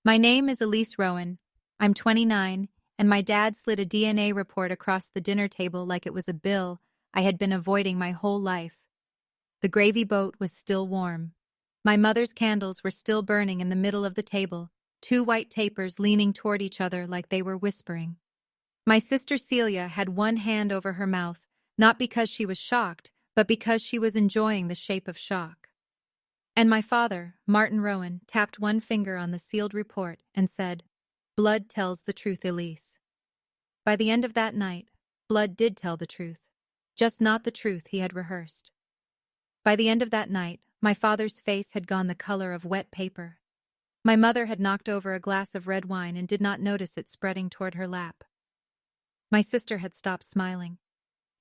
My name is Elise Rowan. I'm 29, and my dad slid a DNA report across the dinner table like it was a bill I had been avoiding my whole life. The gravy boat was still warm. My mother's candles were still burning in the middle of the table, two white tapers leaning toward each other like they were whispering. My sister Celia had one hand over her mouth, not because she was shocked, but because she was enjoying the shape of shock. And my father, Martin Rowan, tapped one finger on the sealed report and said, "Blood tells the truth, Elise." By the end of that night, blood did tell the truth, just not the truth he had rehearsed. By the end of that night, my father's face had gone the color of wet paper. My mother had knocked over a glass of red wine and did not notice it spreading toward her lap. My sister had stopped smiling,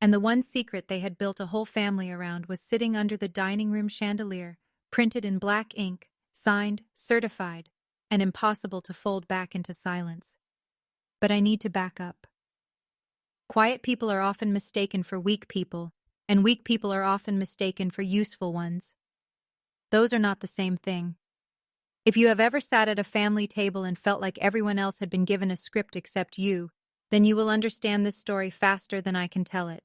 and the one secret they had built a whole family around was sitting under the dining room chandelier, printed in black ink, signed, certified, and impossible to fold back into silence. But I need to back up. Quiet people are often mistaken for weak people, and weak people are often mistaken for useful ones. Those are not the same thing. If you have ever sat at a family table and felt like everyone else had been given a script except you, then you will understand this story faster than I can tell it.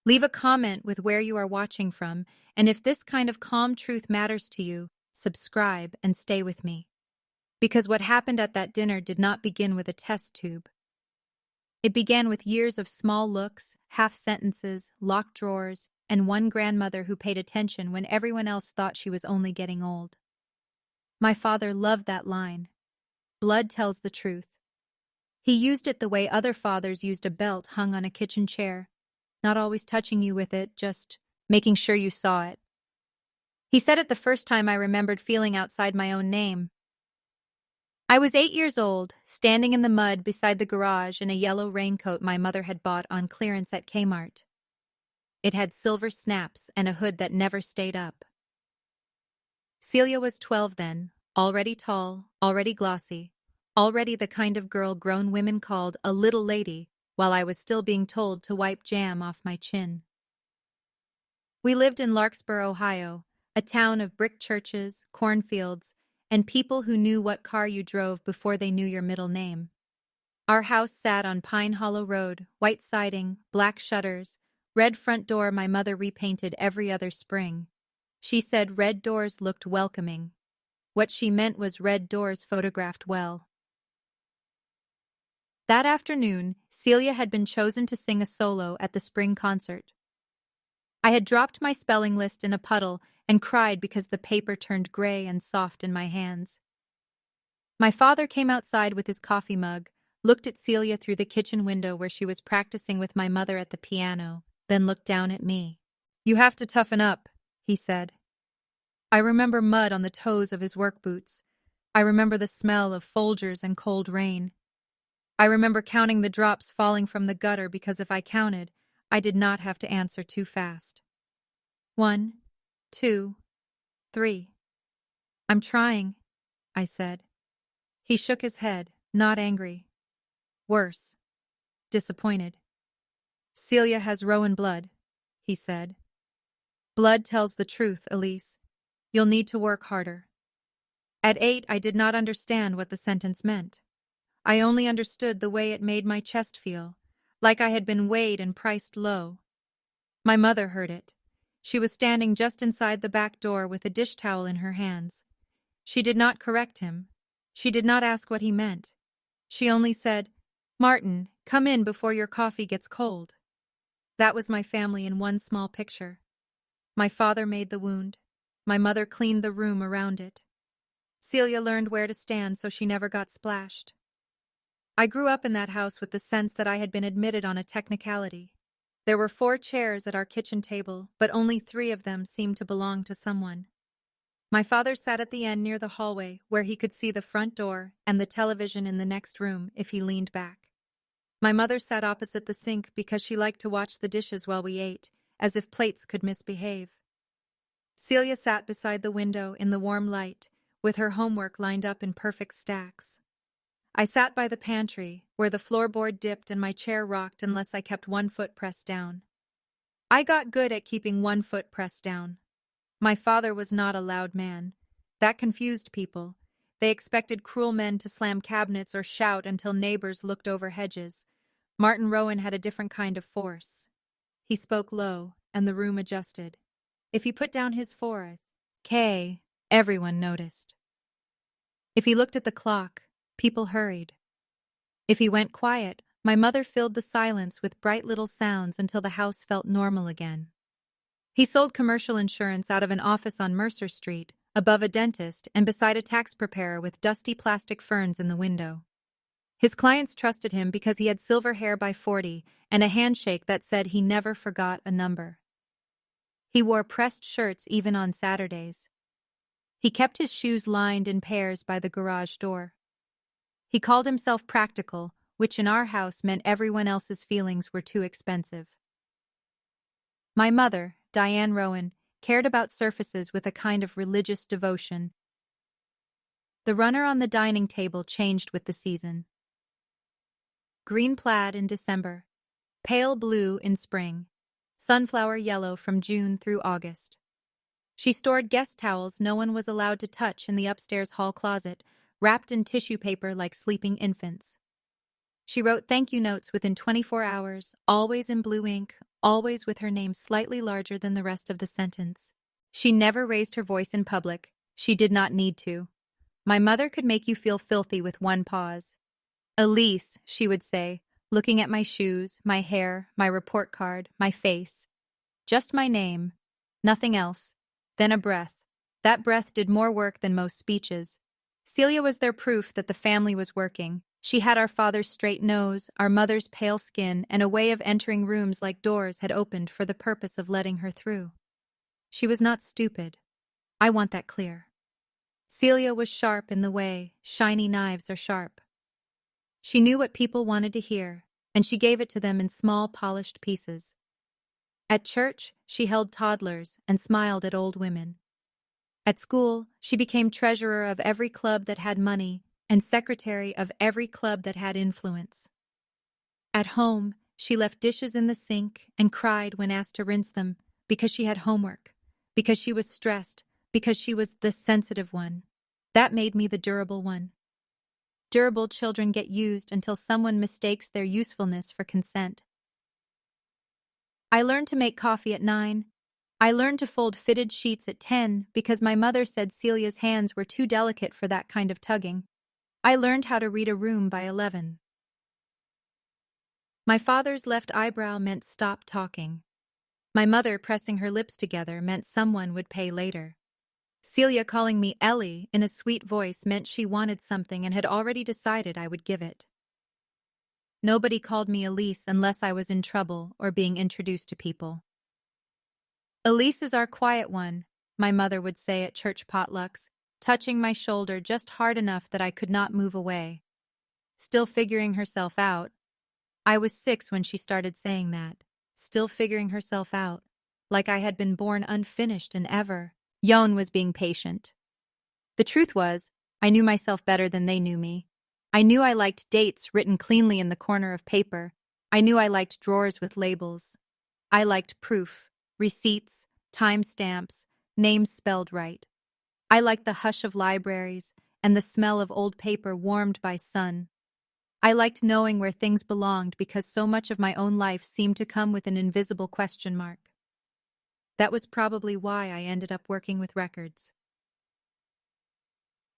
Leave a comment with where you are watching from, and if this kind of calm truth matters to you, subscribe and stay with me. Because what happened at that dinner did not begin with a test tube. It began with years of small looks, half sentences, locked drawers, and one grandmother who paid attention when everyone else thought she was only getting old. My father loved that line. Blood tells the truth. He used it the way other fathers used a belt hung on a kitchen chair, not always touching you with it, just making sure you saw it. He said it the first time I remembered feeling outside my own name. I was 8 years old, standing in the mud beside the garage in a yellow raincoat my mother had bought on clearance at Kmart. It had silver snaps and a hood that never stayed up. Celia was 12 then, already tall, already glossy, already the kind of girl grown women called a little lady, while I was still being told to wipe jam off my chin. We lived in Larkspur, Ohio, a town of brick churches, cornfields, and people who knew what car you drove before they knew your middle name. Our house sat on Pine Hollow Road, white siding, black shutters, red front door my mother repainted every other spring. She said red doors looked welcoming. What she meant was red doors photographed well. That afternoon, Celia had been chosen to sing a solo at the spring concert. I had dropped my spelling list in a puddle and cried because the paper turned gray and soft in my hands. My father came outside with his coffee mug, looked at Celia through the kitchen window where she was practicing with my mother at the piano, then looked down at me. "You have to toughen up," he said. I remember mud on the toes of his work boots. I remember the smell of Folgers and cold rain. I remember counting the drops falling from the gutter because if I counted, I did not have to answer too fast. 1, 2, 3. "I'm trying," I said. He shook his head, not angry. Worse. Disappointed. "Celia has Rowan blood," he said. "Blood tells the truth, Elise. You'll need to work harder." At 8, I did not understand what the sentence meant. I only understood the way it made my chest feel, like I had been weighed and priced low. My mother heard it. She was standing just inside the back door with a dish towel in her hands. She did not correct him. She did not ask what he meant. She only said, "Martin, come in before your coffee gets cold." That was my family in one small picture. My father made the wound. My mother cleaned the room around it. Celia learned where to stand so she never got splashed. I grew up in that house with the sense that I had been admitted on a technicality. There were 4 chairs at our kitchen table, but only 3 of them seemed to belong to someone. My father sat at the end near the hallway, where he could see the front door and the television in the next room if he leaned back. My mother sat opposite the sink because she liked to watch the dishes while we ate, as if plates could misbehave. Celia sat beside the window in the warm light, with her homework lined up in perfect stacks. I sat by the pantry, where the floorboard dipped and my chair rocked unless I kept one foot pressed down. I got good at keeping one foot pressed down. My father was not a loud man. That confused people. They expected cruel men to slam cabinets or shout until neighbors looked over hedges. Martin Rowan had a different kind of force. He spoke low, and the room adjusted. If he put down his force, K, everyone noticed. If he looked at the clock, people hurried. If he went quiet, my mother filled the silence with bright little sounds until the house felt normal again. He sold commercial insurance out of an office on Mercer Street, above a dentist and beside a tax preparer with dusty plastic ferns in the window. His clients trusted him because he had silver hair by 40 and a handshake that said he never forgot a number. He wore pressed shirts even on Saturdays. He kept his shoes lined in pairs by the garage door. He called himself practical, which in our house meant everyone else's feelings were too expensive. My mother, Diane Rowan, cared about surfaces with a kind of religious devotion. The runner on the dining table changed with the season. Green plaid in December, pale blue in spring, sunflower yellow from June through August. She stored guest towels no one was allowed to touch in the upstairs hall closet, wrapped in tissue paper like sleeping infants. She wrote thank you notes within 24 hours, always in blue ink, always with her name slightly larger than the rest of the sentence. She never raised her voice in public. She did not need to. My mother could make you feel filthy with one pause. Elise, she would say, looking at my shoes, my hair, my report card, my face. Just my name. Nothing else. Then a breath. That breath did more work than most speeches. Celia was their proof that the family was working. She had our father's straight nose, our mother's pale skin, and a way of entering rooms like doors had opened for the purpose of letting her through. She was not stupid. I want that clear. Celia was sharp in the way shiny knives are sharp. She knew what people wanted to hear, and she gave it to them in small, polished pieces. At church, she held toddlers and smiled at old women. At school, she became treasurer of every club that had money and secretary of every club that had influence. At home, she left dishes in the sink and cried when asked to rinse them because she had homework, because she was stressed, because she was the sensitive one. That made me the durable one. Durable children get used until someone mistakes their usefulness for consent. I learned to make coffee at 9. I learned to fold fitted sheets at 10 because my mother said Celia's hands were too delicate for that kind of tugging. I learned how to read a room by 11. My father's left eyebrow meant stop talking. My mother pressing her lips together meant someone would pay later. Celia calling me Ellie in a sweet voice meant she wanted something and had already decided I would give it. Nobody called me Elise unless I was in trouble or being introduced to people. Elise is our quiet one, my mother would say at church potlucks, touching my shoulder just hard enough that I could not move away. Still figuring herself out. I was 6 when she started saying that. Still figuring herself out. Like I had been born unfinished and ever. Yon was being patient. The truth was, I knew myself better than they knew me. I knew I liked dates written cleanly in the corner of paper. I knew I liked drawers with labels. I liked proof, receipts, timestamps, names spelled right. I liked the hush of libraries and the smell of old paper warmed by sun. I liked knowing where things belonged because so much of my own life seemed to come with an invisible question mark. That was probably why I ended up working with records.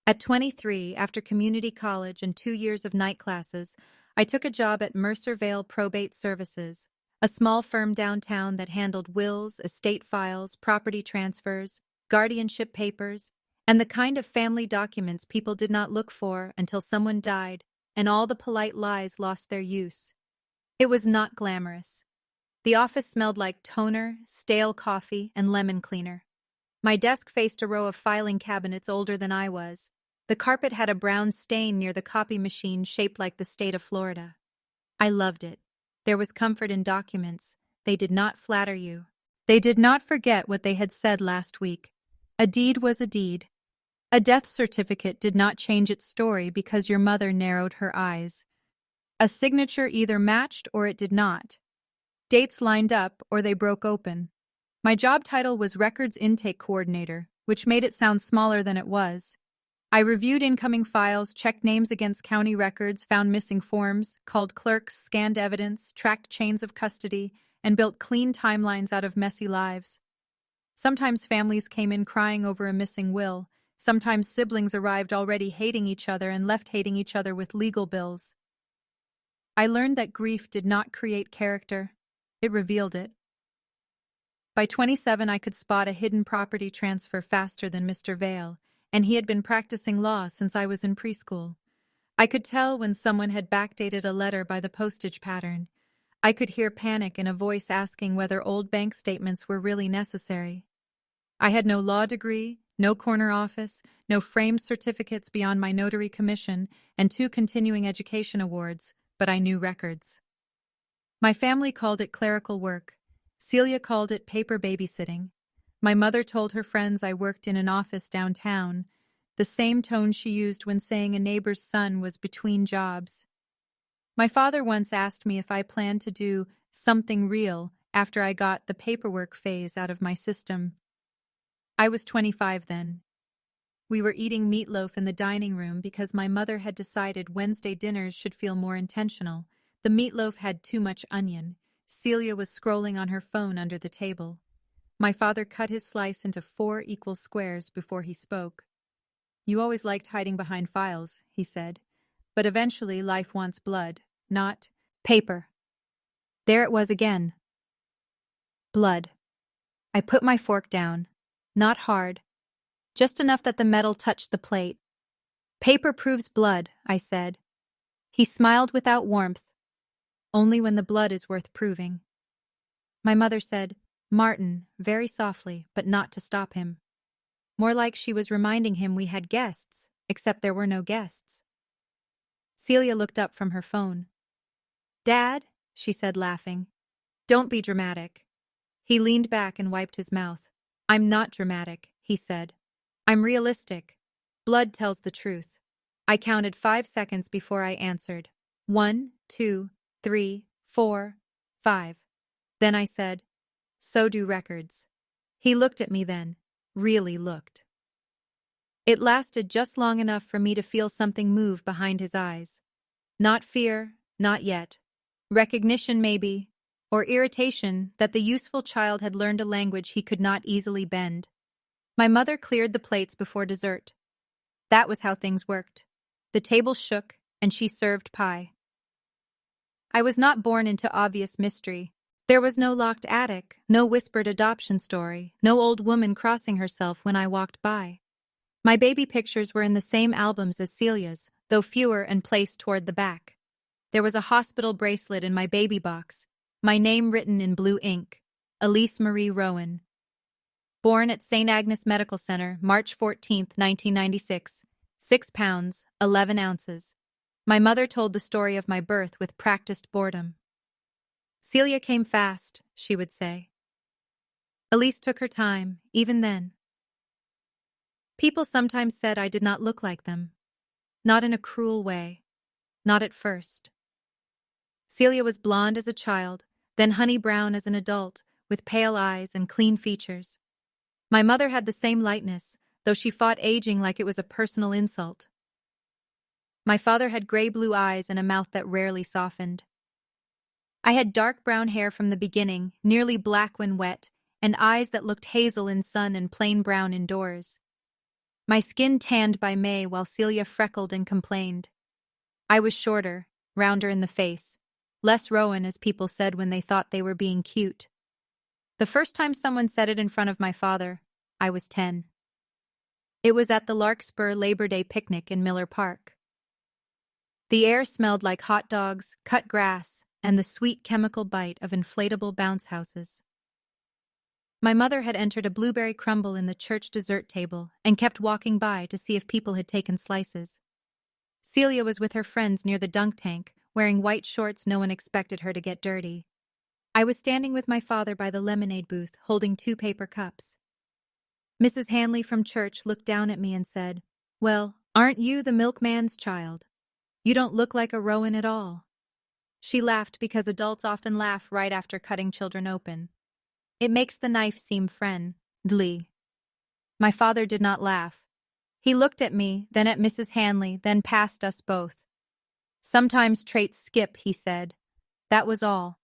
At 23, after community college and 2 years of night classes, I took a job at Mercer Vale Probate Services, a small firm downtown that handled wills, estate files, property transfers, guardianship papers, and the kind of family documents people did not look for until someone died and all the polite lies lost their use. It was not glamorous. The office smelled like toner, stale coffee, and lemon cleaner. My desk faced a row of filing cabinets older than I was. The carpet had a brown stain near the copy machine shaped like the state of Florida. I loved it. There was comfort in documents. They did not flatter you. They did not forget what they had said last week. A deed was a deed. A death certificate did not change its story because your mother narrowed her eyes. A signature either matched or it did not. Dates lined up or they broke open. My job title was Records Intake Coordinator, which made it sound smaller than it was. I reviewed incoming files, checked names against county records, found missing forms, called clerks, scanned evidence, tracked chains of custody, and built clean timelines out of messy lives. Sometimes families came in crying over a missing will. Sometimes siblings arrived already hating each other and left hating each other with legal bills. I learned that grief did not create character. It revealed it. By 27, I could spot a hidden property transfer faster than Mr. Vale, and he had been practicing law since I was in preschool. I could tell when someone had backdated a letter by the postage pattern. I could hear panic in a voice asking whether old bank statements were really necessary. I had no law degree, no corner office, no framed certificates beyond my notary commission, and 2 continuing education awards, but I knew records. My family called it clerical work. Celia called it paper babysitting. My mother told her friends I worked in an office downtown, the same tone she used when saying a neighbor's son was between jobs. My father once asked me if I planned to do something real after I got the paperwork phase out of my system. I was 25 then. We were eating meatloaf in the dining room because my mother had decided Wednesday dinners should feel more intentional. The meatloaf had too much onion. Celia was scrolling on her phone under the table. My father cut his slice into 4 equal squares before he spoke. "You always liked hiding behind files," he said. "But eventually life wants blood, not paper." There it was again. Blood. I put my fork down. Not hard. Just enough that the metal touched the plate. "Paper proves blood," I said. He smiled without warmth. "Only when the blood is worth proving." My mother said, "Martin," very softly, but not to stop him. More like she was reminding him we had guests, except there were no guests. Celia looked up from her phone. "Dad," she said, laughing. "Don't be dramatic." He leaned back and wiped his mouth. "I'm not dramatic," he said. "I'm realistic. Blood tells the truth." I counted 5 seconds before I answered. 1, 2, 3, 4, 5. Then I said, "So do records." He looked at me then, really looked. It lasted just long enough for me to feel something move behind his eyes. Not fear, not yet. Recognition maybe, or irritation that the useful child had learned a language he could not easily bend. My mother cleared the plates before dessert. That was how things worked. The table shook, and she served pie. I was not born into obvious mystery. There was no locked attic, no whispered adoption story, no old woman crossing herself when I walked by. My baby pictures were in the same albums as Celia's, though fewer and placed toward the back. There was a hospital bracelet in my baby box, my name written in blue ink, Elise Marie Rowan. Born at St. Agnes Medical Center, March 14, 1996, 6 pounds, 11 ounces. My mother told the story of my birth with practiced boredom. "Celia came fast," she would say. Elise took her time, even then. People sometimes said I did not look like them. Not in a cruel way. Not at first. Celia was blonde as a child, then honey brown as an adult, with pale eyes and clean features. My mother had the same lightness, though she fought aging like it was a personal insult. My father had gray-blue eyes and a mouth that rarely softened. I had dark brown hair from the beginning, nearly black when wet, and eyes that looked hazel in sun and plain brown indoors. My skin tanned by May while Celia freckled and complained. I was shorter, rounder in the face, less Rowan as people said when they thought they were being cute. The first time someone said it in front of my father, I was 10. It was at the Larkspur Labor Day picnic in Miller Park. The air smelled like hot dogs, cut grass, and the sweet chemical bite of inflatable bounce houses. My mother had entered a blueberry crumble in the church dessert table and kept walking by to see if people had taken slices. Celia was with her friends near the dunk tank, wearing white shorts no one expected her to get dirty. I was standing with my father by the lemonade booth, holding 2 paper cups. Mrs. Hanley from church looked down at me and said, "Well, aren't you the milkman's child? You don't look like a Rowan at all." She laughed because adults often laugh right after cutting children open. It makes the knife seem friendly. My father did not laugh. He looked at me, then at Mrs. Hanley, then past us both. Sometimes traits skip, he said. That was all.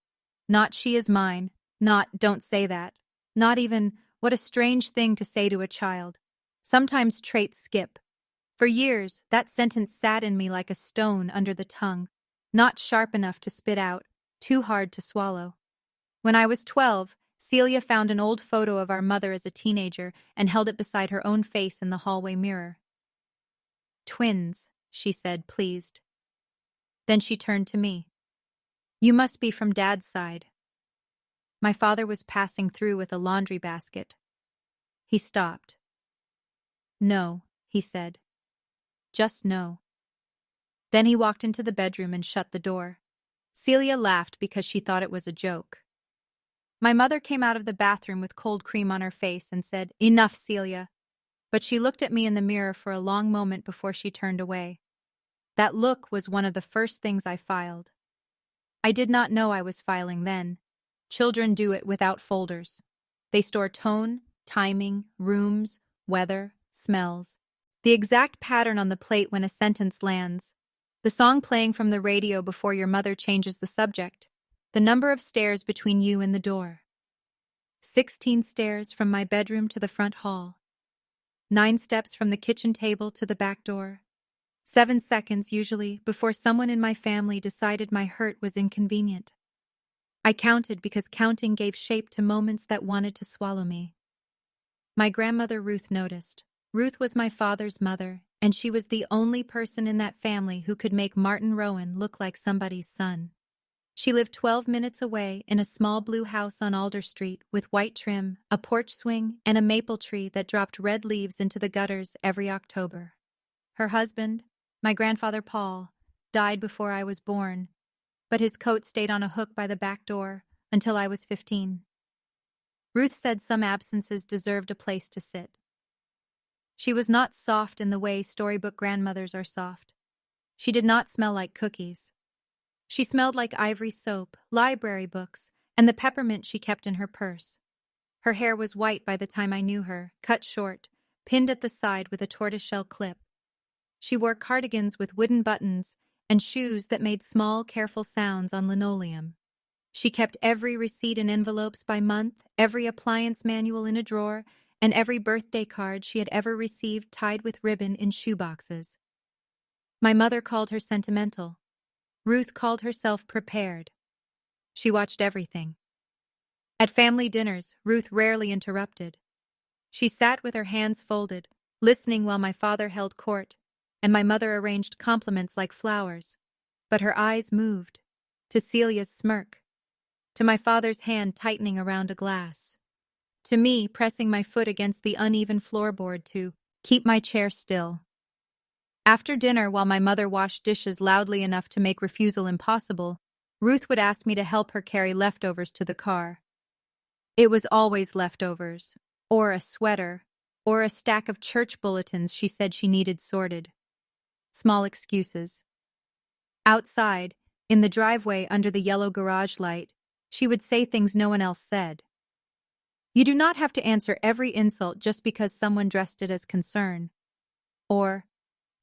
Not she is mine. Not don't say that. Not even, what a strange thing to say to a child. Sometimes traits skip. For years, that sentence sat in me like a stone under the tongue, not sharp enough to spit out, too hard to swallow. When I was 12, Celia found an old photo of our mother as a teenager and held it beside her own face in the hallway mirror. Twins, she said, pleased. Then she turned to me. You must be from Dad's side. My father was passing through with a laundry basket. He stopped. No, he said. Just no. Then he walked into the bedroom and shut the door. Celia laughed because she thought it was a joke. My mother came out of the bathroom with cold cream on her face and said, Enough, Celia. But she looked at me in the mirror for a long moment before she turned away. That look was one of the first things I filed. I did not know I was filing then. Children do it without folders. They store tone, timing, rooms, weather, smells. The exact pattern on the plate when a sentence lands. The song playing from the radio before your mother changes the subject. The number of stairs between you and the door. 16 stairs from my bedroom to the front hall. 9 steps from the kitchen table to the back door. 7 seconds, usually, before someone in my family decided my hurt was inconvenient. I counted because counting gave shape to moments that wanted to swallow me. My grandmother Ruth noticed. Ruth was my father's mother, and she was the only person in that family who could make Martin Rowan look like somebody's son. She lived 12 minutes away in a small blue house on Alder Street with white trim, a porch swing, and a maple tree that dropped red leaves into the gutters every October. Her husband, my grandfather Paul, died before I was born, but his coat stayed on a hook by the back door until I was 15. Ruth said some absences deserved a place to sit. She was not soft in the way storybook grandmothers are soft. She did not smell like cookies. She smelled like ivory soap, library books, and the peppermint she kept in her purse. Her hair was white by the time I knew her, cut short, pinned at the side with a tortoiseshell clip. She wore cardigans with wooden buttons and shoes that made small, careful sounds on linoleum. She kept every receipt in envelopes by month, every appliance manual in a drawer, and every birthday card she had ever received tied with ribbon in shoeboxes. My mother called her sentimental. Ruth called herself prepared. She watched everything. At family dinners, Ruth rarely interrupted. She sat with her hands folded, listening while my father held court, and my mother arranged compliments like flowers. But her eyes moved, to Celia's smirk, to my father's hand tightening around a glass, to me pressing my foot against the uneven floorboard to keep my chair still. After dinner, while my mother washed dishes loudly enough to make refusal impossible, Ruth would ask me to help her carry leftovers to the car. It was always leftovers, or a sweater, or a stack of church bulletins she said she needed sorted. Small excuses. Outside, in the driveway under the yellow garage light, she would say things no one else said. You do not have to answer every insult just because someone dressed it as concern. Or,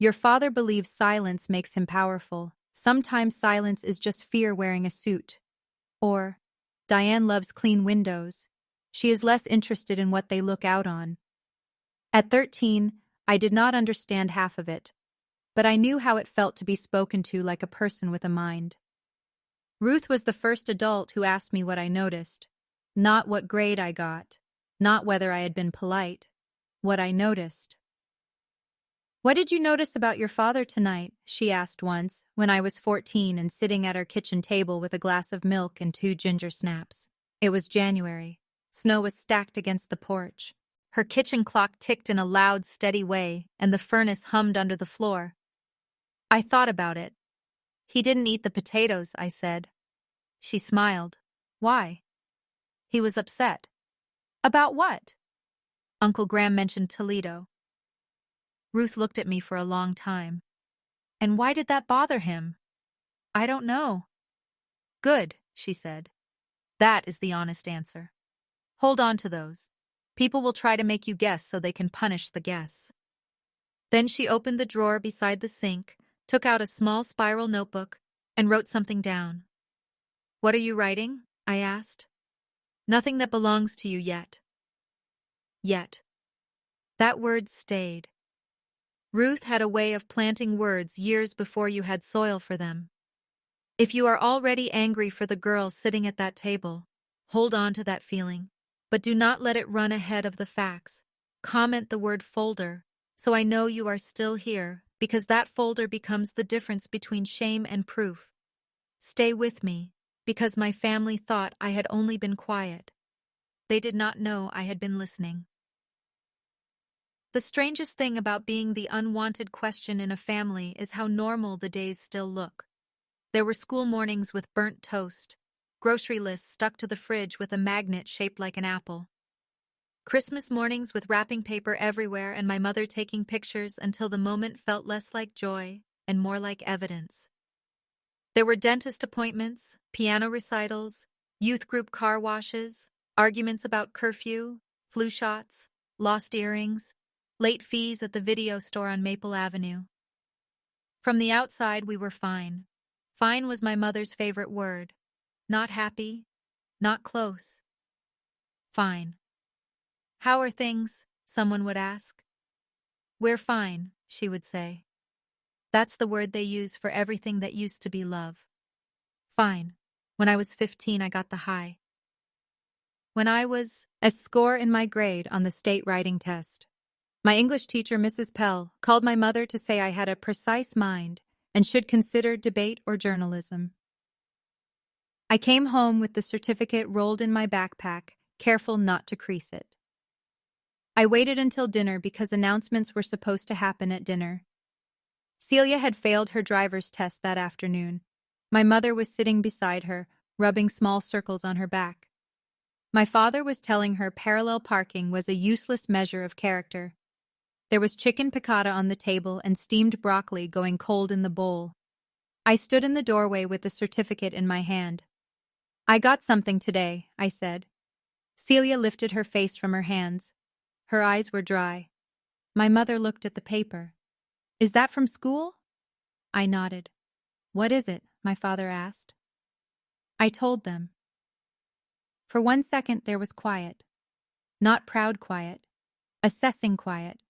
your father believes silence makes him powerful. Sometimes silence is just fear wearing a suit. Or, Diane loves clean windows. She is less interested in what they look out on. At 13, I did not understand half of it, but I knew how it felt to be spoken to like a person with a mind. Ruth was the first adult who asked me what I noticed. Not what grade I got, not whether I had been polite, what I noticed. What did you notice about your father tonight? She asked once, when I was 14 and sitting at our kitchen table with a glass of milk and 2 ginger snaps. It was January. Snow was stacked against the porch. Her kitchen clock ticked in a loud, steady way, and the furnace hummed under the floor. I thought about it. He didn't eat the potatoes, I said. She smiled. Why? He was upset. About what? Uncle Graham mentioned Toledo. Ruth looked at me for a long time. And why did that bother him? I don't know. Good, she said. That is the honest answer. Hold on to those. People will try to make you guess so they can punish the guess. Then she opened the drawer beside the sink, took out a small spiral notebook, and wrote something down. "What are you writing?" I asked. "Nothing that belongs to you yet." Yet. That word stayed. Ruth had a way of planting words years before you had soil for them. If you are already angry for the girl sitting at that table, hold on to that feeling, but do not let it run ahead of the facts. Comment the word folder, so I know you are still here, because that folder becomes the difference between shame and proof. Stay with me, because my family thought I had only been quiet. They did not know I had been listening. The strangest thing about being the unwanted question in a family is how normal the days still look. There were school mornings with burnt toast, grocery lists stuck to the fridge with a magnet shaped like an apple, Christmas mornings with wrapping paper everywhere and my mother taking pictures until the moment felt less like joy and more like evidence. There were dentist appointments, piano recitals, youth group car washes, arguments about curfew, flu shots, lost earrings, late fees at the video store on Maple Avenue. From the outside, we were fine. Fine was my mother's favorite word. Not happy, not close. Fine. "How are things?" someone would ask. "We're fine," she would say. That's the word they use for everything that used to be love. Fine. When I was 15, I got the high. When I was a score in my grade on the state writing test, my English teacher, Mrs. Pell, called my mother to say I had a precise mind and should consider debate or journalism. I came home with the certificate rolled in my backpack, careful not to crease it. I waited until dinner because announcements were supposed to happen at dinner. Celia had failed her driver's test that afternoon. My mother was sitting beside her, rubbing small circles on her back. My father was telling her parallel parking was a useless measure of character. There was chicken piccata on the table and steamed broccoli going cold in the bowl. I stood in the doorway with the certificate in my hand. "I got something today," I said. Celia lifted her face from her hands. Her eyes were dry. My mother looked at the paper. "Is that from school?" I nodded. "What is it?" my father asked. I told them. For 1 second there was quiet. Not proud quiet. Assessing quiet.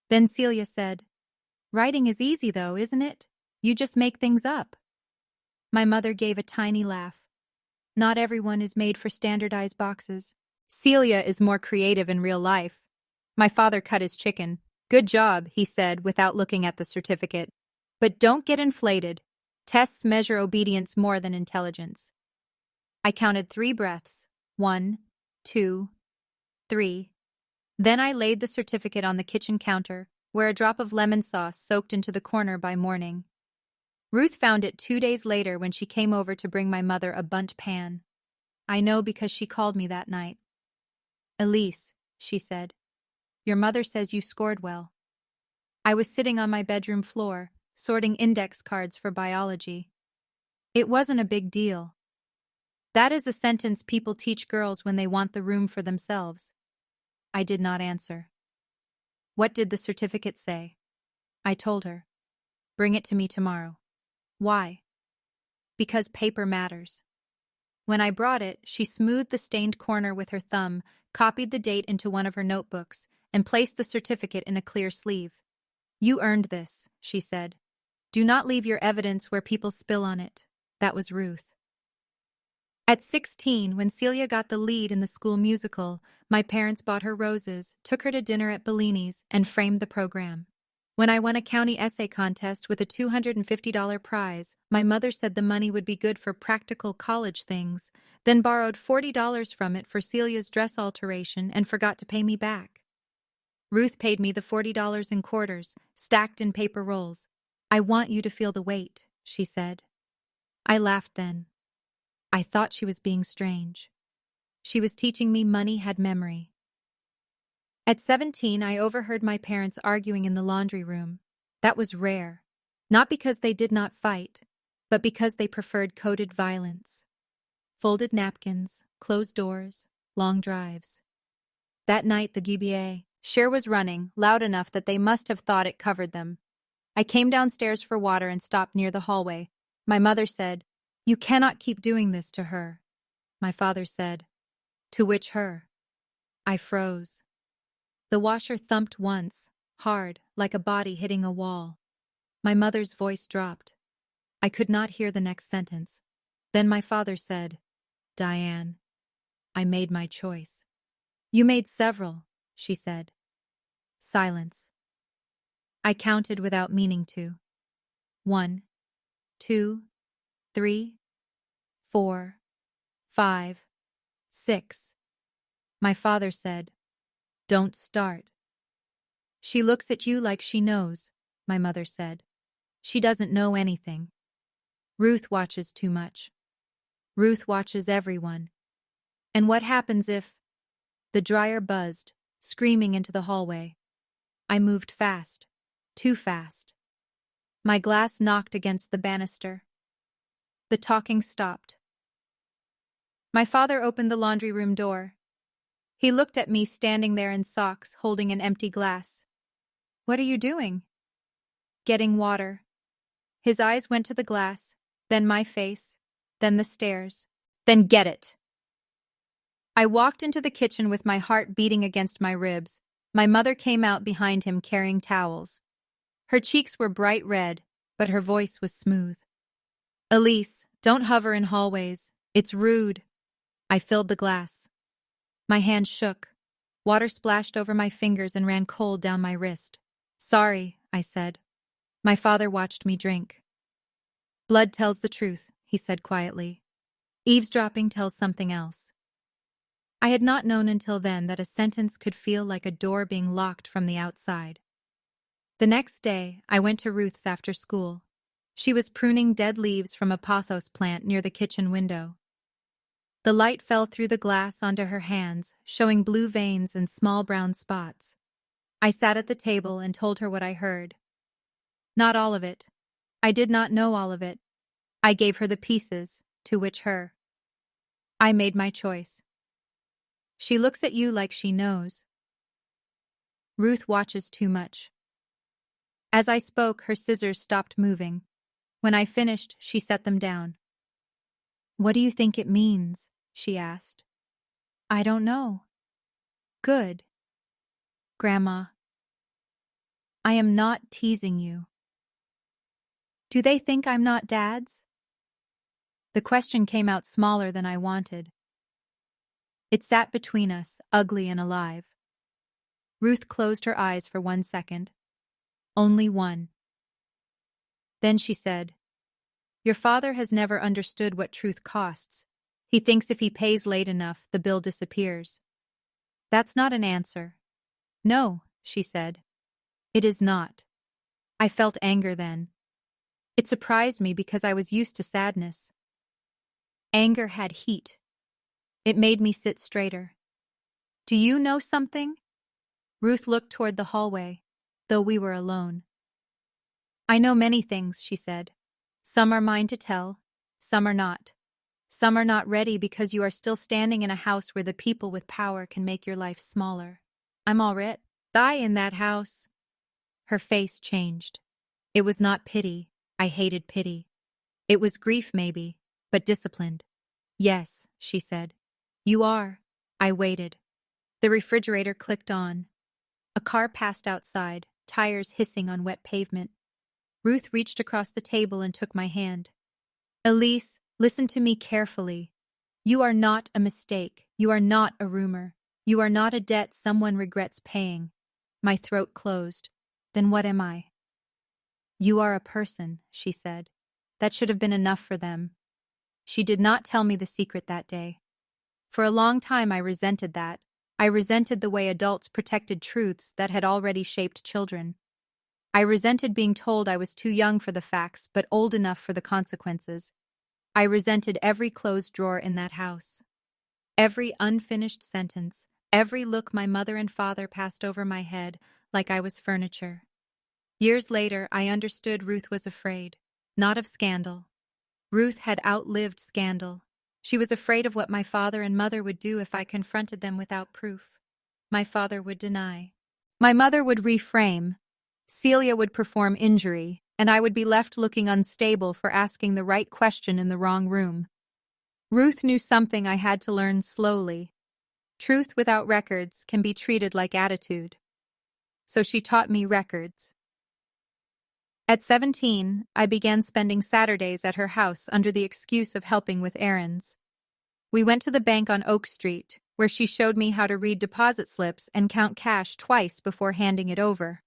Then Celia said, "Writing is easy though, isn't it? You just make things up." My mother gave a tiny laugh. "Not everyone is made for standardized boxes. Celia is more creative in real life." My father cut his chicken. "Good job," he said without looking at the certificate. "But don't get inflated. Tests measure obedience more than intelligence." I counted 3 breaths. 1, 2, 3. Then I laid the certificate on the kitchen counter, where a drop of lemon sauce soaked into the corner by morning. Ruth found it 2 days later when she came over to bring my mother a bundt pan. I know because she called me that night. "Elise," she said, "your mother says you scored well." I was sitting on my bedroom floor, sorting index cards for biology. It wasn't a big deal. That is a sentence people teach girls when they want the room for themselves. I did not answer. "What did the certificate say?" I told her. "Bring it to me tomorrow." "Why?" "Because paper matters." When I brought it, she smoothed the stained corner with her thumb, copied the date into one of her notebooks, and placed the certificate in a clear sleeve. "You earned this," she said. "Do not leave your evidence where people spill on it." That was Ruth. At 16, when Celia got the lead in the school musical, my parents bought her roses, took her to dinner at Bellini's, and framed the program. When I won a county essay contest with a $250 prize, my mother said the money would be good for practical college things, then borrowed $40 from it for Celia's dress alteration and forgot to pay me back. Ruth paid me the $40 in quarters, stacked in paper rolls. "I want you to feel the weight," she said. I laughed then. I thought she was being strange. She was teaching me money had memory. At 17, I overheard my parents arguing in the laundry room. That was rare. Not because they did not fight, but because they preferred coded violence. Folded napkins, closed doors, long drives. That night, the GBA Cher was running, loud enough that they must have thought it covered them. I came downstairs for water and stopped near the hallway. My mother said, "You cannot keep doing this to her." My father said, "To which her?" I froze. The washer thumped once, hard, like a body hitting a wall. My mother's voice dropped. I could not hear the next sentence. Then my father said, "Diane, I made my choice." "You made several," she said. Silence. I counted without meaning to. 1, 2, 3, 4, 5, 6. My father said, "Don't start." "She looks at you like she knows," my mother said. "She doesn't know anything. Ruth watches too much. Ruth watches everyone. And what happens if—" The dryer buzzed, screaming into the hallway. I moved fast. Too fast. My glass knocked against the banister. The talking stopped. My father opened the laundry room door. He looked at me standing there in socks, holding an empty glass. "What are you doing?" "Getting water." His eyes went to the glass, then my face, then the stairs. "Then get it." I walked into the kitchen with my heart beating against my ribs. My mother came out behind him carrying towels. Her cheeks were bright red, but her voice was smooth. "Elise, don't hover in hallways. It's rude." I filled the glass. My hand shook. Water splashed over my fingers and ran cold down my wrist. "Sorry," I said. My father watched me drink. "Blood tells the truth," he said quietly. "Eavesdropping tells something else." I had not known until then that a sentence could feel like a door being locked from the outside. The next day, I went to Ruth's after school. She was pruning dead leaves from a pothos plant near the kitchen window. The light fell through the glass onto her hands, showing blue veins and small brown spots. I sat at the table and told her what I heard. Not all of it. I did not know all of it. I gave her the pieces, to which her. I made my choice. She looks at you like she knows. Ruth watches too much. As I spoke, her scissors stopped moving. When I finished, she set them down. "What do you think it means?" she asked. "I don't know." "Good. Grandma, I am not teasing you." "Do they think I'm not Dad's?" The question came out smaller than I wanted. It sat between us, ugly and alive. Ruth closed her eyes for 1 second. Only one. Then she said, "Your father has never understood what truth costs. He thinks if he pays late enough, the bill disappears." "That's not an answer." "No," she said. "It is not." I felt anger then. It surprised me because I was used to sadness. Anger had heat. It made me sit straighter. "Do you know something?" Ruth looked toward the hallway, though we were alone. "I know many things," she said. "Some are mine to tell, some are not. Some are not ready because you are still standing in a house where the people with power can make your life smaller. I'm already die in that house." Her face changed. It was not pity. I hated pity. It was grief maybe, but disciplined. "Yes," she said. "You are." I waited. The refrigerator clicked on. A car passed outside, tires hissing on wet pavement. Ruth reached across the table and took my hand. "Elise, listen to me carefully. You are not a mistake. You are not a rumor. You are not a debt someone regrets paying." My throat closed. "Then what am I?" "You are a person," she said. "That should have been enough for them." She did not tell me the secret that day. For a long time I resented that. I resented the way adults protected truths that had already shaped children. I resented being told I was too young for the facts but old enough for the consequences. I resented every closed drawer in that house. Every unfinished sentence, every look my mother and father passed over my head like I was furniture. Years later, I understood Ruth was afraid, not of scandal. Ruth had outlived scandal. She was afraid of what my father and mother would do if I confronted them without proof. My father would deny. My mother would reframe, Celia would perform injury, and I would be left looking unstable for asking the right question in the wrong room. Ruth knew something I had to learn slowly. Truth without records can be treated like attitude. So she taught me records. At 17, I began spending Saturdays at her house under the excuse of helping with errands. We went to the bank on Oak Street, where she showed me how to read deposit slips and count cash twice before handing it over.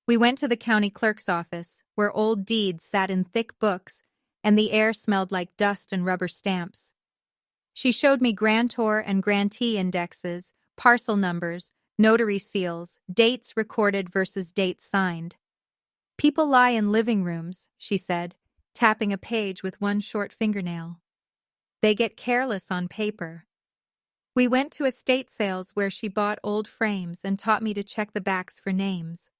We went to the county clerk's office, where old deeds sat in thick books and the air smelled like dust and rubber stamps. She showed me grantor and grantee indexes, parcel numbers, notary seals, dates recorded versus dates signed. People lie in living rooms, she said, tapping a page with one short fingernail. They get careless on paper. We went to estate sales where she bought old frames and taught me to check the backs for names.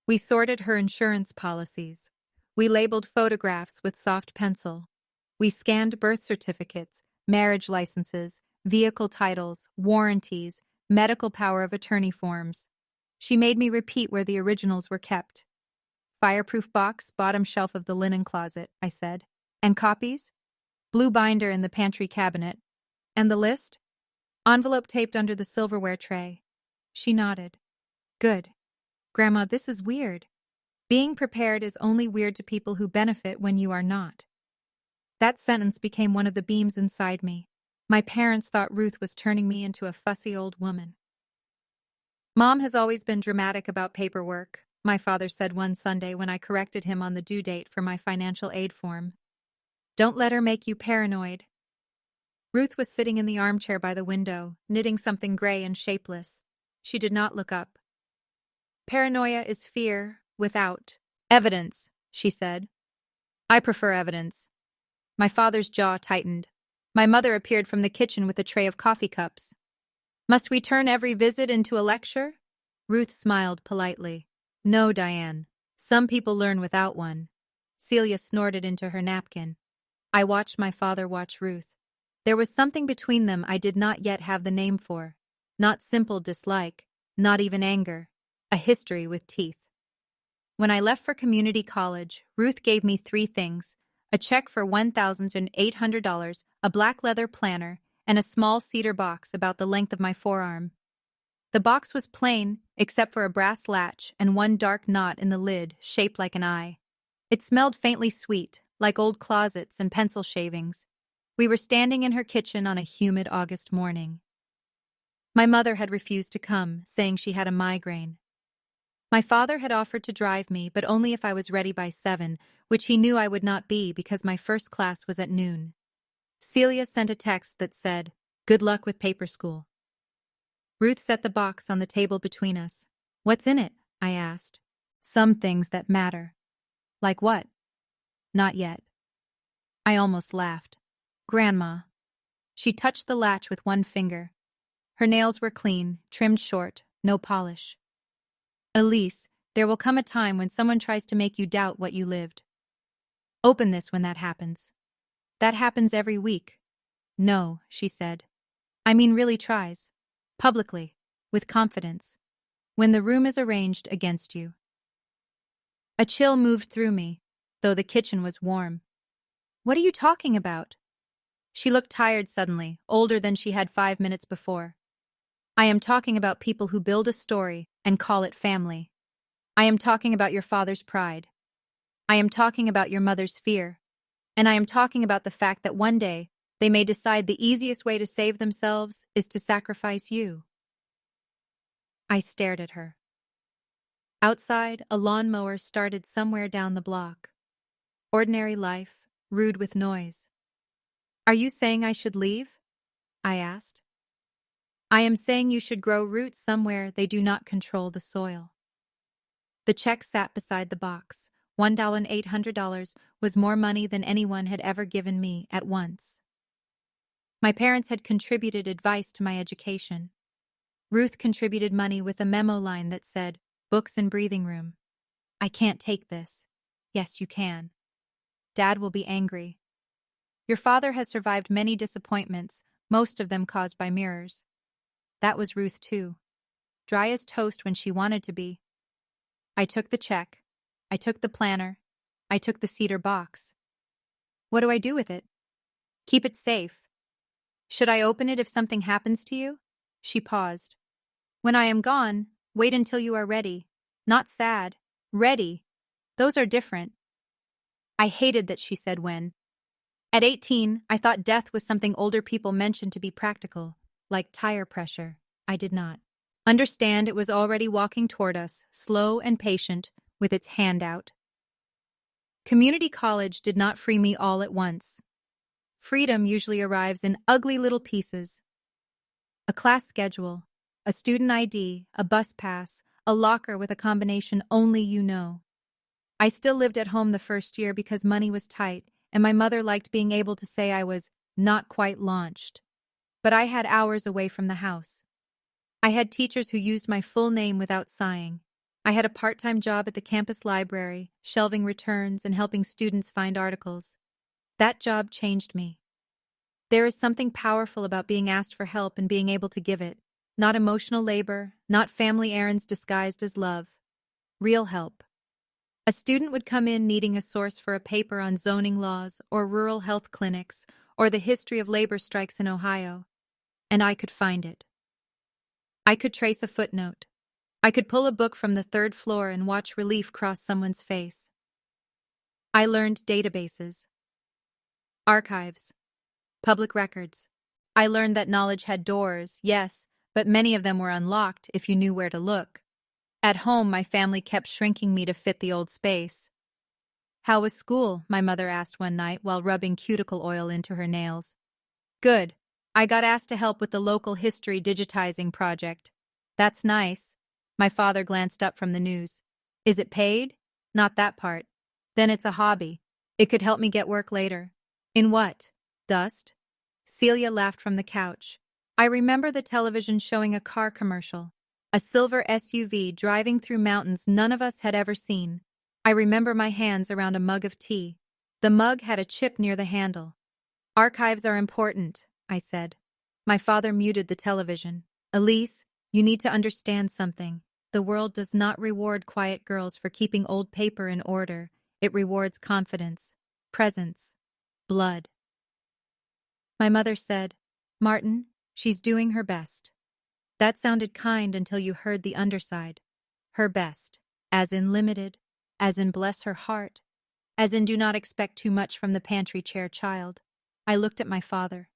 We sorted her insurance policies. We labeled photographs with soft pencil. We scanned birth certificates, marriage licenses, vehicle titles, warranties, medical power of attorney forms. She made me repeat where the originals were kept. Fireproof box, bottom shelf of the linen closet, I said. And copies? Blue binder in the pantry cabinet. And the list? Envelope taped under the silverware tray. She nodded. Good. Grandma, this is weird. Being prepared is only weird to people who benefit when you are not. That sentence became one of the beams inside me. My parents thought Ruth was turning me into a fussy old woman. Mom has always been dramatic about paperwork, my father said one Sunday when I corrected him on the due date for my financial aid form. Don't let her make you paranoid. Ruth was sitting in the armchair by the window, knitting something gray and shapeless. She did not look up. Paranoia is fear without evidence, she said. I prefer evidence. My father's jaw tightened. My mother appeared from the kitchen with a tray of coffee cups. Must we turn every visit into a lecture? Ruth smiled politely. No, Diane. Some people learn without one. Celia snorted into her napkin. I watched my father watch Ruth. There was something between them I did not yet have the name for. Not simple dislike, not even anger. A history with teeth. When I left for community college, Ruth gave me 3 things: a check for $1,800, a black leather planner, and a small cedar box about the length of my forearm. The box was plain, except for a brass latch and one dark knot in the lid shaped like an eye. It smelled faintly sweet, like old closets and pencil shavings. We were standing in her kitchen on a humid August morning. My mother had refused to come, saying she had a migraine. My father had offered to drive me, but only if I was ready by 7, which he knew I would not be because my first class was at noon. Celia sent a text that said, "Good luck with paper school." Ruth set the box on the table between us. What's in it? I asked. Some things that matter. Like what? Not yet. I almost laughed. Grandma. She touched the latch with one finger. Her nails were clean, trimmed short, no polish. Elise, there will come a time when someone tries to make you doubt what you lived. Open this when that happens. That happens every week. No, she said. I mean really tries. Publicly. With confidence. When the room is arranged against you. A chill moved through me, though the kitchen was warm. What are you talking about? She looked tired suddenly, older than she had 5 minutes before. I am talking about people who build a story and call it family. I am talking about your father's pride. I am talking about your mother's fear. And I am talking about the fact that one day they may decide the easiest way to save themselves is to sacrifice you. I stared at her. Outside, a lawnmower started somewhere down the block. Ordinary life, rude with noise. Are you saying I should leave? I asked. I am saying you should grow roots somewhere they do not control the soil. The check sat beside the box. $1,800 was more money than anyone had ever given me at once. My parents had contributed advice to my education. Ruth contributed money with a memo line that said, "Books and breathing room." I can't take this. Yes, you can. Dad will be angry. Your father has survived many disappointments, most of them caused by mirrors. That was Ruth too. dry as toast when she wanted to be. I took the check. I took the planner. I took the cedar box. What do I do with it? Keep it safe. Should I open it if something happens to you? She paused. When I am gone, wait until you are ready. Not sad. Ready. Those are different. I hated that she said when. At 18, I thought death was something older people mentioned to be practical, like tire pressure. I did not understand it was already walking toward us, slow and patient, with its hand out. Community college did not free me all at once. Freedom usually arrives in ugly little pieces. A class schedule, a student ID, a bus pass, a locker with a combination only you know. I still lived at home the first year because money was tight, and my mother liked being able to say I was not quite launched. But I had hours away from the house. I had teachers who used my full name without sighing. I had a part-time job at the campus library, shelving returns and helping students find articles. That job changed me. There is something powerful about being asked for help and being able to give it. Not emotional labor, not family errands disguised as love. Real help. A student would come in needing a source for a paper on zoning laws or rural health clinics or the history of labor strikes in Ohio, and I could find it. I could trace a footnote. I could pull a book from the third floor and watch relief cross someone's face. I learned databases, archives, public records. I learned that knowledge had doors, yes, but many of them were unlocked if you knew where to look. At home, my family kept shrinking me to fit the old space. How was school? My mother asked one night while rubbing cuticle oil into her nails. Good. I got asked to help with the local history digitizing project. That's nice. My father glanced up from the news. Is it paid? Not that part. Then it's a hobby. It could help me get work later. In what? Dust? Celia laughed from the couch. I remember the television showing a car commercial. A silver SUV driving through mountains none of us had ever seen. I remember my hands around a mug of tea. The mug had a chip near the handle. Archives are important, I said. My father muted the television. Elise, you need to understand something. The world does not reward quiet girls for keeping old paper in order. It rewards confidence, presence, blood. My mother said, Martin, she's doing her best. That sounded kind until you heard the underside. Her best, as in limited, as in bless her heart, as in do not expect too much from the pantry chair child. I looked at my father.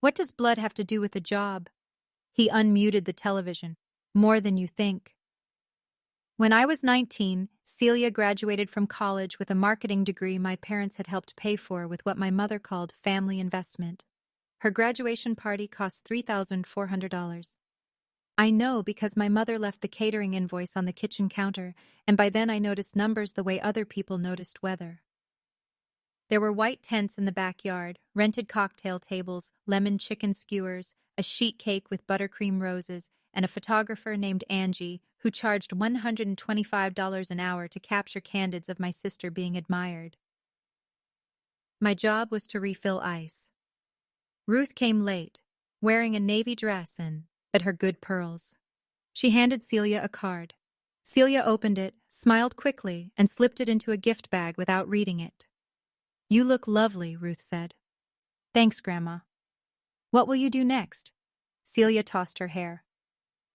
What does blood have to do with the job? He unmuted the television. More than you think. When I was 19, Celia graduated from college with a marketing degree my parents had helped pay for with what my mother called family investment. Her graduation party cost $3,400. I know because my mother left the catering invoice on the kitchen counter, and by then I noticed numbers the way other people noticed weather. There were white tents in the backyard, rented cocktail tables, lemon chicken skewers, a sheet cake with buttercream roses, and a photographer named Angie who charged $125 an hour to capture candids of my sister being admired. My job was to refill ice. Ruth came late, wearing a navy dress but her good pearls. She handed Celia a card. Celia opened it, smiled quickly, and slipped it into a gift bag without reading it. You look lovely, Ruth said. Thanks, Grandma. What will you do next? Celia tossed her hair.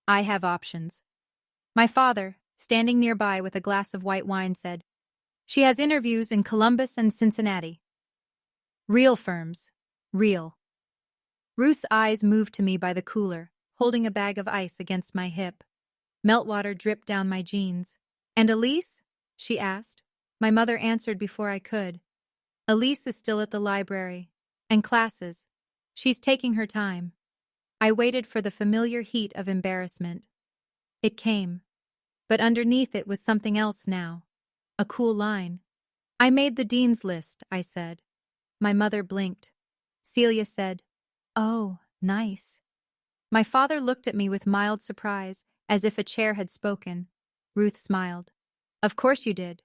I have options. My father, standing nearby with a glass of white wine, said, She has interviews in Columbus and Cincinnati. Real firms. Real. Ruth's eyes moved to me by the cooler, holding a bag of ice against my hip. Meltwater dripped down my jeans. And Elise? She asked. My mother answered before I could. Elise is still at the library. And classes. She's taking her time. I waited for the familiar heat of embarrassment. It came. But underneath it was something else now. A cool line. I made the dean's list, I said. My mother blinked. Celia said, Oh, nice. My father looked at me with mild surprise, as if a chair had spoken. Ruth smiled. Of course you did.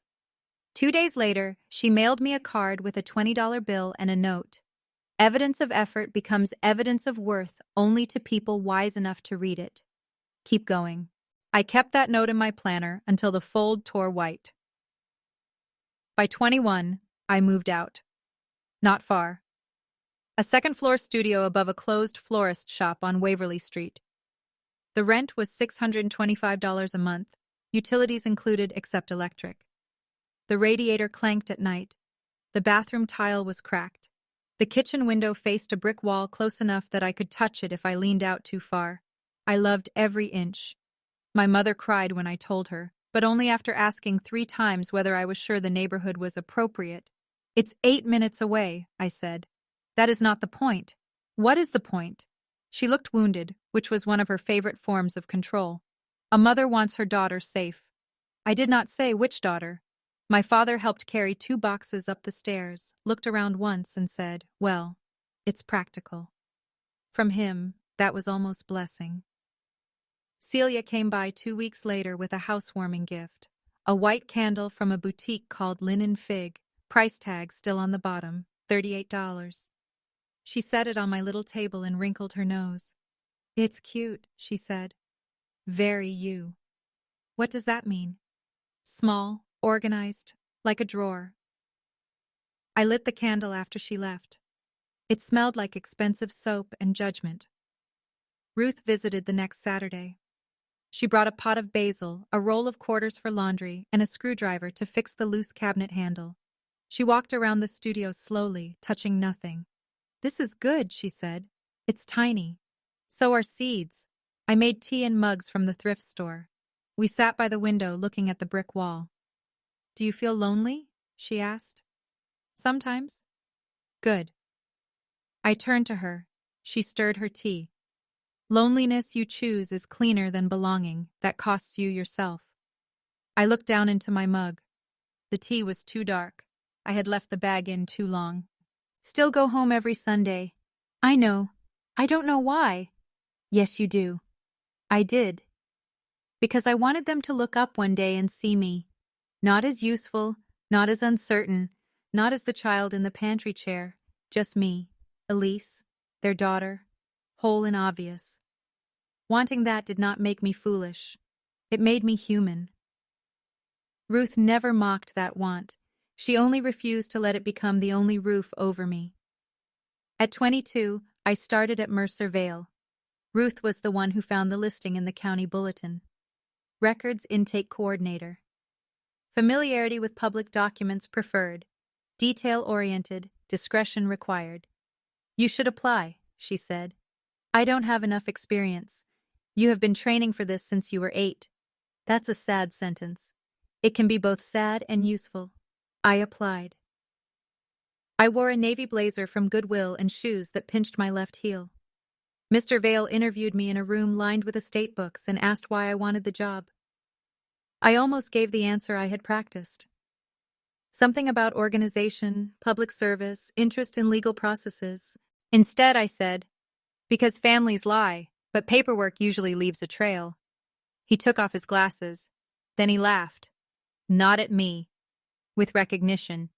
2 days later, she mailed me a card with a $20 bill and a note. Evidence of effort becomes evidence of worth only to people wise enough to read it. Keep going. I kept that note in my planner until the fold tore white. By 21, I moved out. Not far. A second-floor studio above a closed florist shop on Waverly Street. The rent was $625 a month, utilities included except electric. The radiator clanked at night. The bathroom tile was cracked. The kitchen window faced a brick wall close enough that I could touch it if I leaned out too far. I loved every inch. My mother cried when I told her, but only after asking 3 times whether I was sure the neighborhood was appropriate. "It's 8 minutes away," I said. "That is not the point." "What is the point?" She looked wounded, which was one of her favorite forms of control. "A mother wants her daughter safe." I did not say which daughter. My father helped carry 2 boxes up the stairs, looked around once and said, "Well, it's practical." From him, that was almost blessing. Celia came by 2 weeks later with a housewarming gift. A white candle from a boutique called Linen Fig, price tag still on the bottom, $38. She set it on my little table and wrinkled her nose. "It's cute," she said. "Very you." "What does that mean?" "Small, organized, like a drawer." I lit the candle after she left. It smelled like expensive soap and judgment. Ruth visited the next Saturday. She brought a pot of basil, a roll of quarters for laundry, and a screwdriver to fix the loose cabinet handle. She walked around the studio slowly, touching nothing. "This is good," she said. "It's tiny. So are seeds." I made tea and mugs from the thrift store. We sat by the window looking at the brick wall. "Do you feel lonely?" she asked. "Sometimes." "Good." I turned to her. She stirred her tea. "Loneliness you choose is cleaner than belonging that costs you yourself." I looked down into my mug. The tea was too dark. I had left the bag in too long. "Still go home every Sunday." "I know. I don't know why." "Yes, you do." I did. Because I wanted them to look up one day and see me. Not as useful, not as uncertain, not as the child in the pantry chair. Just me, Elise, their daughter, whole and obvious. Wanting that did not make me foolish. It made me human. Ruth never mocked that want. She only refused to let it become the only roof over me. At 22, I started at Mercer Vale. Ruth was the one who found the listing in the county bulletin. Records intake coordinator. Familiarity with public documents preferred. Detail-oriented, discretion required. "You should apply," she said. "I don't have enough experience. You have been training for this since you were 8. That's a sad sentence. It can be both sad and useful. I applied. I wore a navy blazer from Goodwill and shoes that pinched my left heel. Mr. Vale interviewed me in a room lined with estate books and asked why I wanted the job. I almost gave the answer I had practiced. Something about organization, public service, interest in legal processes. Instead, I said, "Because families lie, but paperwork usually leaves a trail." He took off his glasses. Then he laughed. Not at me. With recognition.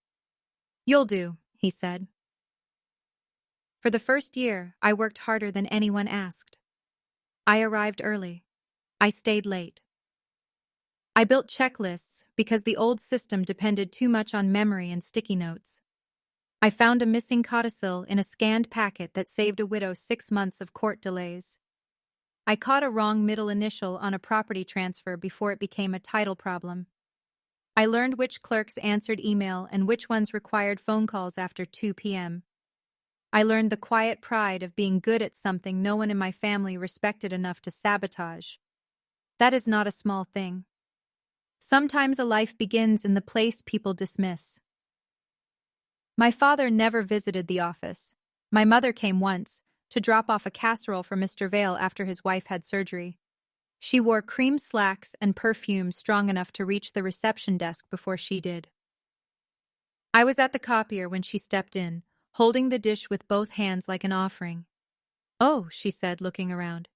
"You'll do," he said. For the first year, I worked harder than anyone asked. I arrived early. I stayed late. I built checklists because the old system depended too much on memory and sticky notes. I found a missing codicil in a scanned packet that saved a widow 6 months of court delays. I caught a wrong middle initial on a property transfer before it became a title problem. I learned which clerks answered email and which ones required phone calls after 2 p.m. I learned the quiet pride of being good at something no one in my family respected enough to sabotage. That is not a small thing. Sometimes a life begins in the place people dismiss. My father never visited the office. My mother came once, to drop off a casserole for Mr. Vale after his wife had surgery. She wore cream slacks and perfume strong enough to reach the reception desk before she did. I was at the copier when she stepped in, holding the dish with both hands like an offering. "Oh," she said, looking around.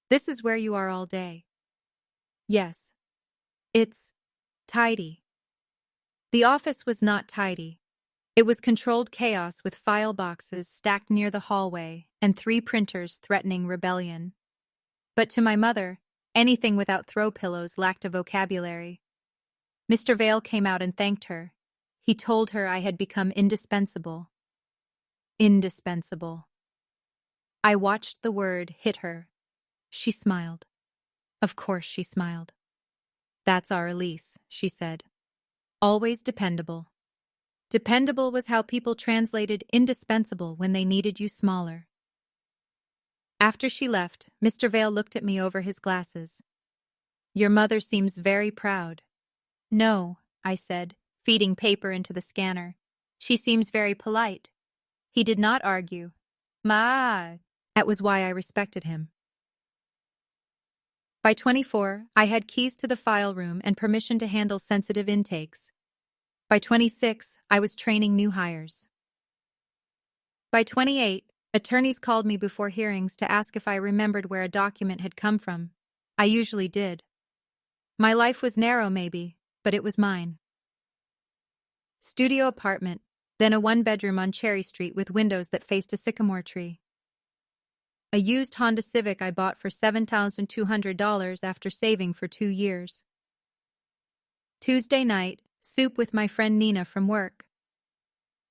"This is where you are all day." "Yes. It's tidy." The office was not tidy. It was controlled chaos with file boxes stacked near the hallway and 3 printers threatening rebellion. But to my mother, Anything without throw pillows lacked a vocabulary. Mr. Vale came out and thanked her. He told her I had become indispensable. Indispensable. I watched the word hit her. She smiled. Of course she smiled. That's our Elise, she said. Always dependable. Dependable was how people translated indispensable when they needed you smaller. After she left, Mr. Vale looked at me over his glasses. Your mother seems very proud. No, I said, feeding paper into the scanner. She seems very polite. He did not argue. That was why I respected him. By 24, I had keys to the file room and permission to handle sensitive intakes. By 26, I was training new hires. By 28, attorneys called me before hearings to ask if I remembered where a document had come from. I usually did. My life was narrow, maybe, but it was mine. Studio apartment, then a one-bedroom on Cherry Street with windows that faced a sycamore tree. A used Honda Civic I bought for $7,200 after saving for 2 years. Tuesday night, soup with my friend Nina from work.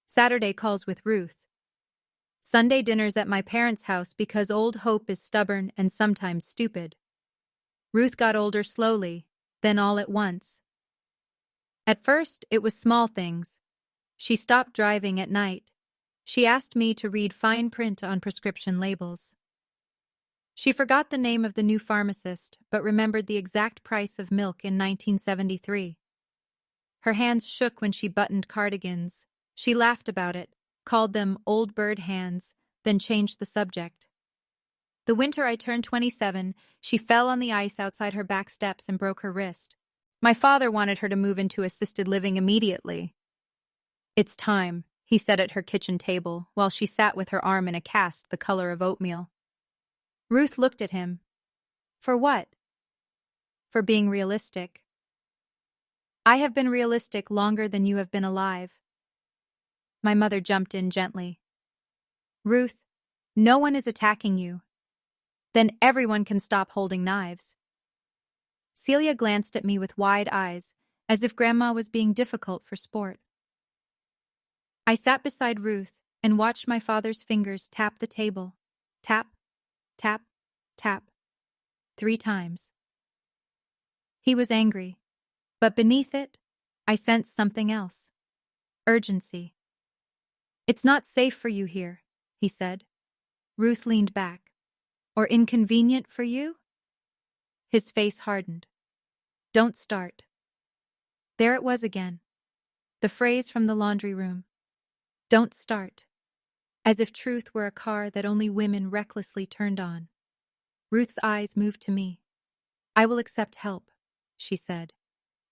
Saturday calls with Ruth. Sunday dinners at my parents' house because old Hope is stubborn and sometimes stupid. Ruth got older slowly, then all at once. At first, it was small things. She stopped driving at night. She asked me to read fine print on prescription labels. She forgot the name of the new pharmacist, but remembered the exact price of milk in 1973. Her hands shook when she buttoned cardigans. She laughed about it, called them old bird hands, then changed the subject. The winter I turned 27, she fell on the ice outside her back steps and broke her wrist. My father wanted her to move into assisted living immediately. It's time, he said at her kitchen table, while she sat with her arm in a cast the color of oatmeal. Ruth looked at him. For what? For being realistic. I have been realistic longer than you have been alive. My mother jumped in gently. Ruth, no one is attacking you. Then everyone can stop holding knives. Celia glanced at me with wide eyes, as if Grandma was being difficult for sport. I sat beside Ruth and watched my father's fingers tap the table. Tap, tap, tap. 3 times. He was angry, but beneath it, I sensed something else. Urgency. It's not safe for you here, he said. Ruth leaned back. Or inconvenient for you? His face hardened. Don't start. There it was again. The phrase from the laundry room. Don't start. As if truth were a car that only women recklessly turned on. Ruth's eyes moved to me. I will accept help, she said.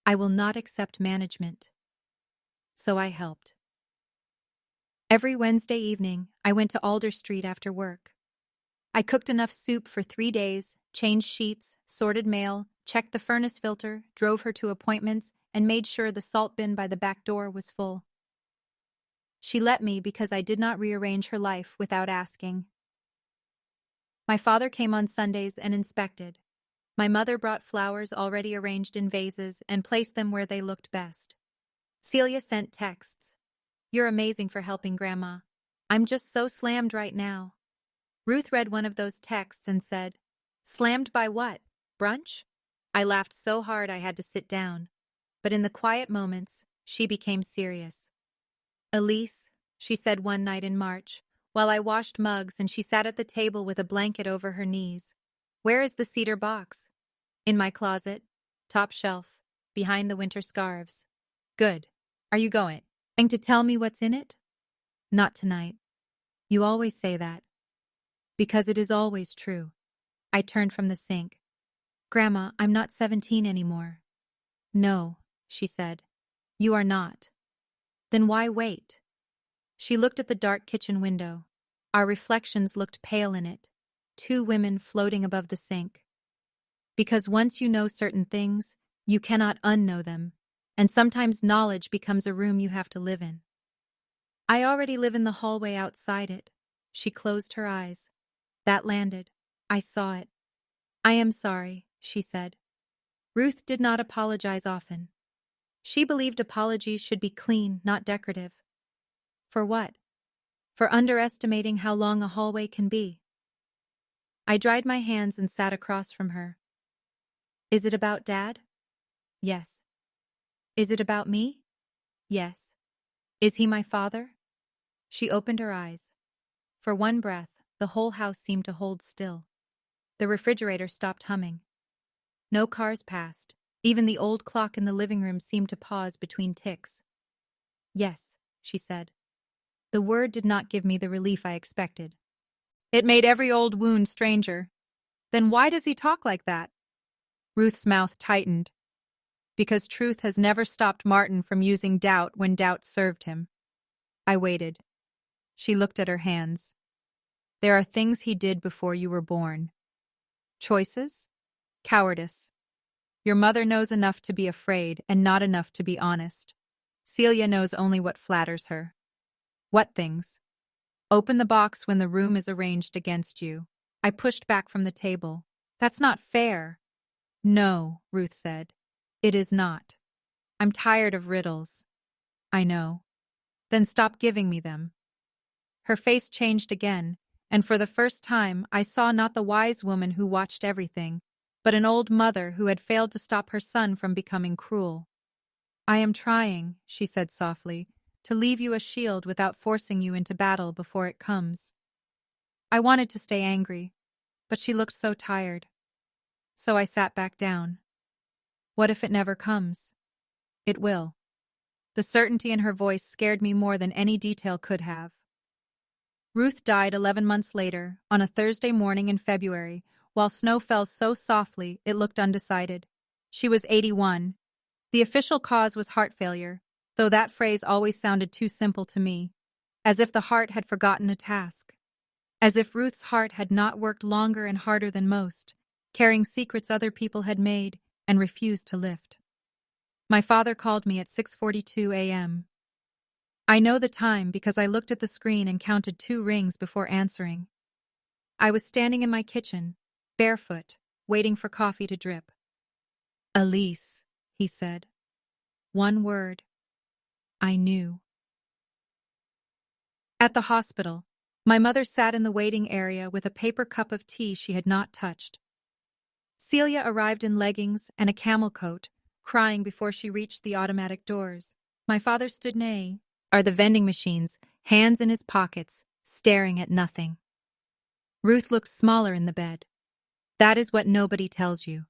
I will not accept management. So I helped. Every Wednesday evening, I went to Alder Street after work. I cooked enough soup for 3 days, changed sheets, sorted mail, checked the furnace filter, drove her to appointments, and made sure the salt bin by the back door was full. She let me because I did not rearrange her life without asking. My father came on Sundays and inspected. My mother brought flowers already arranged in vases and placed them where they looked best. Celia sent texts. You're amazing for helping Grandma. I'm just so slammed right now. Ruth read one of those texts and said, Slammed by what? Brunch? I laughed so hard I had to sit down. But in the quiet moments, she became serious. Elise, she said one night in March, while I washed mugs and she sat at the table with a blanket over her knees. Where is the cedar box? In my closet. Top shelf. Behind the winter scarves. Good. Are you going to tell me what's in it? Not tonight. You always say that. Because it is always true. I turned from the sink. Grandma, I'm not 17 anymore. No, she said. You are not. Then why wait? She looked at the dark kitchen window. Our reflections looked pale in it. 2 women floating above the sink. Because once you know certain things, you cannot unknow them, and sometimes knowledge becomes a room you have to live in. I already live in the hallway outside it. She closed her eyes. That landed. I saw it. I am sorry, she said. Ruth did not apologize often. She believed apologies should be clean, not decorative. For what? For underestimating how long a hallway can be. I dried my hands and sat across from her. Is it about Dad? Yes. Is it about me? Yes. Is he my father? She opened her eyes. For one breath, the whole house seemed to hold still. The refrigerator stopped humming. No cars passed. Even the old clock in the living room seemed to pause between ticks. Yes, she said. The word did not give me the relief I expected. It made every old wound stranger. Then why does he talk like that? Ruth's mouth tightened. Because truth has never stopped Martin from using doubt when doubt served him. I waited. She looked at her hands. There are things he did before you were born. Choices? Cowardice. Your mother knows enough to be afraid and not enough to be honest. Celia knows only what flatters her. What things? Open the box when the room is arranged against you. I pushed back from the table. That's not fair. No, Ruth said. It is not. I'm tired of riddles. I know. Then stop giving me them. Her face changed again, and for the first time I saw not the wise woman who watched everything, but an old mother who had failed to stop her son from becoming cruel. I am trying, she said softly, to leave you a shield without forcing you into battle before it comes. I wanted to stay angry, but she looked so tired. So I sat back down. What if it never comes? It will. The certainty in her voice scared me more than any detail could have. Ruth died 11 months later, on a Thursday morning in February, while snow fell so softly it looked undecided. She was 81. The official cause was heart failure, though that phrase always sounded too simple to me, as if the heart had forgotten a task. As if Ruth's heart had not worked longer and harder than most, carrying secrets other people had made and refused to lift. My father called me at 6:42 a.m. I know the time because I looked at the screen and counted 2 rings before answering. I was standing in my kitchen, barefoot, waiting for coffee to drip. Elise, he said. One word. I knew. At the hospital, my mother sat in the waiting area with a paper cup of tea she had not touched. Celia arrived in leggings and a camel coat, crying before she reached the automatic doors. My father stood near the vending machines, hands in his pockets, staring at nothing. Ruth looked smaller in the bed. That is what nobody tells you.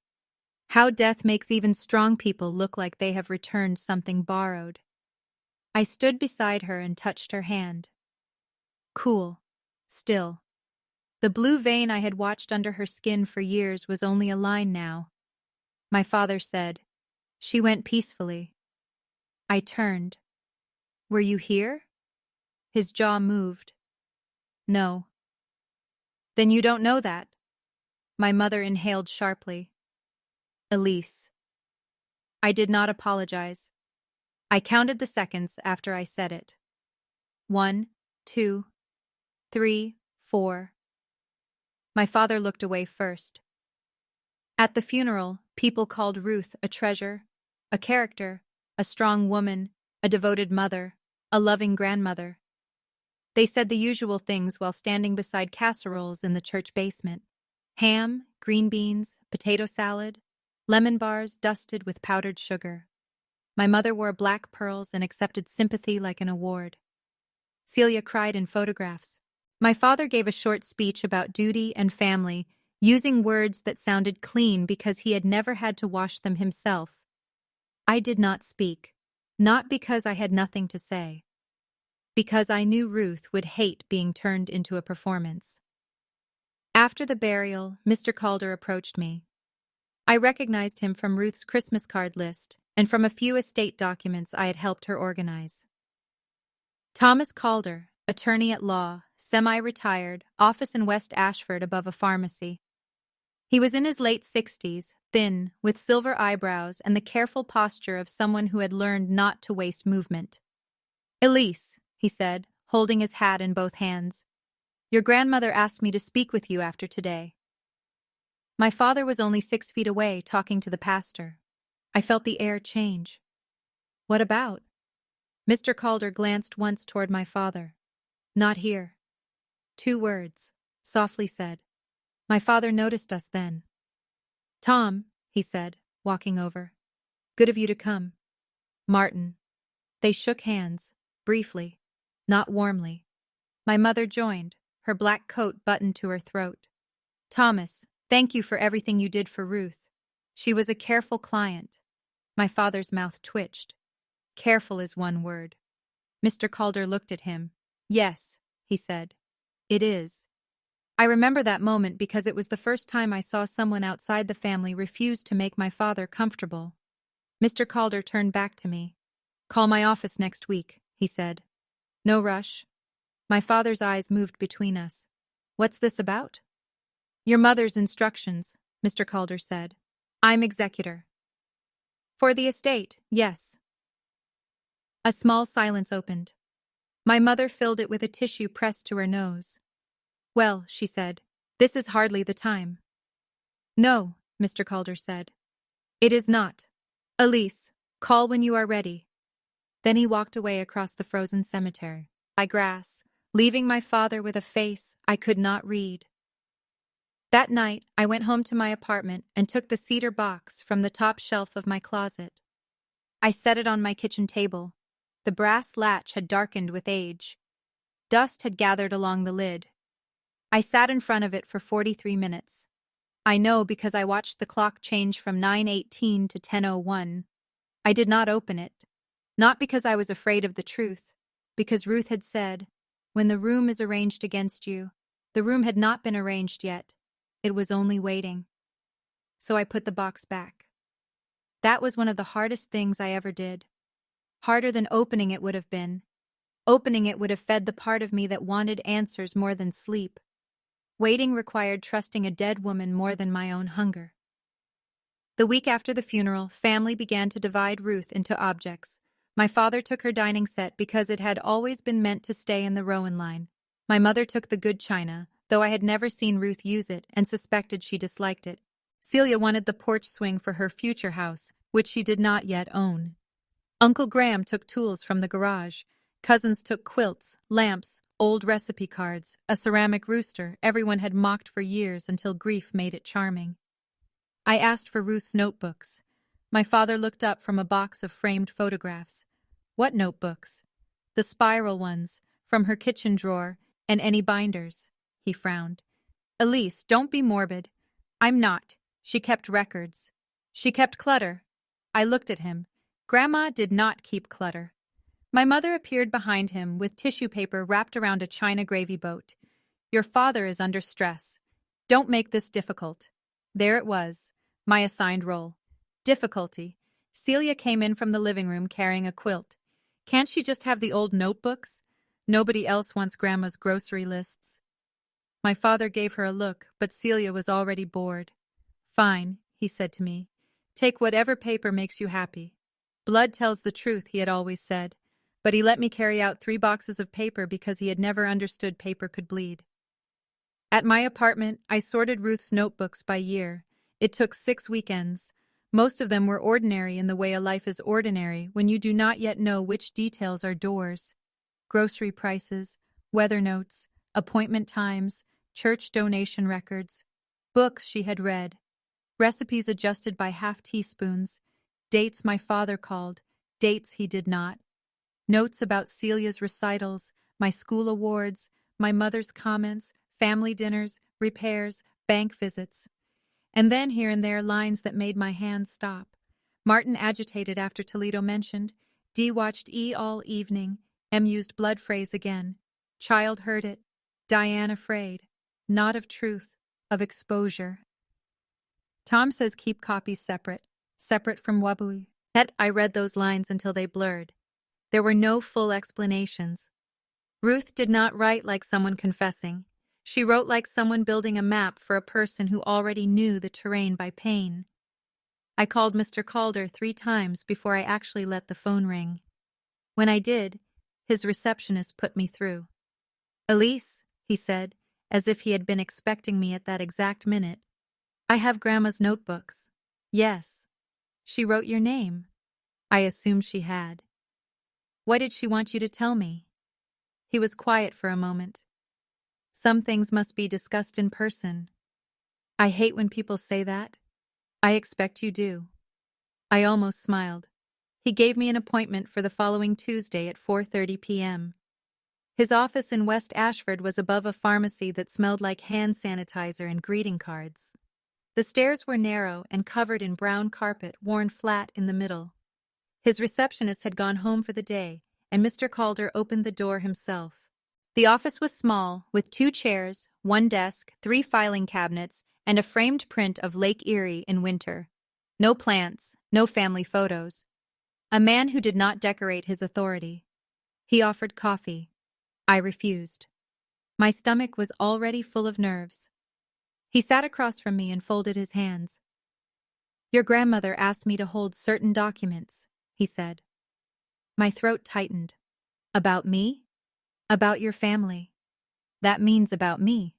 How death makes even strong people look like they have returned something borrowed. I stood beside her and touched her hand. Cool. Still. The blue vein I had watched under her skin for years was only a line now. My father said, "She went peacefully." I turned. "Were you here?" His jaw moved. "No." "Then you don't know that." My mother inhaled sharply. Elise. I did not apologize. I counted the seconds after I said it. 1, 2, 3, 4. My father looked away first. At the funeral, people called Ruth a treasure, a character, a strong woman, a devoted mother, a loving grandmother. They said the usual things while standing beside casseroles in the church basement. Ham, green beans, potato salad, lemon bars dusted with powdered sugar. My mother wore black pearls and accepted sympathy like an award. Celia cried in photographs. My father gave a short speech about duty and family, using words that sounded clean because he had never had to wash them himself. I did not speak, not because I had nothing to say, because I knew Ruth would hate being turned into a performance. After the burial, Mr. Calder approached me. I recognized him from Ruth's Christmas card list and from a few estate documents I had helped her organize. Thomas Calder, attorney at law, semi-retired, office in West Ashford above a pharmacy. He was in his late 60s, thin, with silver eyebrows and the careful posture of someone who had learned not to waste movement. "Elise," he said, holding his hat in both hands, "your grandmother asked me to speak with you after today." My father was only 6 feet away, talking to the pastor. I felt the air change. What about? Mr. Calder glanced once toward my father. Not here. 2 words, softly said. My father noticed us then. Tom, he said, walking over. Good of you to come. Martin. They shook hands, briefly, not warmly. My mother joined, her black coat buttoned to her throat. Thomas, thank you for everything you did for Ruth. She was a careful client. My father's mouth twitched. Careful is one word. Mr. Calder looked at him. Yes, he said. It is. I remember that moment because it was the first time I saw someone outside the family refuse to make my father comfortable. Mr. Calder turned back to me. Call my office next week, he said. No rush. My father's eyes moved between us. What's this about? Your mother's instructions, Mr. Calder said. I'm executor. For the estate, yes. A small silence opened. My mother filled it with a tissue pressed to her nose. Well, she said, this is hardly the time. No, Mr. Calder said. It is not. Elise, call when you are ready. Then he walked away across the frozen cemetery, by grass, leaving my father with a face I could not read. That night, I went home to my apartment and took the cedar box from the top shelf of my closet. I set it on my kitchen table. The brass latch had darkened with age. Dust had gathered along the lid. I sat in front of it for 43 minutes. I know because I watched the clock change from 9:18 to 10:01. I did not open it. Not because I was afraid of the truth, because Ruth had said, when the room is arranged against you, the room had not been arranged yet. It was only waiting. So I put the box back. That was one of the hardest things I ever did. Harder than opening it would have been. Opening it would have fed the part of me that wanted answers more than sleep. Waiting required trusting a dead woman more than my own hunger. The week after the funeral, family began to divide Ruth into objects. My father took her dining set because it had always been meant to stay in the Rowan line. My mother took the good china, though I had never seen Ruth use it and suspected she disliked it. Celia wanted the porch swing for her future house, which she did not yet own. Uncle Graham took tools from the garage. Cousins took quilts, lamps, old recipe cards, a ceramic rooster everyone had mocked for years until grief made it charming. I asked for Ruth's notebooks. My father looked up from a box of framed photographs. What notebooks? The spiral ones, from her kitchen drawer, and any binders. He frowned. Elise, don't be morbid. I'm not. She kept records. She kept clutter. I looked at him. Grandma did not keep clutter. My mother appeared behind him with tissue paper wrapped around a china gravy boat. Your father is under stress. Don't make this difficult. There it was, my assigned role. Difficulty. Celia came in from the living room carrying a quilt. Can't she just have the old notebooks? Nobody else wants Grandma's grocery lists. My father gave her a look, but Celia was already bored. Fine, he said to me. Take whatever paper makes you happy. Blood tells the truth, he had always said. But he let me carry out 3 boxes of paper because he had never understood paper could bleed. At my apartment, I sorted Ruth's notebooks by year. It took 6 weekends. Most of them were ordinary in the way a life is ordinary when you do not yet know which details are doors. Grocery prices, weather notes, appointment times, church donation records, books she had read, recipes adjusted by half teaspoons, dates my father called, dates he did not, notes about Celia's recitals, my school awards, my mother's comments, family dinners, repairs, bank visits. And then here and there lines that made my hands stop. Martin agitated after Toledo mentioned. D watched E all evening. M used blood phrase again. Child heard it. Diane afraid. Not of truth, of exposure. Tom says keep copies separate from Wabui. Yet I read those lines until they blurred. There were no full explanations. Ruth did not write like someone confessing. She wrote like someone building a map for a person who already knew the terrain by pain. I called Mr. Calder 3 times before I actually let the phone ring. When I did, his receptionist put me through. Elise, he said, as if he had been expecting me at that exact minute. I have Grandma's notebooks. Yes. She wrote your name. I assumed she had. What did she want you to tell me? He was quiet for a moment. Some things must be discussed in person. I hate when people say that. I expect you do. I almost smiled. He gave me an appointment for the following Tuesday at 4:30 p.m. His office in West Ashford was above a pharmacy that smelled like hand sanitizer and greeting cards. The stairs were narrow and covered in brown carpet worn flat in the middle. His receptionist had gone home for the day, and Mr. Calder opened the door himself. The office was small, with 2 chairs, 1 desk, 3 filing cabinets, and a framed print of Lake Erie in winter. No plants, no family photos. A man who did not decorate his authority. He offered coffee. I refused. My stomach was already full of nerves. He sat across from me and folded his hands. Your grandmother asked me to hold certain documents, he said. My throat tightened. About me? About your family. That means about me.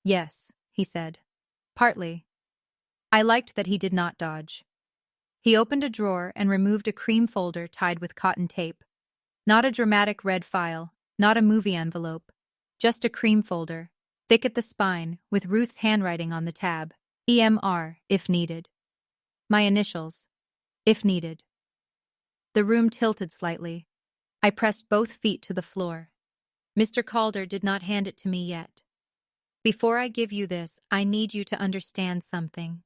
Yes, he said. Partly. I liked that he did not dodge. He opened a drawer and removed a cream folder tied with cotton tape. Not a dramatic red file, not a movie envelope. Just a cream folder, thick at the spine, with Ruth's handwriting on the tab. EMR, if needed. My initials. If needed. The room tilted slightly. I pressed both feet to the floor. Mr. Calder did not hand it to me yet. Before I give you this, I need you to understand something.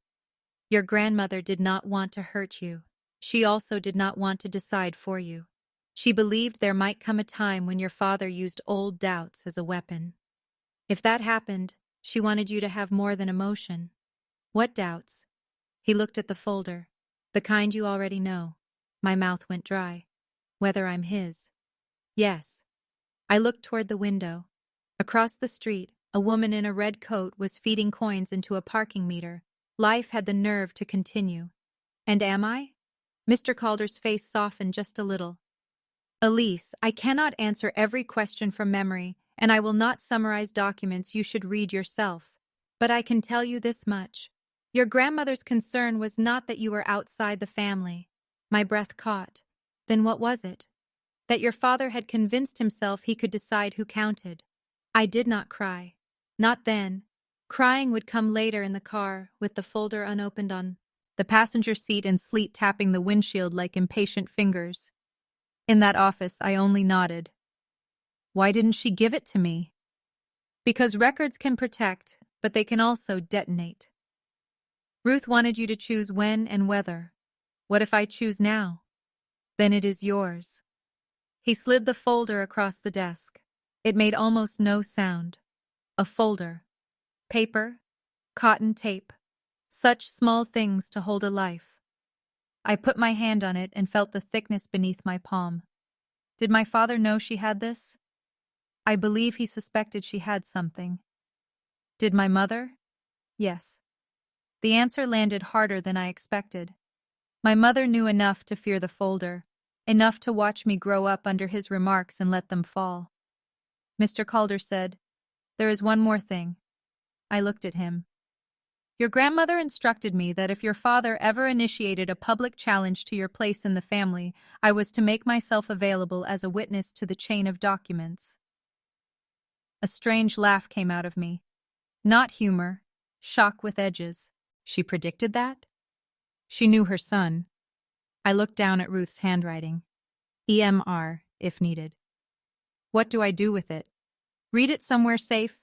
Your grandmother did not want to hurt you. She also did not want to decide for you. She believed there might come a time when your father used old doubts as a weapon. If that happened, she wanted you to have more than emotion. What doubts? He looked at the folder. The kind you already know. My mouth went dry. Whether I'm his. Yes. I looked toward the window. Across the street, a woman in a red coat was feeding coins into a parking meter. Life had the nerve to continue. And am I? Mr. Calder's face softened just a little. Elise, I cannot answer every question from memory, and I will not summarize documents you should read yourself. But I can tell you this much. Your grandmother's concern was not that you were outside the family. My breath caught. Then what was it? That your father had convinced himself he could decide who counted. I did not cry. Not then. Crying would come later in the car, with the folder unopened on the passenger seat and sleet tapping the windshield like impatient fingers. In that office, I only nodded. Why didn't she give it to me? Because records can protect, but they can also detonate. Ruth wanted you to choose when and whether. What if I choose now? Then it is yours. He slid the folder across the desk. It made almost no sound. A folder. Paper. Cotton tape. Such small things to hold a life. I put my hand on it and felt the thickness beneath my palm. Did my father know she had this? I believe he suspected she had something. Did my mother? Yes. The answer landed harder than I expected. My mother knew enough to fear the folder, enough to watch me grow up under his remarks and let them fall. Mr. Calder said, "There is one more thing." I looked at him. Your grandmother instructed me that if your father ever initiated a public challenge to your place in the family, I was to make myself available as a witness to the chain of documents. A strange laugh came out of me. Not humor, shock with edges. She predicted that? She knew her son. I looked down at Ruth's handwriting. EMR, if needed. What do I do with it? Read it somewhere safe?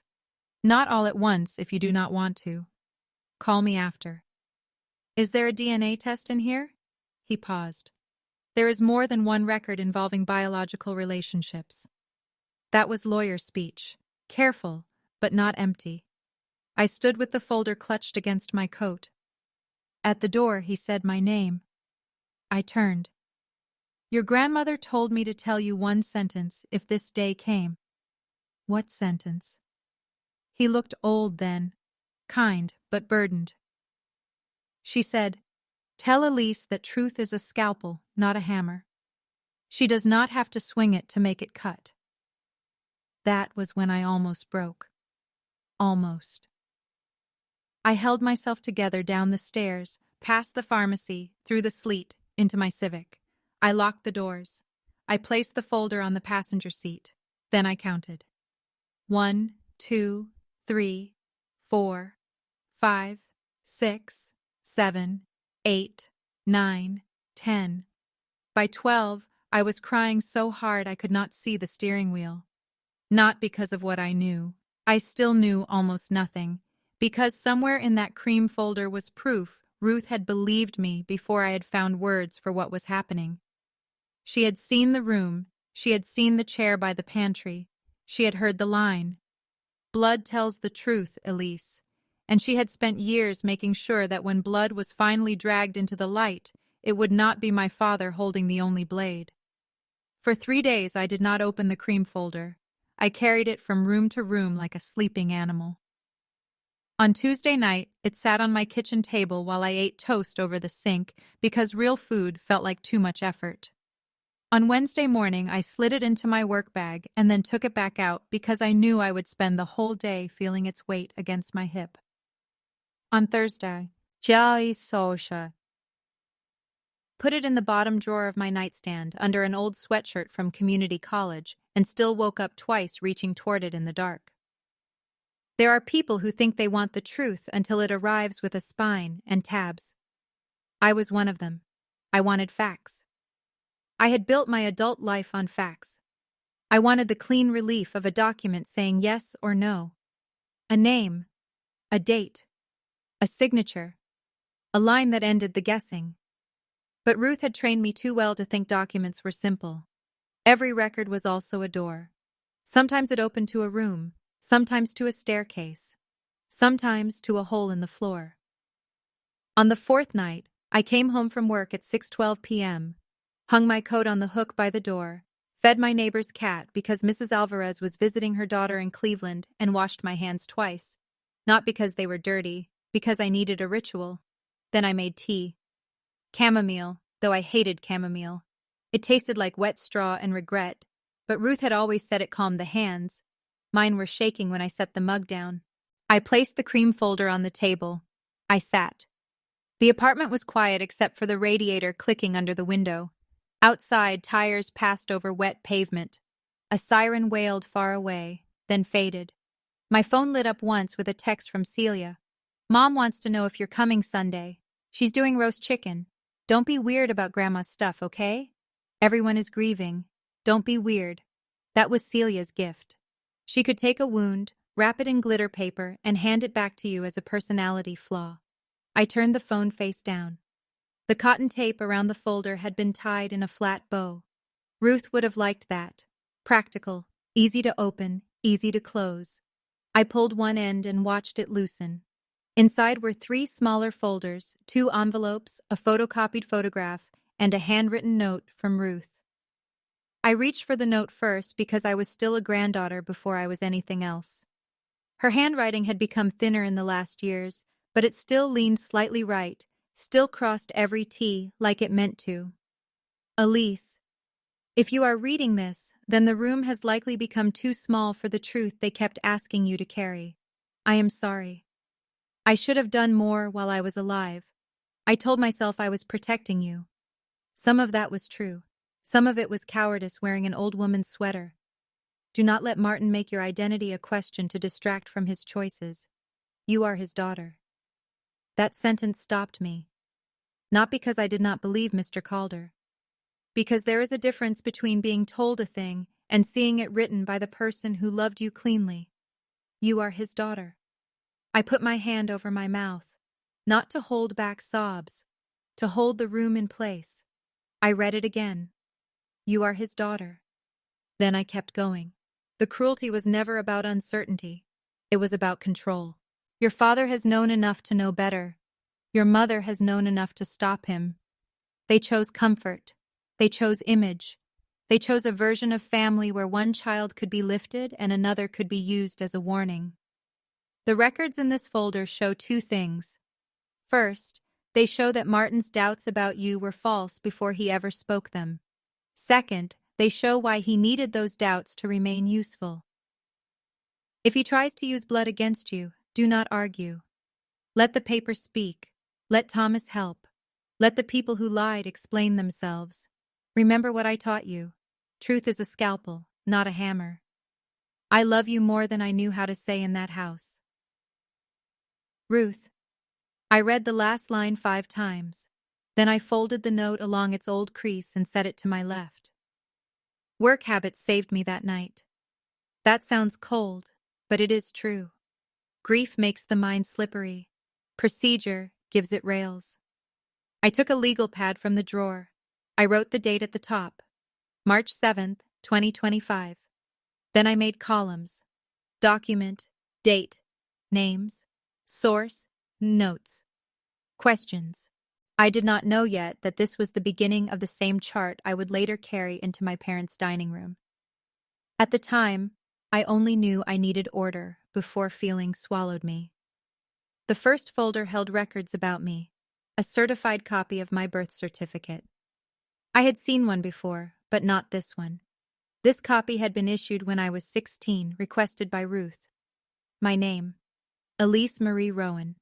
Not all at once if you do not want to. Call me after. Is there a DNA test in here? He paused. There is more than one record involving biological relationships. That was lawyer speech. Careful, but not empty. I stood with the folder clutched against my coat. At the door, he said my name. I turned. Your grandmother told me to tell you one sentence if this day came. What sentence? He looked old then, kind but burdened. She said, "Tell Elise that truth is a scalpel, not a hammer. She does not have to swing it to make it cut." That was when I almost broke. Almost. I held myself together down the stairs, past the pharmacy, through the sleet, into my Civic. I locked the doors. I placed the folder on the passenger seat. Then I counted. 1, 2, 3, 4, 5, 6, 7, 8, 9, 10. By 12, I was crying so hard I could not see the steering wheel. Not because of what I knew. I still knew almost nothing. Because somewhere in that cream folder was proof Ruth had believed me before I had found words for what was happening. She had seen the room. She had seen the chair by the pantry. She had heard the line, "Blood tells the truth, Elise." And she had spent years making sure that when blood was finally dragged into the light, it would not be my father holding the only blade. For 3 days I did not open the cream folder. I carried it from room to room like a sleeping animal. On Tuesday night, it sat on my kitchen table while I ate toast over the sink because real food felt like too much effort. On Wednesday morning, I slid it into my work bag and then took it back out because I knew I would spend the whole day feeling its weight against my hip. On Thursday, put it in the bottom drawer of my nightstand under an old sweatshirt from community college and still woke up twice reaching toward it in the dark. There are people who think they want the truth until it arrives with a spine and tabs. I was one of them. I wanted facts. I had built my adult life on facts. I wanted the clean relief of a document saying yes or no. A name, a date, a signature, a line that ended the guessing. But Ruth had trained me too well to think documents were simple. Every record was also a door. Sometimes it opened to a room, sometimes to a staircase, sometimes to a hole in the floor. On the 4th night, I came home from work at 6:12 p.m., hung my coat on the hook by the door, fed my neighbor's cat because Mrs. Alvarez was visiting her daughter in Cleveland, and washed my hands twice. Not because they were dirty, because I needed a ritual. Then I made tea. Chamomile, though I hated chamomile. It tasted like wet straw and regret, but Ruth had always said it calmed the hands. Mine were shaking when I set the mug down. I placed the cream folder on the table. I sat. The apartment was quiet except for the radiator clicking under the window. Outside, tires passed over wet pavement. A siren wailed far away, then faded. My phone lit up once with a text from Celia. "Mom wants to know if you're coming Sunday. She's doing roast chicken. Don't be weird about Grandma's stuff, okay? Everyone is grieving. Don't be weird." That was Celia's gift. She could take a wound, wrap it in glitter paper, and hand it back to you as a personality flaw. I turned the phone face down. The cotton tape around the folder had been tied in a flat bow. Ruth would have liked that. Practical, easy to open, easy to close. I pulled one end and watched it loosen. Inside were 3 smaller folders, 2 envelopes, a photocopied photograph, and a handwritten note from Ruth. I reached for the note first because I was still a granddaughter before I was anything else. Her handwriting had become thinner in the last years, but it still leaned slightly right, still crossed every T like it meant to. "Elise, if you are reading this, then the room has likely become too small for the truth they kept asking you to carry. I am sorry. I should have done more while I was alive. I told myself I was protecting you. Some of that was true. Some of it was cowardice wearing an old woman's sweater. Do not let Martin make your identity a question to distract from his choices. You are his daughter." That sentence stopped me. Not because I did not believe Mr. Calder. Because there is a difference between being told a thing and seeing it written by the person who loved you cleanly. You are his daughter. I put my hand over my mouth, not to hold back sobs, to hold the room in place. I read it again. You are his daughter. Then I kept going. The cruelty was never about uncertainty. It was about control. Your father has known enough to know better. Your mother has known enough to stop him. They chose comfort. They chose image. They chose a version of family where one child could be lifted and another could be used as a warning. The records in this folder show 2 things. First, they show that Martin's doubts about you were false before he ever spoke them. Second, they show why he needed those doubts to remain useful. If he tries to use blood against you, do not argue. Let the paper speak. Let Thomas help. Let the people who lied explain themselves. Remember what I taught you. Truth is a scalpel, not a hammer. I love you more than I knew how to say in that house. Ruth. I read the last line 5 times. Then I folded the note along its old crease and set it to my left. Work habits saved me that night. That sounds cold, but it is true. Grief makes the mind slippery. Procedure gives it rails. I took a legal pad from the drawer. I wrote the date at the top, March 7th, 2025. Then I made columns. Document, date, names, source, notes, questions. I did not know yet that this was the beginning of the same chart I would later carry into my parents' dining room. At the time, I only knew I needed order before feeling swallowed me. The first folder held records about me, a certified copy of my birth certificate. I had seen one before, but not this one. This copy had been issued when I was 16, requested by Ruth. My name, Elise Marie Rowan.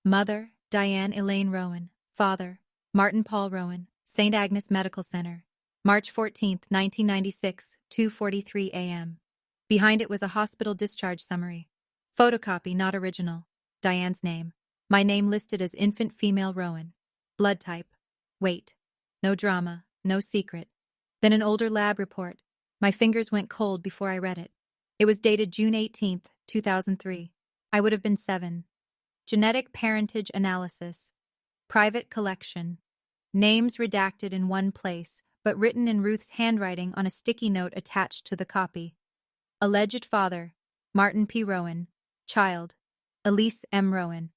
Mother, Diane Elaine Rowan. Father, Martin Paul Rowan. St. Agnes Medical Center. March 14, 1996, 2:43 a.m. Behind it was a hospital discharge summary. Photocopy, not original. Diane's name. My name listed as infant female Rowan. Blood type. Weight. No drama, no secret. Then an older lab report. My fingers went cold before I read it. It was dated June 18, 2003. I would have been 7. Genetic parentage analysis. Private collection. Names redacted in one place, but written in Ruth's handwriting on a sticky note attached to the copy. Alleged father, Martin P. Rowan. Child, Elise M. Rowan.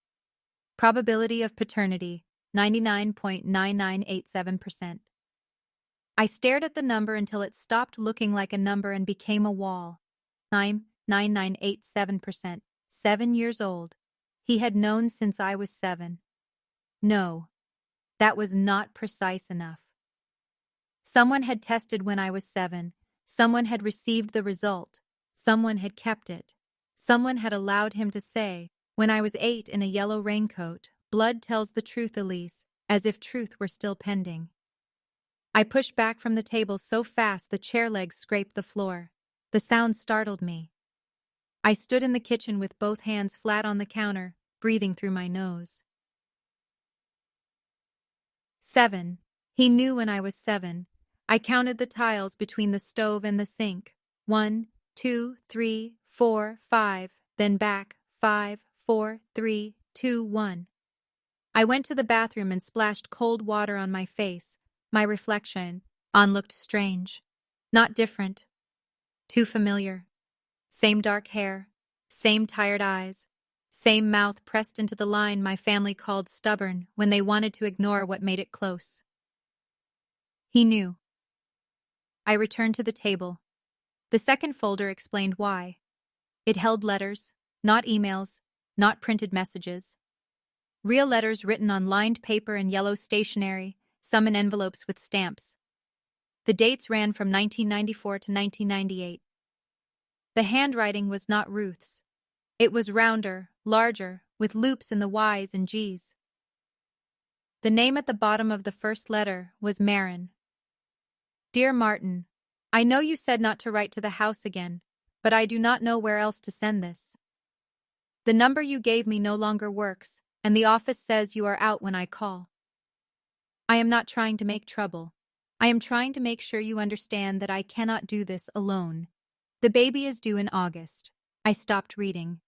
Probability of paternity, 99.9987%. I stared at the number until it stopped looking like a number and became a wall. 9.9987%. 7 years old. He had known since I was 7. No, that was not precise enough. Someone had tested when I was 7. Someone had received the result. Someone had kept it. Someone had allowed him to say, when I was 8 in a yellow raincoat, blood tells the truth, Elise, as if truth were still pending. I pushed back from the table so fast the chair legs scraped the floor. The sound startled me. I stood in the kitchen with both hands flat on the counter, breathing through my nose. 7. He knew when I was 7. I counted the tiles between the stove and the sink. 1, 2, 3, 4, 5, then back, 5, 4, 3, 2, 1. I went to the bathroom and splashed cold water on my face. My reflection looked strange. Not different. Too familiar. Same dark hair. Same tired eyes. Same mouth pressed into the line my family called stubborn when they wanted to ignore what made it close. He knew. I returned to the table. The second folder explained why. It held letters, not emails, not printed messages. Real letters written on lined paper and yellow stationery, some in envelopes with stamps. The dates ran from 1994 to 1998. The handwriting was not Ruth's. It was rounder, larger, with loops in the Y's and G's. The name at the bottom of the first letter was Marin. Dear Martin, I know you said not to write to the house again, but I do not know where else to send this. The number you gave me no longer works, and the office says you are out when I call. I am not trying to make trouble. I am trying to make sure you understand that I cannot do this alone. The baby is due in August. I stopped reading.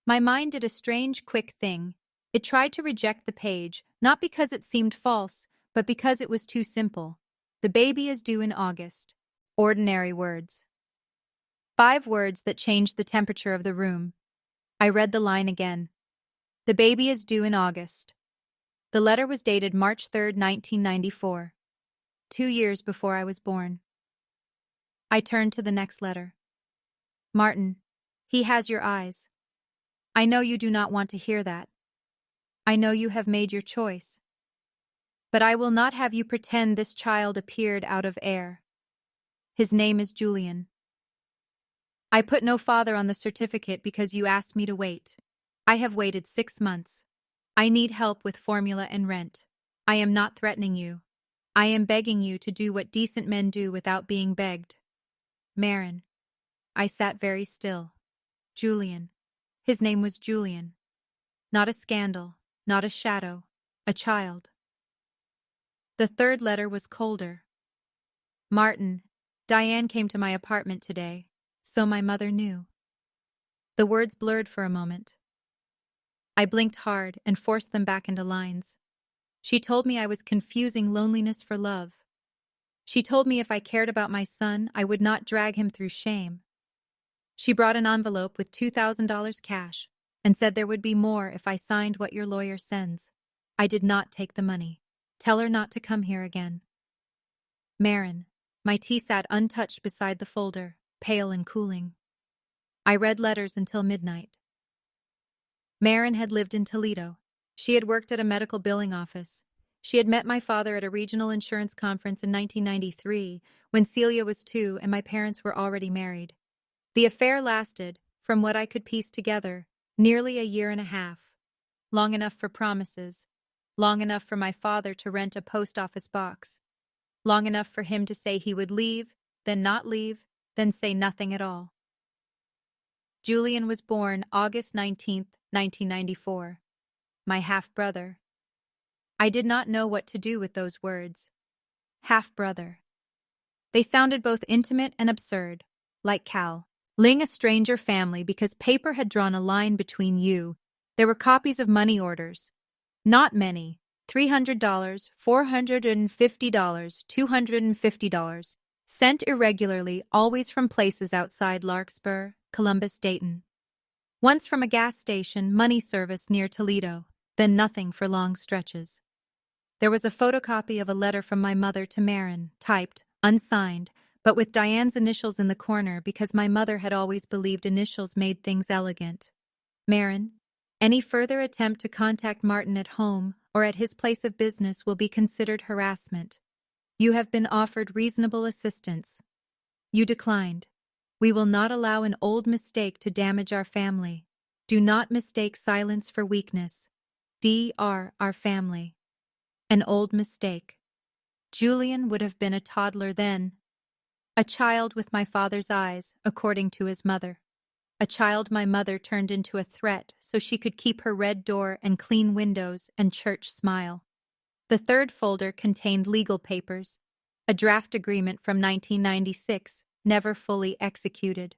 My mind did a strange, quick thing. It tried to reject the page, not because it seemed false, but because it was too simple. The baby is due in August. Ordinary words. 5 words that changed the temperature of the room. I read the line again. The baby is due in August. The letter was dated March 3, 1994. 2 years before I was born. I turned to the next letter. Martin, he has your eyes. I know you do not want to hear that. I know you have made your choice. But I will not have you pretend this child appeared out of air. His name is Julian. I put no father on the certificate because you asked me to wait. I have waited 6 months. I need help with formula and rent. I am not threatening you. I am begging you to do what decent men do without being begged. Marin. I sat very still. Julian. His name was Julian. Not a scandal, not a shadow, a child. The third letter was colder. Martin, Diane came to my apartment today, so my mother knew. The words blurred for a moment. I blinked hard and forced them back into lines. She told me I was confusing loneliness for love. She told me if I cared about my son, I would not drag him through shame. She brought an envelope with $2,000 cash and said there would be more if I signed what your lawyer sends. I did not take the money. Tell her not to come here again. Marin. My tea sat untouched beside the folder, pale and cooling. I read letters until midnight. Marin had lived in Toledo. She had worked at a medical billing office. She had met my father at a regional insurance conference in 1993 when Celia was 2 and my parents were already married. The affair lasted, from what I could piece together, nearly a year and a half. Long enough for promises. Long enough for my father to rent a post office box. Long enough for him to say he would leave, then not leave, then say nothing at all. Julian was born August 19, 1994. My half-brother. I did not know what to do with those words. Half-brother. They sounded both intimate and absurd, like Cal. Ling a stranger family because paper had drawn a line between you. There were copies of money orders. Not many. $300, $450, $250. Sent irregularly, always from places outside Larkspur, Columbus, Dayton. Once from a gas station, money service near Toledo, then nothing for long stretches. There was a photocopy of a letter from my mother to Marin, typed, unsigned, but with Diane's initials in the corner because my mother had always believed initials made things elegant. Marin, any further attempt to contact Martin at home or at his place of business will be considered harassment. You have been offered reasonable assistance. You declined. We will not allow an old mistake to damage our family. Do not mistake silence for weakness. Dr. Our family. An old mistake. Julian would have been a toddler then. A child with my father's eyes, according to his mother. A child my mother turned into a threat so she could keep her red door and clean windows and church smile. The third folder contained legal papers, a draft agreement from 1996, never fully executed,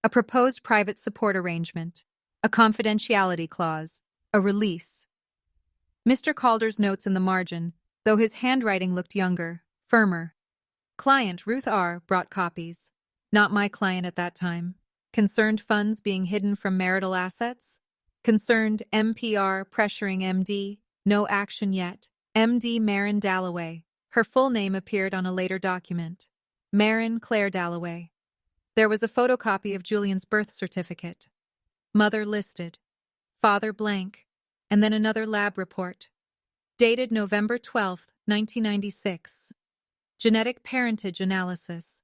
a proposed private support arrangement, a confidentiality clause, a release. Mr. Calder's notes in the margin, though his handwriting looked younger, firmer. Client Ruth R. brought copies. Not my client at that time. Concerned funds being hidden from marital assets? Concerned MPR pressuring MD? No action yet. MD Marin Dalloway. Her full name appeared on a later document. Marin Claire Dalloway. There was a photocopy of Julian's birth certificate. Mother listed. Father blank. And then another lab report. Dated November 12, 1996. Genetic parentage analysis.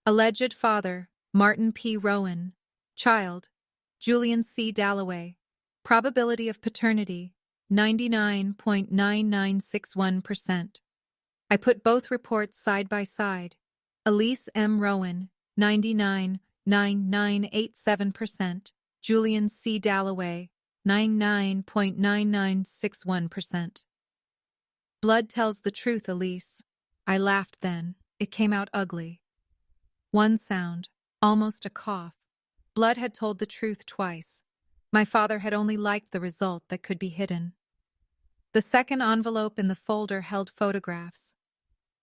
Alleged father, Martin P. Rowan. Child, Julian C. Dalloway. Probability of paternity, 99.9961%. I put both reports side by side. Elise M. Rowan, 99.9987%. Julian C. Dalloway, 99.9961%. Blood tells the truth, Elise. I laughed then. It came out ugly. One sound, almost a cough. Blood had told the truth twice. My father had only liked the result that could be hidden. The second envelope in the folder held photographs.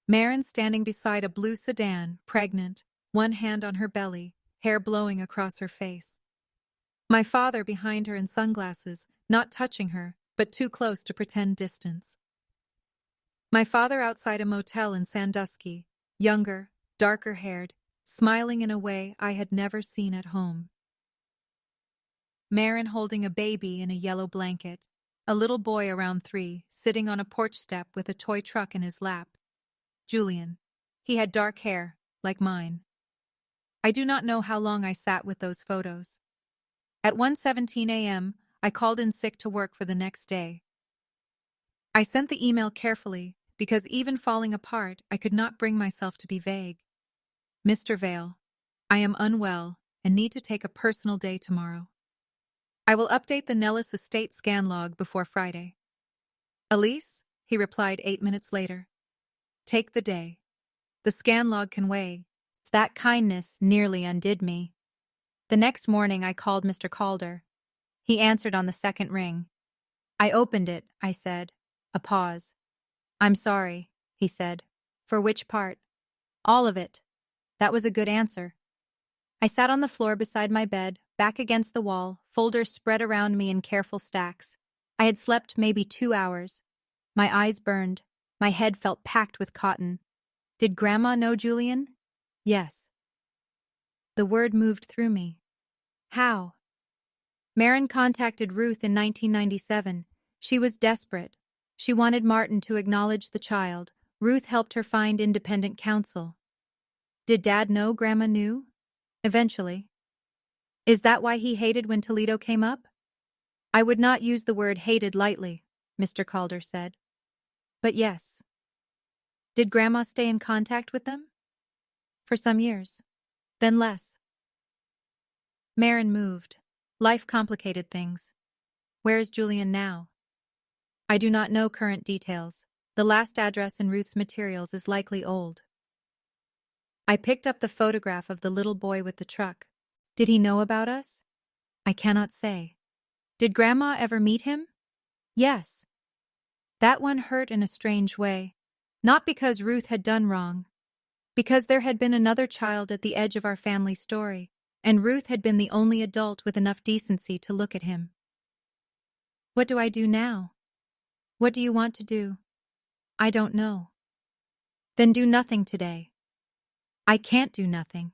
Marin standing beside a blue sedan, pregnant, one hand on her belly, hair blowing across her face. My father behind her in sunglasses, not touching her, but too close to pretend distance. My father outside a motel in Sandusky, younger, darker-haired, smiling in a way I had never seen at home. Marin holding a baby in a yellow blanket, a little boy around 3, sitting on a porch step with a toy truck in his lap. Julian. He had dark hair, like mine. I do not know how long I sat with those photos. At 1:17 a.m., I called in sick to work for the next day. I sent the email carefully because even falling apart, I could not bring myself to be vague. Mr. Vale, I am unwell and need to take a personal day tomorrow. I will update the Nellis estate scan log before Friday. Elise, he replied 8 minutes later. Take the day. The scan log can wait. That kindness nearly undid me. The next morning I called Mr. Calder. He answered on the second ring. I opened it, I said. A pause. I'm sorry, he said. For which part? All of it. That was a good answer. I sat on the floor beside my bed, back against the wall, folders spread around me in careful stacks. I had slept maybe 2 hours. My eyes burned. My head felt packed with cotton. Did Grandma know Julian? Yes. The word moved through me. How? Marin contacted Ruth in 1997. She was desperate. She wanted Martin to acknowledge the child. Ruth helped her find independent counsel. Did Dad know Grandma knew? Eventually. Is that why he hated when Toledo came up? I would not use the word hated lightly, Mr. Calder said. But yes. Did Grandma stay in contact with them? For some years. Then less. Marin moved. Life complicated things. Where is Julian now? I do not know current details. The last address in Ruth's materials is likely old. I picked up the photograph of the little boy with the truck. Did he know about us? I cannot say. Did Grandma ever meet him? Yes. That one hurt in a strange way. Not because Ruth had done wrong. Because there had been another child at the edge of our family story, and Ruth had been the only adult with enough decency to look at him. What do I do now? What do you want to do? I don't know. Then do nothing today. I can't do nothing.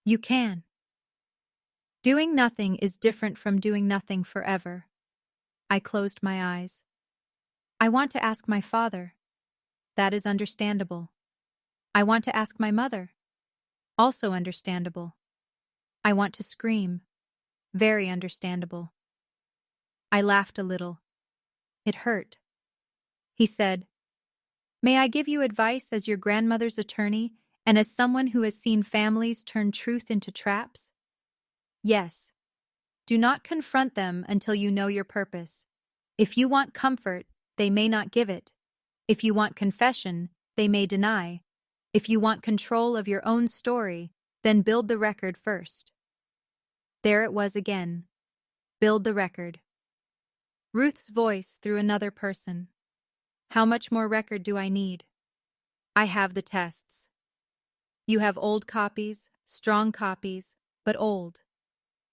You can. Doing nothing is different from doing nothing forever. I closed my eyes. I want to ask my father. That is understandable. I want to ask my mother. Also understandable. I want to scream. Very understandable. I laughed a little. It hurt. He said, May I give you advice as your grandmother's attorney and as someone who has seen families turn truth into traps? Yes. Do not confront them until you know your purpose. If you want comfort, they may not give it. If you want confession, they may deny. If you want control of your own story, then build the record first. There it was again. Build the record. Ruth's voice through another person. How much more record do I need? I have the tests. You have old copies, strong copies, but old.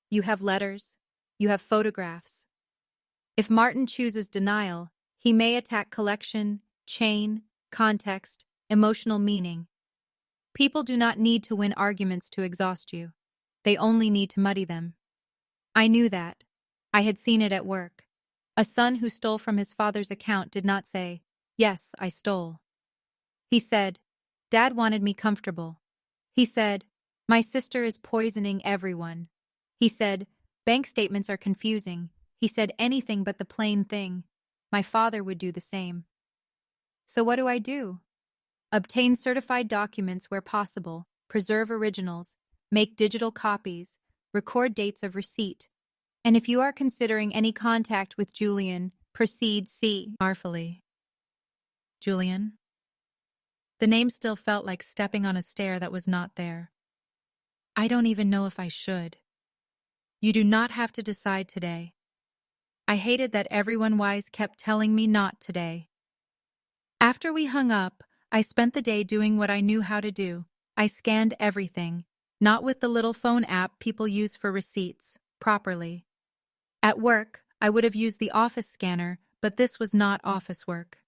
You have letters. You have photographs. If Martin chooses denial, he may attack collection, chain, context, emotional meaning. People do not need to win arguments to exhaust you. They only need to muddy them. I knew that. I had seen it at work. A son who stole from his father's account did not say, Yes, I stole. He said, Dad wanted me comfortable. He said, My sister is poisoning everyone. He said, Bank statements are confusing. He said anything but the plain thing. My father would do the same. So what do? Obtain certified documents where possible, preserve originals, make digital copies, record dates of receipt. And if you are considering any contact with Julian, proceed artfully. Julian? The name still felt like stepping on a stair that was not there. I don't even know if I should. You do not have to decide today. I hated that everyone wise kept telling me not today. After we hung up, I spent the day doing what I knew how to do. I scanned everything, not with the little phone app people use for receipts, properly. At work, I would have used the office scanner, but this was not office work.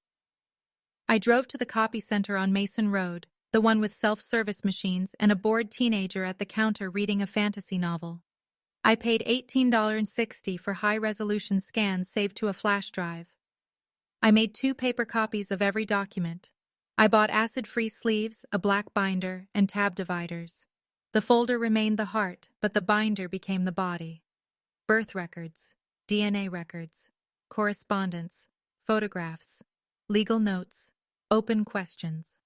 I drove to the copy center on Mason Road, the one with self-service machines and a bored teenager at the counter reading a fantasy novel. I paid $18.60 for high-resolution scans saved to a flash drive. I made 2 paper copies of every document. I bought acid-free sleeves, a black binder, and tab dividers. The folder remained the heart, but the binder became the body. Birth records, DNA records, correspondence, photographs, Legal notes. Open questions.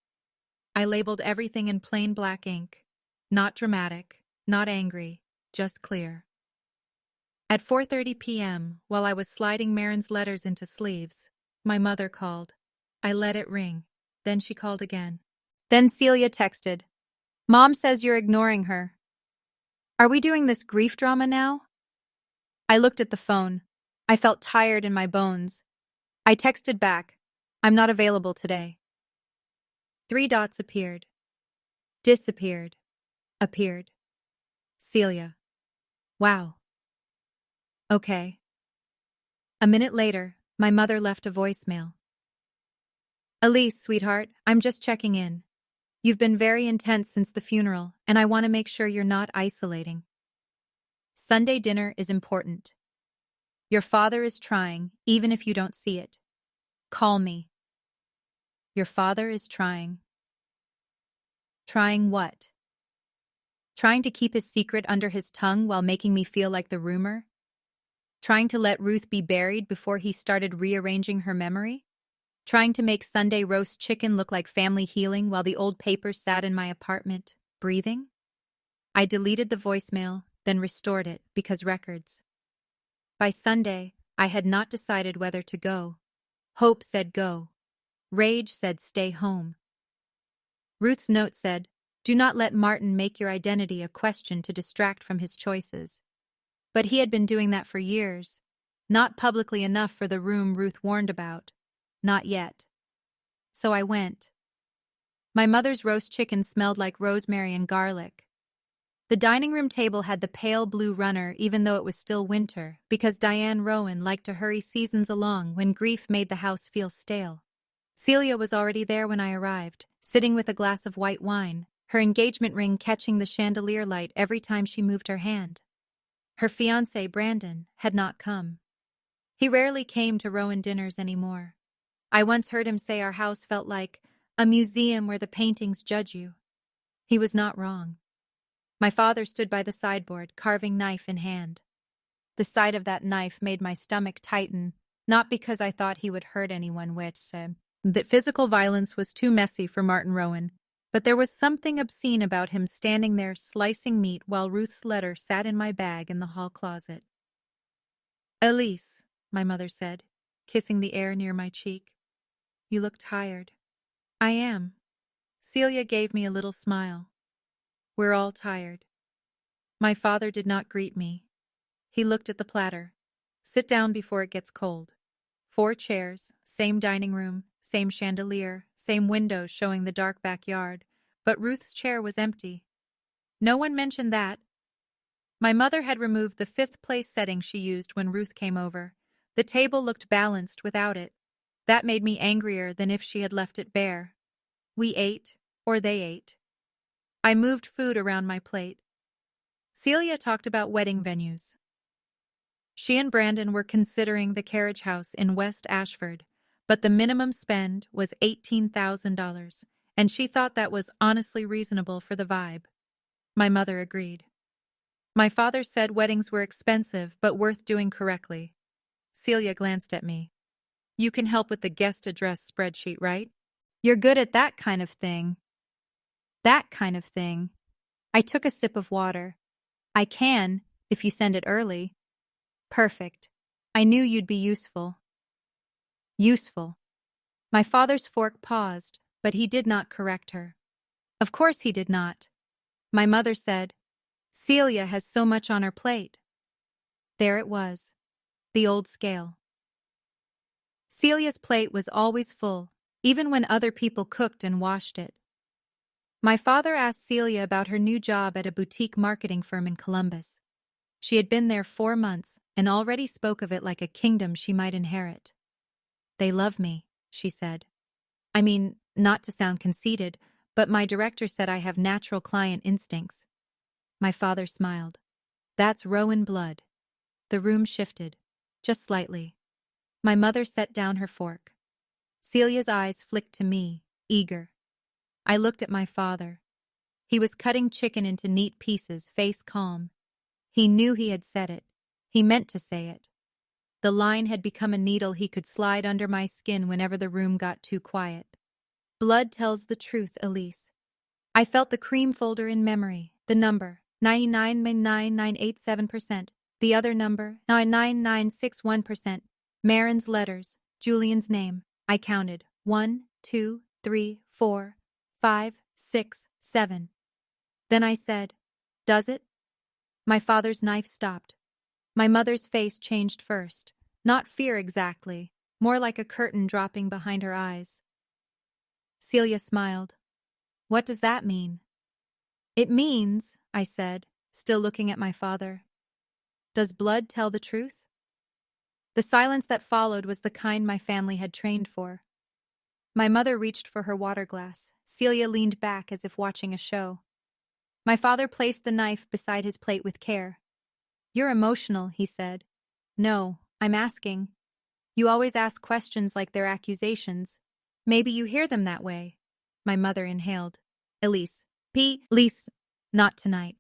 I labeled everything in plain black ink. Not dramatic, not angry, just clear. At 4:30 p.m., while I was sliding Marin's letters into sleeves, my mother called. I let it ring. Then she called again. Then Celia texted. Mom says you're ignoring her. Are we doing this grief drama now? I looked at the phone. I felt tired in my bones. I texted back. I'm not available today. 3 dots appeared. Disappeared. Appeared. Celia. Wow. Okay. A minute later, my mother left a voicemail. Elise, sweetheart, I'm just checking in. You've been very intense since the funeral, and I want to make sure you're not isolating. Sunday dinner is important. Your father is trying, even if you don't see it. Call me. Your father is trying. Trying what? Trying to keep his secret under his tongue while making me feel like the rumor? Trying to let Ruth be buried before he started rearranging her memory? Trying to make Sunday roast chicken look like family healing while the old papers sat in my apartment, breathing? I deleted the voicemail, then restored it, because records. By Sunday, I had not decided whether to go. Hope said go. Rage said stay home. Ruth's note said, do not let Martin make your identity a question to distract from his choices. But he had been doing that for years. Not publicly enough for the room Ruth warned about. Not yet. So I went. My mother's roast chicken smelled like rosemary and garlic. The dining room table had the pale blue runner even though it was still winter, because Diane Rowan liked to hurry seasons along when grief made the house feel stale. Celia was already there when I arrived, sitting with a glass of white wine, her engagement ring catching the chandelier light every time she moved her hand. Her fiancé, Brandon, had not come. He rarely came to Rowan dinners anymore. I once heard him say our house felt like a museum where the paintings judge you. He was not wrong. My father stood by the sideboard, carving knife in hand. The sight of that knife made my stomach tighten, not because I thought he would hurt anyone, that physical violence was too messy for Martin Rowan, but there was something obscene about him standing there slicing meat while Ruth's letter sat in my bag in the hall closet. Elise, my mother said, kissing the air near my cheek. You look tired. I am. Celia gave me a little smile. We're all tired. My father did not greet me. He looked at the platter. Sit down before it gets cold. 4 chairs, same dining room, same chandelier, same windows showing the dark backyard, but Ruth's chair was empty. No one mentioned that. My mother had removed the 5th place setting she used when Ruth came over. The table looked balanced without it. That made me angrier than if she had left it bare. We ate, or they ate. I moved food around my plate. Celia talked about wedding venues. She and Brandon were considering the carriage house in West Ashford, but the minimum spend was $18,000, and she thought that was honestly reasonable for the vibe. My mother agreed. My father said weddings were expensive but worth doing correctly. Celia glanced at me. You can help with the guest address spreadsheet, right? You're good at that kind of thing. That kind of thing. I took a sip of water. I can, if you send it early. Perfect. I knew you'd be useful. Useful. My father's fork paused, but he did not correct her. Of course he did not. My mother said, Celia has so much on her plate. There it was. The old scale. Celia's plate was always full, even when other people cooked and washed it. My father asked Celia about her new job at a boutique marketing firm in Columbus. She had been there 4 months and already spoke of it like a kingdom she might inherit. They love me, she said. I mean, not to sound conceited, but my director said I have natural client instincts. My father smiled. That's Rowan blood. The room shifted, just slightly. My mother set down her fork. Celia's eyes flicked to me, eager. I looked at my father. He was cutting chicken into neat pieces, face calm. He knew he had said it. He meant to say it. The line had become a needle he could slide under my skin whenever the room got too quiet. Blood tells the truth, Elise. I felt the cream folder in memory. The number, 99.9987%. The other number, 99961%. Marin's letters, Julian's name. I counted. 1, 2, 3, 4, 5, 6, 7. Then I said, "Does it?" My father's knife stopped. My mother's face changed first. Not fear exactly, more like a curtain dropping behind her eyes. Celia smiled. "What does that mean?" "It means," I said, still looking at my father, "does blood tell the truth?" The silence that followed was the kind my family had trained for. My mother reached for her water glass. Celia leaned back as if watching a show. My father placed the knife beside his plate with care. "You're emotional," he said. "No, I'm asking. You always ask questions like they're accusations. Maybe you hear them that way." My mother inhaled. "Elise. Elise. Not tonight."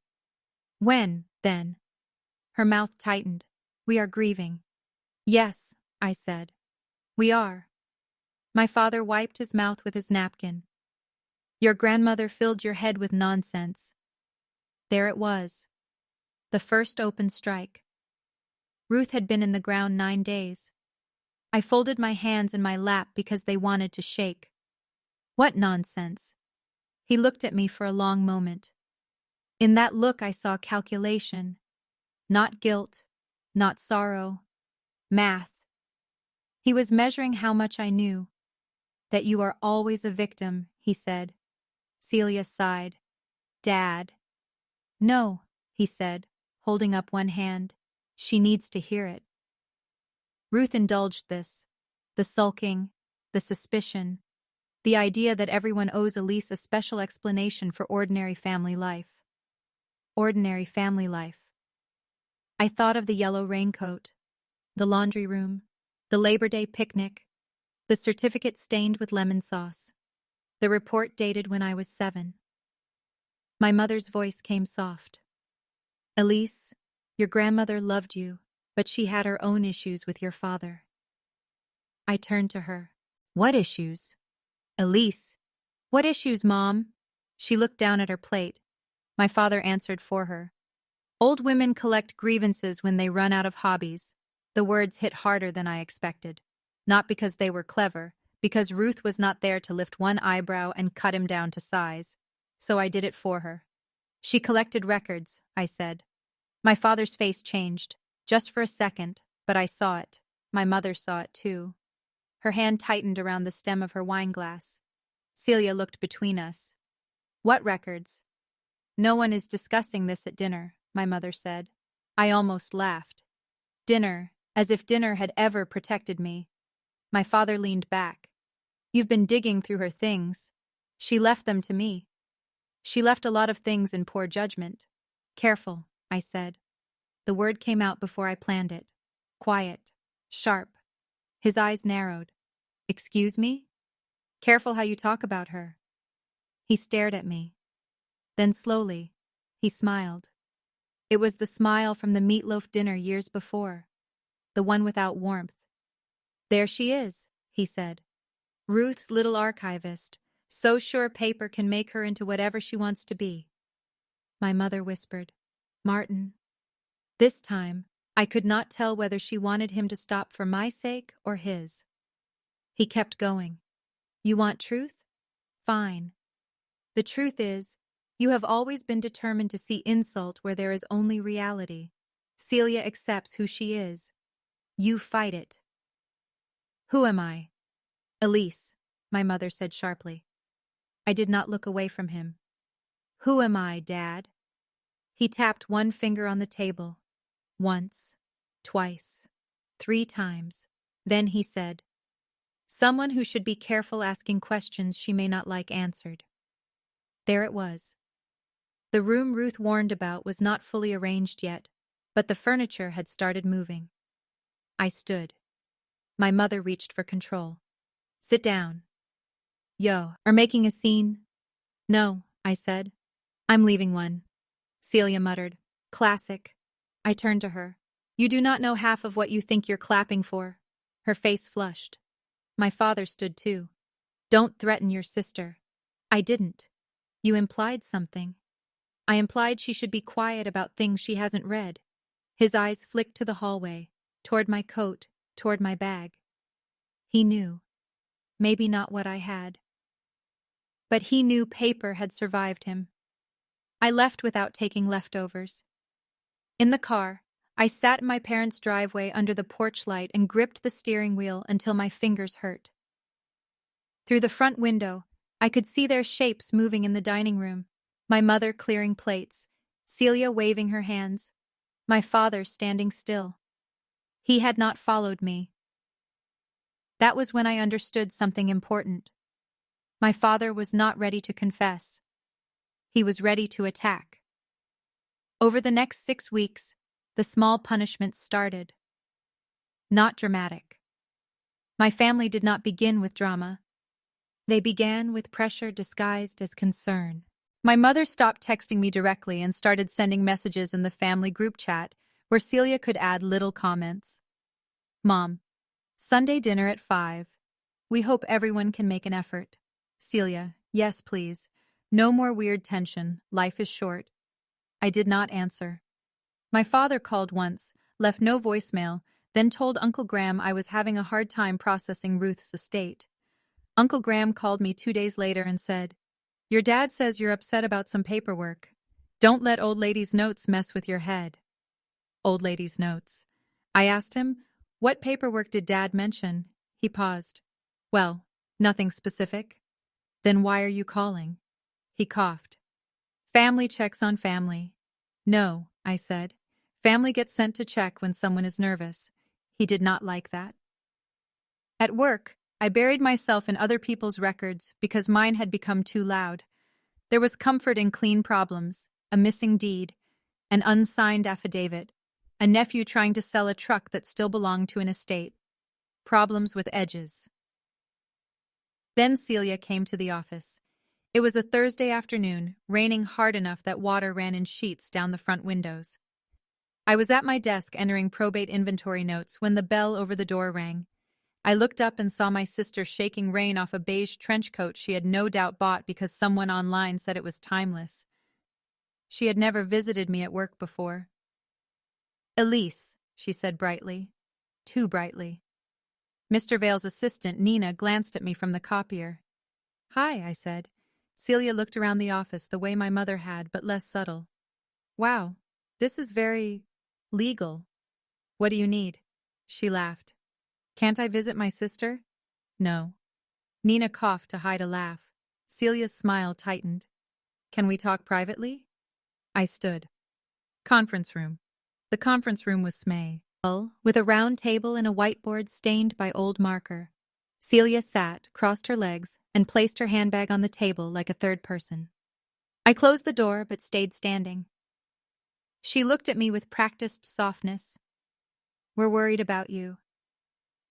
"When, then?" Her mouth tightened. "We are grieving." "Yes," I said. "We are." My father wiped his mouth with his napkin. "Your grandmother filled your head with nonsense." There it was. The first open strike. Ruth had been in the ground 9 days. I folded my hands in my lap because they wanted to shake. "What nonsense?" He looked at me for a long moment. In that look I saw calculation. Not guilt, not sorrow. Math. He was measuring how much I knew. "That you are always a victim," he said. Celia sighed. "Dad." "No," he said, holding up one hand. "She needs to hear it." Ruth indulged this. The sulking, the suspicion, the idea that everyone owes Elise a special explanation for ordinary family life. Ordinary family life. I thought of the yellow raincoat, the laundry room, the Labor Day picnic, the certificate stained with lemon sauce, the report dated when I was 7. My mother's voice came soft. "Elise, your grandmother loved you, but she had her own issues with your father." I turned to her. "What issues?" "Elise." "What issues, Mom?" She looked down at her plate. My father answered for her. "Old women collect grievances when they run out of hobbies." The words hit harder than I expected. Not because they were clever, because Ruth was not there to lift one eyebrow and cut him down to size. So I did it for her. "She collected records," I said. My father's face changed, just for a second, but I saw it. My mother saw it too. Her hand tightened around the stem of her wineglass. Celia looked between us. "What records?" "No one is discussing this at dinner," my mother said. I almost laughed. Dinner, as if dinner had ever protected me. My father leaned back. "You've been digging through her things. She left them to me." "She left a lot of things in poor judgment." "Careful," I said. The word came out before I planned it. Quiet. Sharp. His eyes narrowed. "Excuse me?" "Careful how you talk about her." He stared at me. Then slowly, he smiled. It was the smile from the meatloaf dinner years before. The one without warmth. "There she is," he said. "Ruth's little archivist, so sure paper can make her into whatever she wants to be." My mother whispered, "Martin." This time, I could not tell whether she wanted him to stop for my sake or his. He kept going. "You want truth? Fine. The truth is, you have always been determined to see insult where there is only reality. Celia accepts who she is. You fight it." "Who am I?" "Elise," my mother said sharply. I did not look away from him. "Who am I, Dad?" He tapped one finger on the table. Once, twice, 3 times. Then he said, "Someone who should be careful asking questions she may not like answered." There it was. The room Ruth warned about was not fully arranged yet, but the furniture had started moving. I stood. My mother reached for control. "Sit down." "Yo, are making a scene?" "No," I said. "I'm leaving one." Celia muttered, "Classic." I turned to her. You do not know half of what you think you're clapping for. Her face flushed. My father stood too. Don't threaten your sister. I didn't. You implied something. I implied she should be quiet about things she hasn't read. His eyes flicked to the hallway, toward my coat, toward my bag. He knew. Maybe not what I had. But he knew paper had survived him. I left without taking leftovers. In the car, I sat in my parents' driveway under the porch light and gripped the steering wheel until my fingers hurt. Through the front window, I could see their shapes moving in the dining room, my mother clearing plates, Celia waving her hands, my father standing still. He had not followed me. That was when I understood something important. My father was not ready to confess. He was ready to attack. Over the next 6 weeks, the small punishments started. Not dramatic. My family did not begin with drama. They began with pressure disguised as concern. My mother stopped texting me directly and started sending messages in the family group chat where Celia could add little comments. Mom, Sunday dinner at 5. We hope everyone can make an effort. Celia, yes please. No more weird tension. Life is short. I did not answer. My father called once, left no voicemail, then told Uncle Graham I was having a hard time processing Ruth's estate. Uncle Graham called me 2 days later and said, "Your dad says you're upset about some paperwork. Don't let old lady's notes mess with your head." Old lady's notes. I asked him, "What paperwork did Dad mention?" He paused. "Well, nothing specific." "Then why are you calling?" He coughed. "Family checks on family." "No," I said. "Family gets sent to check when someone is nervous." He did not like that. At work, I buried myself in other people's records because mine had become too loud. There was comfort in clean problems, a missing deed, an unsigned affidavit, a nephew trying to sell a truck that still belonged to an estate. Problems with edges. Then Celia came to the office. It was a Thursday afternoon, raining hard enough that water ran in sheets down the front windows. I was at my desk entering probate inventory notes when the bell over the door rang. I looked up and saw my sister shaking rain off a beige trench coat she had no doubt bought because someone online said it was timeless. She had never visited me at work before. "Elise," she said brightly. Too brightly. Mr. Vale's assistant, Nina, glanced at me from the copier. "Hi," I said. Celia looked around the office the way my mother had, but less subtle. "Wow, this is very legal. What do you need?" She laughed. "Can't I visit my sister?" "No." Nina coughed to hide a laugh. Celia's smile tightened. "Can we talk privately?" I stood. Conference room. The conference room was small, with a round table and a whiteboard stained by old marker. Celia sat, crossed her legs, and placed her handbag on the table like a third person. I closed the door but stayed standing. She looked at me with practiced softness. "We're worried about you."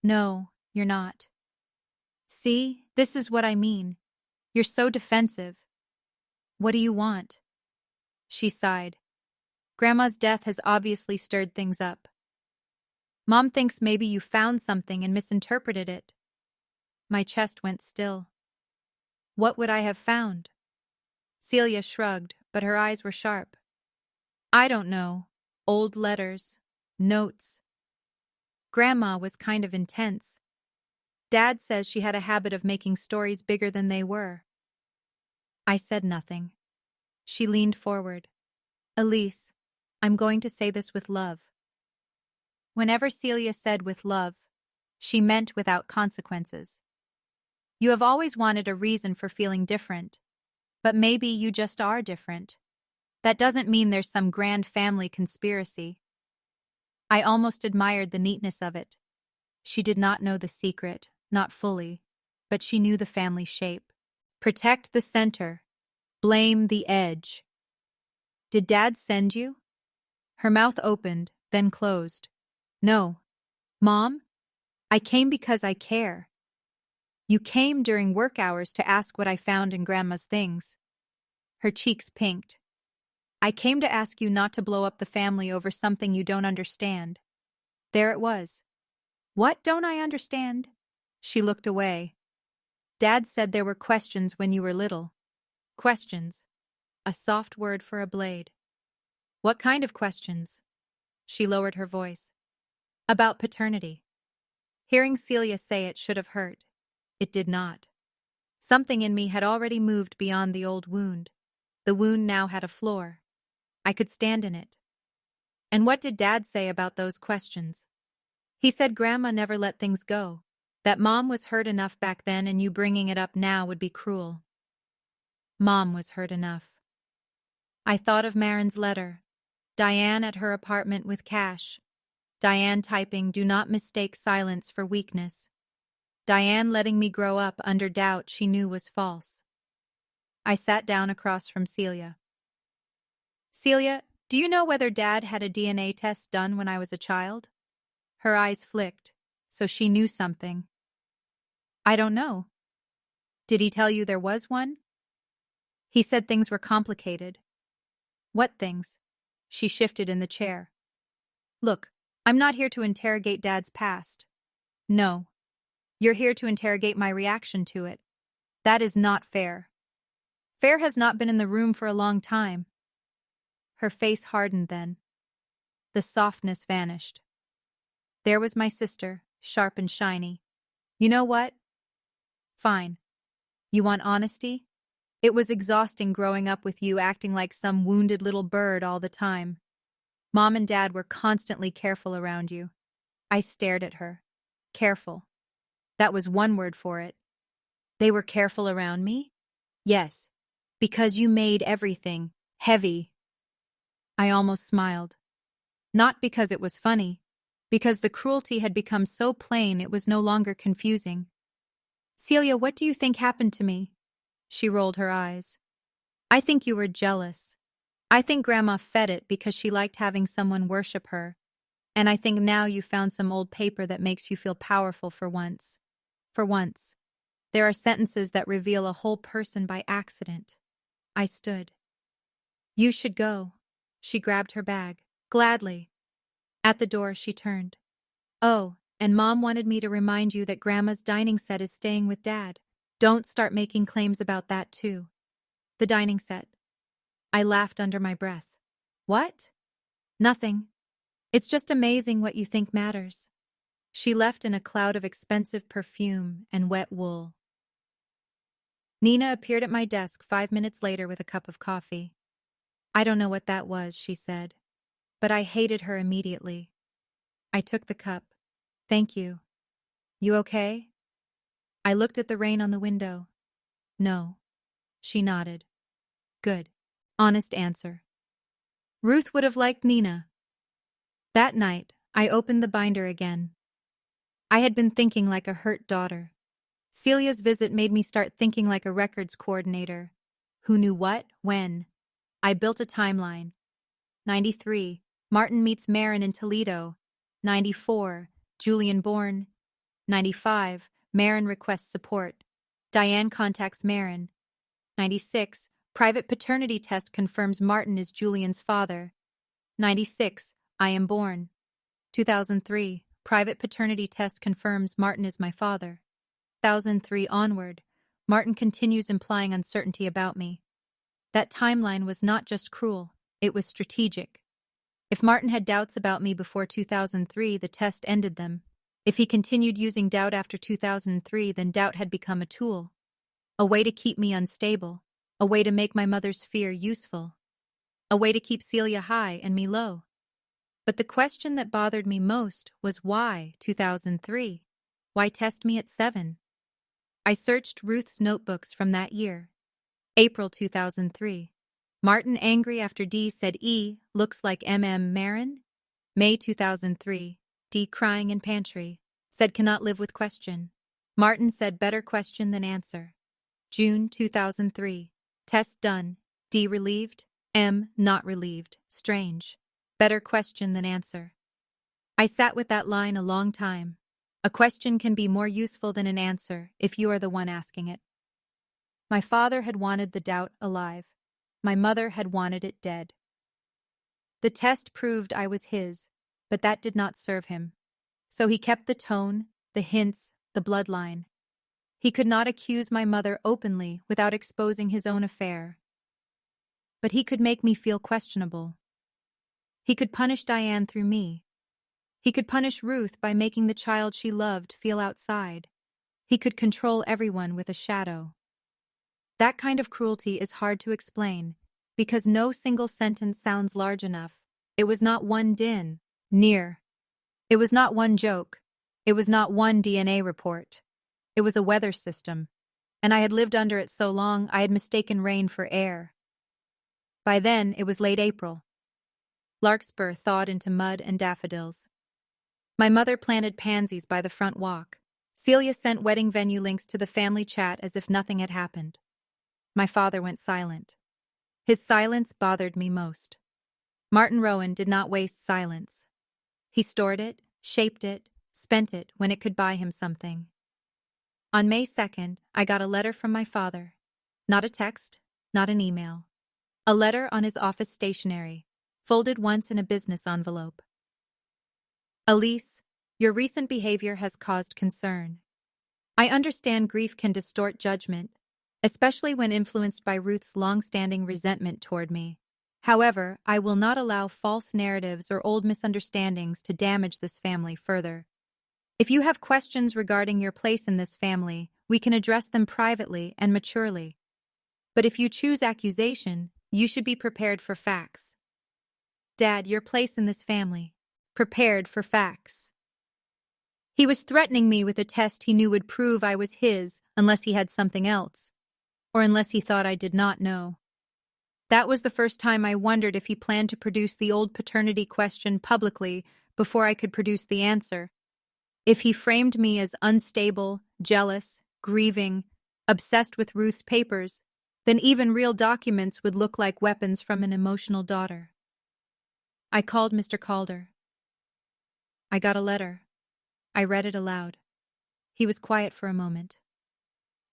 "No, you're not." "See, this is what I mean. You're so defensive. What do you want?" She sighed. "Grandma's death has obviously stirred things up. Mom thinks maybe you found something and misinterpreted it." My chest went still. "What would I have found?" Celia shrugged, but her eyes were sharp. "I don't know. Old letters. Notes. Grandma was kind of intense. Dad says she had a habit of making stories bigger than they were." I said nothing. She leaned forward. "Elise, I'm going to say this with love." Whenever Celia said with love, she meant without consequences. You have always wanted a reason for feeling different, but maybe you just are different. That doesn't mean there's some grand family conspiracy. I almost admired the neatness of it. She did not know the secret, not fully, but she knew the family shape. Protect the center. Blame the edge. "Did Dad send you?" Her mouth opened, then closed. "No. Mom, I came because I care. You came during work hours to ask what I found in Grandma's things." Her cheeks pinked. "I came to ask you not to blow up the family over something you don't understand." There it was. What don't I understand? She looked away. Dad said there were questions when you were little. Questions. A soft word for a blade. What kind of questions? She lowered her voice. About paternity. Hearing Celia say it should have hurt. It did not. Something in me had already moved beyond the old wound. The wound now had a floor. I could stand in it. And what did Dad say about those questions? He said Grandma never let things go. That Mom was hurt enough back then and you bringing it up now would be cruel. Mom was hurt enough. I thought of Marin's letter. Diane at her apartment with cash. Diane typing, "Do not mistake silence for weakness." Diane letting me grow up under doubt she knew was false. I sat down across from Celia. Celia, do you know whether Dad had a DNA test done when I was a child? Her eyes flicked, so she knew something. I don't know. Did he tell you there was one? He said things were complicated. What things? She shifted in the chair. Look, I'm not here to interrogate Dad's past. No. You're here to interrogate my reaction to it. That is not fair. Fair has not been in the room for a long time. Her face hardened then. The softness vanished. There was my sister, sharp and shiny. You know what? Fine. You want honesty? It was exhausting growing up with you acting like some wounded little bird all the time. Mom and Dad were constantly careful around you. I stared at her. Careful. That was one word for it. They were careful around me? Yes. Because you made everything heavy. I almost smiled. Not because it was funny, because the cruelty had become so plain it was no longer confusing. Celia, what do you think happened to me? She rolled her eyes. I think you were jealous. I think Grandma fed it because she liked having someone worship her. And I think now you found some old paper that makes you feel powerful for once. For once. There are sentences that reveal a whole person by accident. I stood. You should go. She grabbed her bag. Gladly. At the door, she turned. Oh, and Mom wanted me to remind you that Grandma's dining set is staying with Dad. Don't start making claims about that, too. The dining set. I laughed under my breath. What? Nothing. It's just amazing what you think matters. She left in a cloud of expensive perfume and wet wool. Nina appeared at my desk 5 minutes later with a cup of coffee. I don't know what that was, she said, but I hated her immediately. I took the cup. Thank you. You okay? I looked at the rain on the window. No. She nodded. Good. Honest answer. Ruth would have liked Nina. That night, I opened the binder again. I had been thinking like a hurt daughter. Celia's visit made me start thinking like a records coordinator. Who knew what, when? I built a timeline. 93, Martin meets Marin in Toledo. 94, Julian born. 95, Marin requests support. Diane contacts Marin. 96, private paternity test confirms Martin is Julian's father. 96, I am born. 2003, private paternity test confirms Martin is my father. 2003 onward, Martin continues implying uncertainty about me. That timeline was not just cruel, it was strategic. If Martin had doubts about me before 2003, the test ended them. If he continued using doubt after 2003, then doubt had become a tool. A way to keep me unstable. A way to make my mother's fear useful. A way to keep Celia high and me low. But the question that bothered me most was why 2003? Why test me at 7? I searched Ruth's notebooks from that year. April 2003. Martin angry after D said E looks like Marin. May 2003. D crying in pantry. Said cannot live with question. Martin said better question than answer. June 2003. Test done. D relieved. M not relieved. Strange. Better question than answer. I sat with that line a long time. A question can be more useful than an answer if you are the one asking it. My father had wanted the doubt alive. My mother had wanted it dead. The test proved I was his, but that did not serve him. So he kept the tone, the hints, the bloodline. He could not accuse my mother openly without exposing his own affair. But he could make me feel questionable. He could punish Diane through me. He could punish Ruth by making the child she loved feel outside. He could control everyone with a shadow. That kind of cruelty is hard to explain, because no single sentence sounds large enough. It was not one din, near. It was not one joke. It was not one DNA report. It was a weather system, and I had lived under it so long I had mistaken rain for air. By then, it was late April. Larkspur thawed into mud and daffodils. My mother planted pansies by the front walk. Celia sent wedding venue links to the family chat as if nothing had happened. My father went silent. His silence bothered me most. Martin Rowan did not waste silence. He stored it, shaped it, spent it when it could buy him something. On May 2nd, I got a letter from my father. Not a text, not an email. A letter on his office stationery, folded once in a business envelope. Elise, your recent behavior has caused concern. I understand grief can distort judgment, especially when influenced by Ruth's long-standing resentment toward me. However, I will not allow false narratives or old misunderstandings to damage this family further. If you have questions regarding your place in this family, we can address them privately and maturely. But if you choose accusation, you should be prepared for facts. Dad, your place in this family. Prepared for facts. He was threatening me with a test he knew would prove I was his unless he had something else, or unless he thought I did not know. That was the first time I wondered if he planned to produce the old paternity question publicly before I could produce the answer. If he framed me as unstable, jealous, grieving, obsessed with Ruth's papers, then even real documents would look like weapons from an emotional daughter. I called Mr. Calder. I got a letter. I read it aloud. He was quiet for a moment.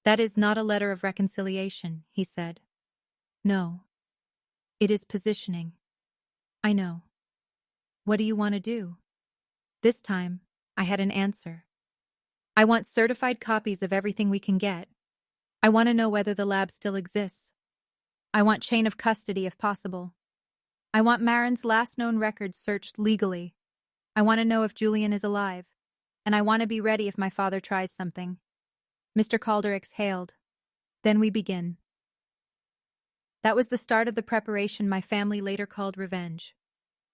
That is not a letter of reconciliation, he said. No. It is positioning. I know. What do you want to do? This time, I had an answer. I want certified copies of everything we can get. I want to know whether the lab still exists. I want chain of custody if possible. I want Marin's last known records searched legally. I want to know if Julian is alive. And I want to be ready if my father tries something. Mr. Calder exhaled. Then we begin. That was the start of the preparation my family later called revenge.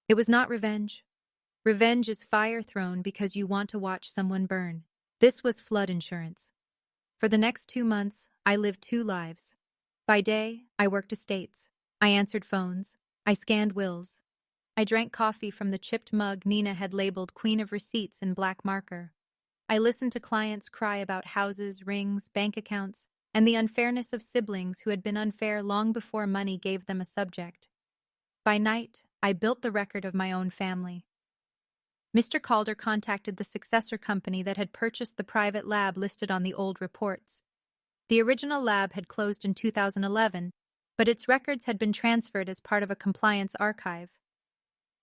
It was not revenge. Revenge is fire thrown because you want to watch someone burn. This was flood insurance. For the next 2 months, I lived 2 lives. By day, I worked estates. I answered phones. I scanned wills. I drank coffee from the chipped mug Nina had labeled Queen of Receipts in black marker. I listened to clients cry about houses, rings, bank accounts, and the unfairness of siblings who had been unfair long before money gave them a subject. By night, I built the record of my own family. Mr. Calder contacted the successor company that had purchased the private lab listed on the old reports. The original lab had closed in 2011, but its records had been transferred as part of a compliance archive.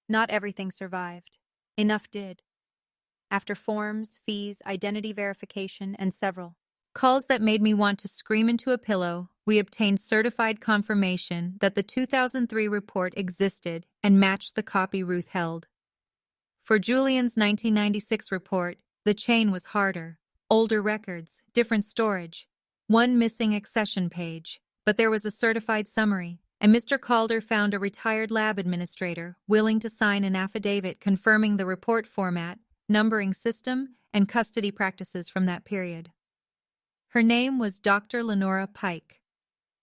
Not everything survived. Enough did. After forms, fees, identity verification, and several calls that made me want to scream into a pillow, we obtained certified confirmation that the 2003 report existed and matched the copy Ruth held. For Julian's 1996 report, the chain was harder. Older records, different storage, one missing accession page, but there was a certified summary, and Mr. Calder found a retired lab administrator willing to sign an affidavit confirming the report format, numbering system, and custody practices from that period. Her name was Dr. Lenora Pike.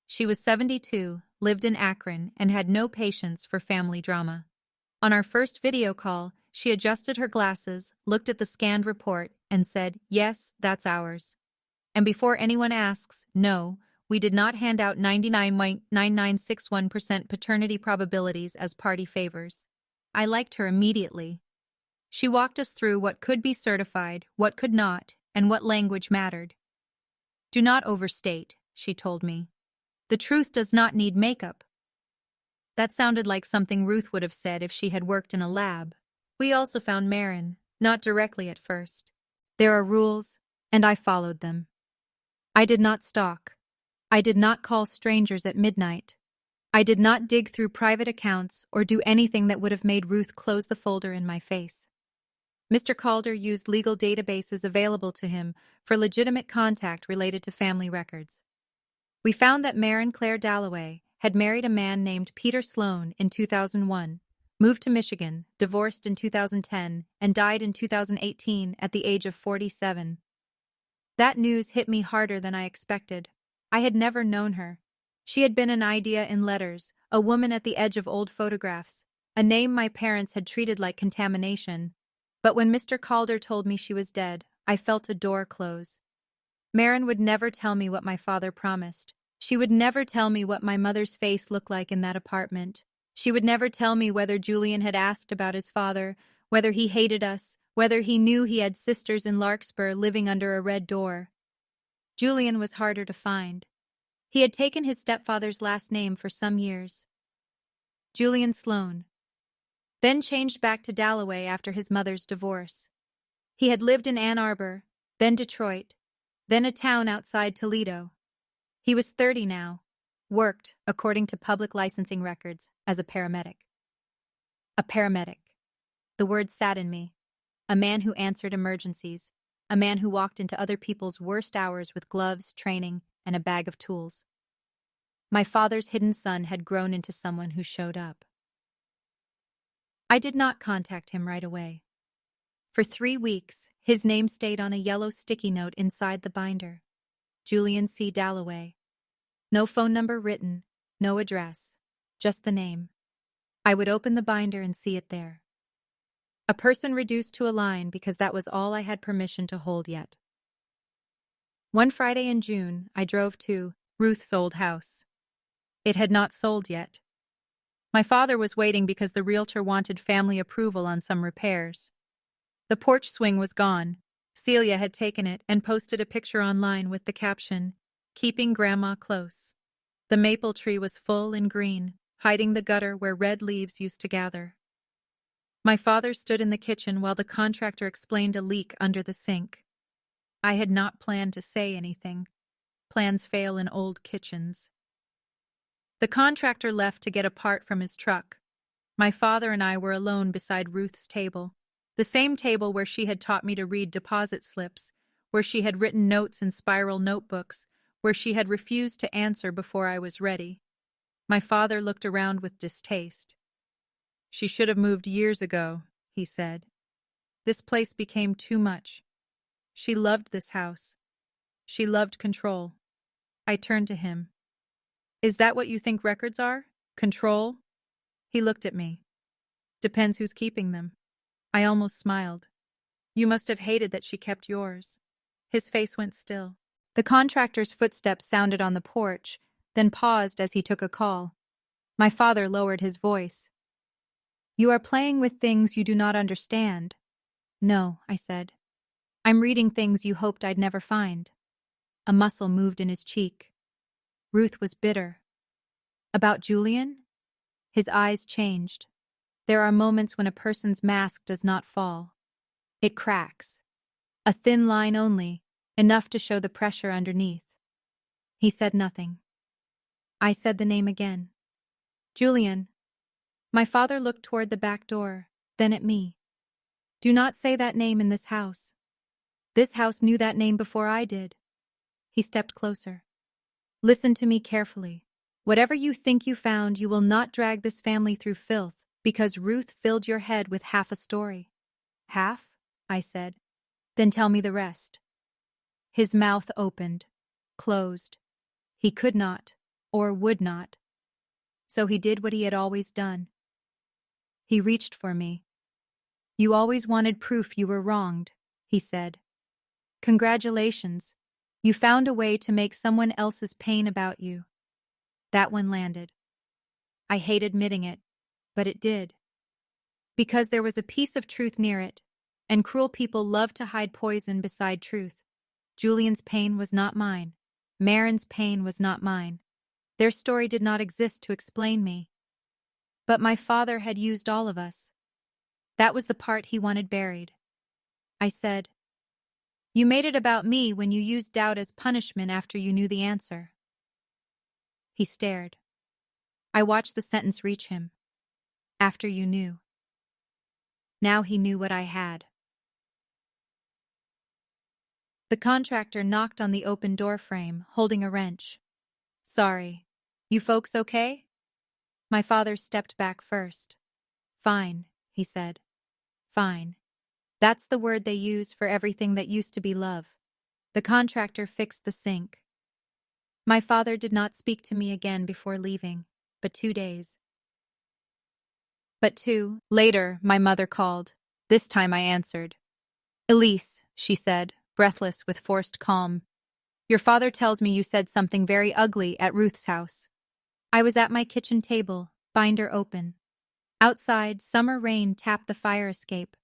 She was 72, lived in Akron, and had no patience for family drama. On our first video call, she adjusted her glasses, looked at the scanned report, and said, "Yes, that's ours." And before anyone asks, no, we did not hand out 99.9961% paternity probabilities as party favors. I liked her immediately. She walked us through what could be certified, what could not, and what language mattered. "Do not overstate," she told me. "The truth does not need makeup." That sounded like something Ruth would have said if she had worked in a lab. We also found Marin. Not directly at first. There are rules, and I followed them. I did not stalk. I did not call strangers at midnight. I did not dig through private accounts or do anything that would have made Ruth close the folder in my face. Mr. Calder used legal databases available to him for legitimate contact related to family records. We found that Maren Claire Dalloway had married a man named Peter Sloan in 2001, moved to Michigan, divorced in 2010, and died in 2018 at the age of 47. That news hit me harder than I expected. I had never known her. She had been an idea in letters, a woman at the edge of old photographs, a name my parents had treated like contamination. But when Mr. Calder told me she was dead, I felt a door close. Maren would never tell me what my father promised. She would never tell me what my mother's face looked like in that apartment. She would never tell me whether Julian had asked about his father, whether he hated us, whether he knew he had sisters in Larkspur living under a red door. Julian was harder to find. He had taken his stepfather's last name for some years. Julian Sloan. Then changed back to Dalloway after his mother's divorce. He had lived in Ann Arbor, then Detroit, then a town outside Toledo. He was 30 now, worked, according to public licensing records, as a paramedic. A paramedic. The word sat in me. A man who answered emergencies. A man who walked into other people's worst hours with gloves, training, and a bag of tools. My father's hidden son had grown into someone who showed up. I did not contact him right away. For 3 weeks, his name stayed on a yellow sticky note inside the binder. Julian C. Dalloway. No phone number written, no address, just the name. I would open the binder and see it there. A person reduced to a line because that was all I had permission to hold yet. One Friday in June, I drove to Ruth's old house. It had not sold yet. My father was waiting because the realtor wanted family approval on some repairs. The porch swing was gone. Celia had taken it and posted a picture online with the caption, "Keeping Grandma Close." The maple tree was full and green, hiding the gutter where red leaves used to gather. My father stood in the kitchen while the contractor explained a leak under the sink. I had not planned to say anything. Plans fail in old kitchens. The contractor left to get a part from his truck. My father and I were alone beside Ruth's table, the same table where she had taught me to read deposit slips, where she had written notes in spiral notebooks, where she had refused to answer before I was ready. My father looked around with distaste. "She should have moved years ago," he said. "This place became too much. She loved this house. She loved control." I turned to him. "Is that what you think records are? Control?" He looked at me. "Depends who's keeping them." I almost smiled. "You must have hated that she kept yours." His face went still. The contractor's footsteps sounded on the porch, then paused as he took a call. My father lowered his voice. "You are playing with things you do not understand." "No," I said. "I'm reading things you hoped I'd never find." A muscle moved in his cheek. Ruth was bitter. About Julian? His eyes changed. There are moments when a person's mask does not fall. It cracks. A thin line only, enough to show the pressure underneath. He said nothing. I said the name again. "Julian." My father looked toward the back door, then at me. "Do not say that name in this house. This house knew that name before I did." He stepped closer. "Listen to me carefully. Whatever you think you found, you will not drag this family through filth, because Ruth filled your head with half a story." "Half?" I said. "Then tell me the rest." His mouth opened, closed. He could not, or would not. So he did what he had always done. He reached for me. "You always wanted proof you were wronged," he said. "Congratulations. You found a way to make someone else's pain about you." That one landed. I hate admitting it, but it did. Because there was a piece of truth near it, and cruel people love to hide poison beside truth. Julian's pain was not mine. Maren's pain was not mine. Their story did not exist to explain me. But my father had used all of us. That was the part he wanted buried. I said. You made it about me when you used doubt as punishment after you knew the answer. He stared. I watched the sentence reach him. After you knew. Now he knew what I had. The contractor knocked on the open door frame, holding a wrench. Sorry. You folks okay? My father stepped back first. Fine, he said. Fine. That's the word they use for everything that used to be love. The contractor fixed the sink. My father did not speak to me again before leaving, but 2 days. But 2 later, my mother called. This time I answered. Elise, she said, breathless with forced calm. Your father tells me you said something very ugly at Ruth's house. I was at my kitchen table, binder open. Outside, summer rain tapped the fire escape.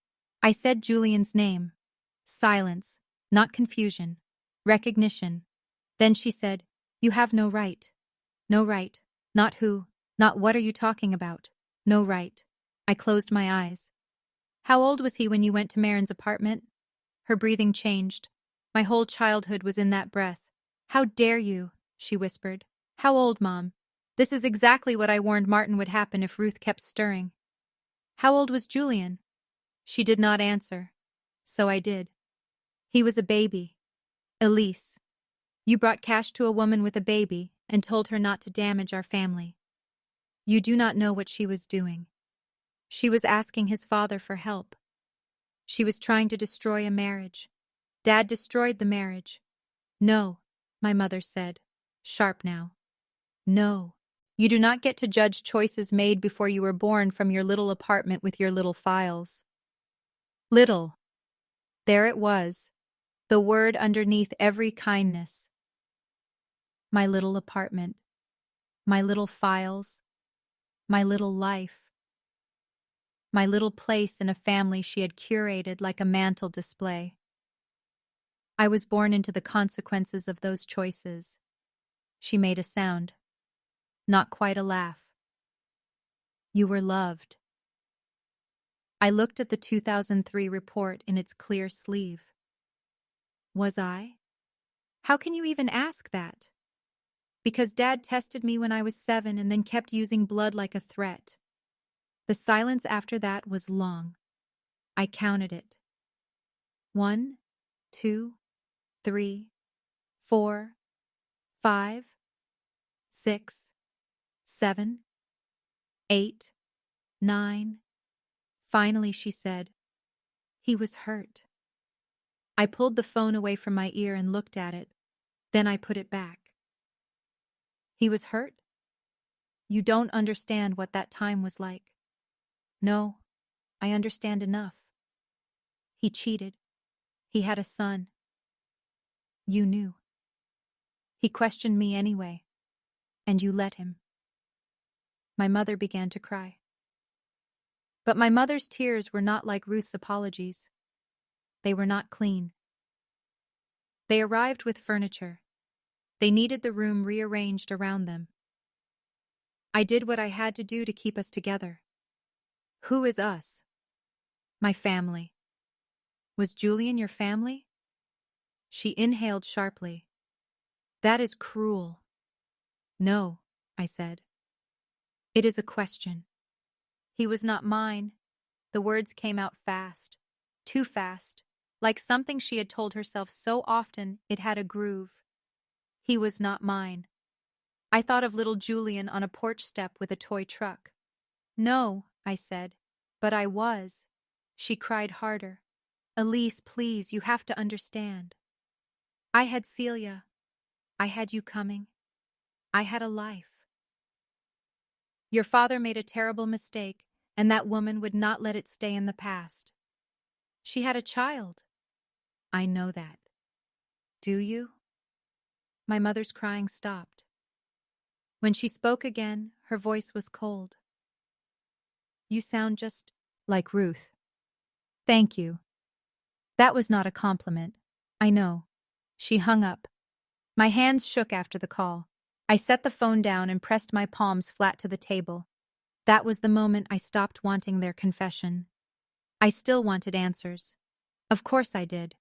I said Julian's name. Silence, not confusion. Recognition. Then she said, You have no right. No right. Not who. Not what are you talking about. No right. I closed my eyes. How old was he when you went to Marin's apartment? Her breathing changed. My whole childhood was in that breath. How dare you, she whispered. How old, Mom? This is exactly what I warned Martin would happen if Ruth kept stirring. How old was Julian? She did not answer. So I did. He was a baby. Elise. You brought cash to a woman with a baby and told her not to damage our family. You do not know what she was doing. She was asking his father for help. She was trying to destroy a marriage. Dad destroyed the marriage. No, my mother said, sharp now. No. You do not get to judge choices made before you were born from your little apartment with your little files. Little. There it was, the word underneath every kindness. My little apartment. My little files. My little life. My little place in a family she had curated like a mantle display. I was born into the consequences of those choices. She made a sound. Not quite a laugh. You were loved. I looked at the 2003 report in its clear sleeve. Was I? How can you even ask that? Because Dad tested me when I was 7 and then kept using blood like a threat. The silence after that was long. I counted it. 1, 2, 3, 4, 5, 6, 7, 8, 9. Finally, she said, He was hurt. I pulled the phone away from my ear and looked at it. Then I put it back. He was hurt? You don't understand what that time was like. No, I understand enough. He cheated. He had a son. You knew. He questioned me anyway, and you let him. My mother began to cry. But my mother's tears were not like Ruth's apologies. They were not clean. They arrived with furniture. They needed the room rearranged around them. I did what I had to do to keep us together. Who is us? My family. Was Julian your family? She inhaled sharply. That is cruel. No, I said. It is a question. He was not mine. The words came out fast. Too fast. Like something she had told herself so often it had a groove. He was not mine. I thought of little Julian on a porch step with a toy truck. No, I said, but I was. She cried harder. Elise, please, you have to understand. I had Celia. I had you coming. I had a life. Your father made a terrible mistake, and that woman would not let it stay in the past. She had a child. I know that. Do you? My mother's crying stopped. When she spoke again, her voice was cold. You sound just like Ruth. Thank you. That was not a compliment. I know. She hung up. My hands shook after the call. I set the phone down and pressed my palms flat to the table. That was the moment I stopped wanting their confession. I still wanted answers. Of course I did.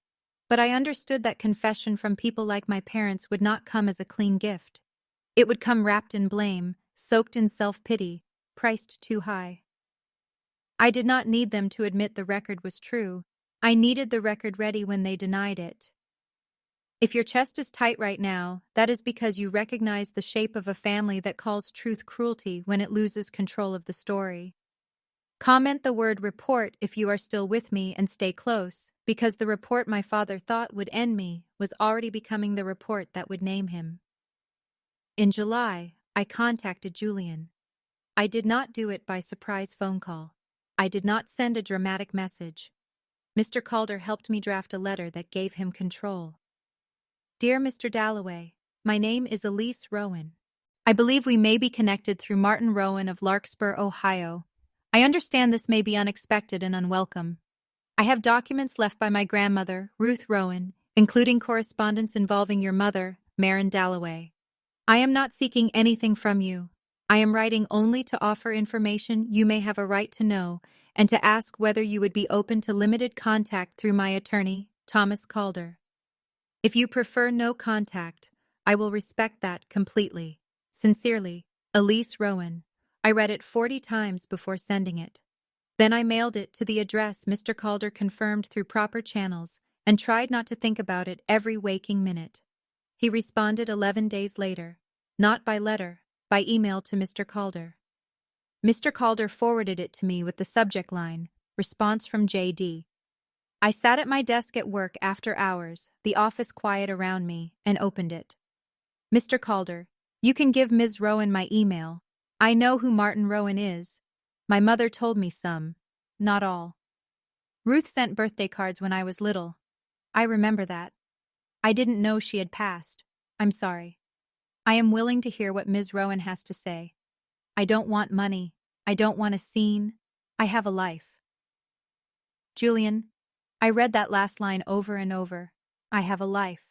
But I understood that confession from people like my parents would not come as a clean gift. It would come wrapped in blame, soaked in self-pity, priced too high. I did not need them to admit the record was true. I needed the record ready when they denied it. If your chest is tight right now, that is because you recognize the shape of a family that calls truth cruelty when it loses control of the story. Comment the word report if you are still with me and stay close, because the report my father thought would end me was already becoming the report that would name him. In July, I contacted Julian. I did not do it by surprise phone call. I did not send a dramatic message. Mr. Calder helped me draft a letter that gave him control. Dear Mr. Dalloway, my name is Elise Rowan. I believe we may be connected through Martin Rowan of Larkspur, Ohio. I understand this may be unexpected and unwelcome. I have documents left by my grandmother, Ruth Rowan, including correspondence involving your mother, Marin Dalloway. I am not seeking anything from you. I am writing only to offer information you may have a right to know and to ask whether you would be open to limited contact through my attorney, Thomas Calder. If you prefer no contact, I will respect that completely. Sincerely, Elise Rowan. I read it 40 times before sending it. Then I mailed it to the address Mr. Calder confirmed through proper channels and tried not to think about it every waking minute. He responded 11 days later, not by letter, by email to Mr. Calder. Mr. Calder forwarded it to me with the subject line, Response from J.D. I sat at my desk at work after hours, the office quiet around me, and opened it. Mr. Calder, you can give Ms. Rowan my email. I know who Martin Rowan is. My mother told me some, not all. Ruth sent birthday cards when I was little. I remember that. I didn't know she had passed. I'm sorry. I am willing to hear what Ms. Rowan has to say. I don't want money. I don't want a scene. I have a life. Julian, I read that last line over and over. I have a life.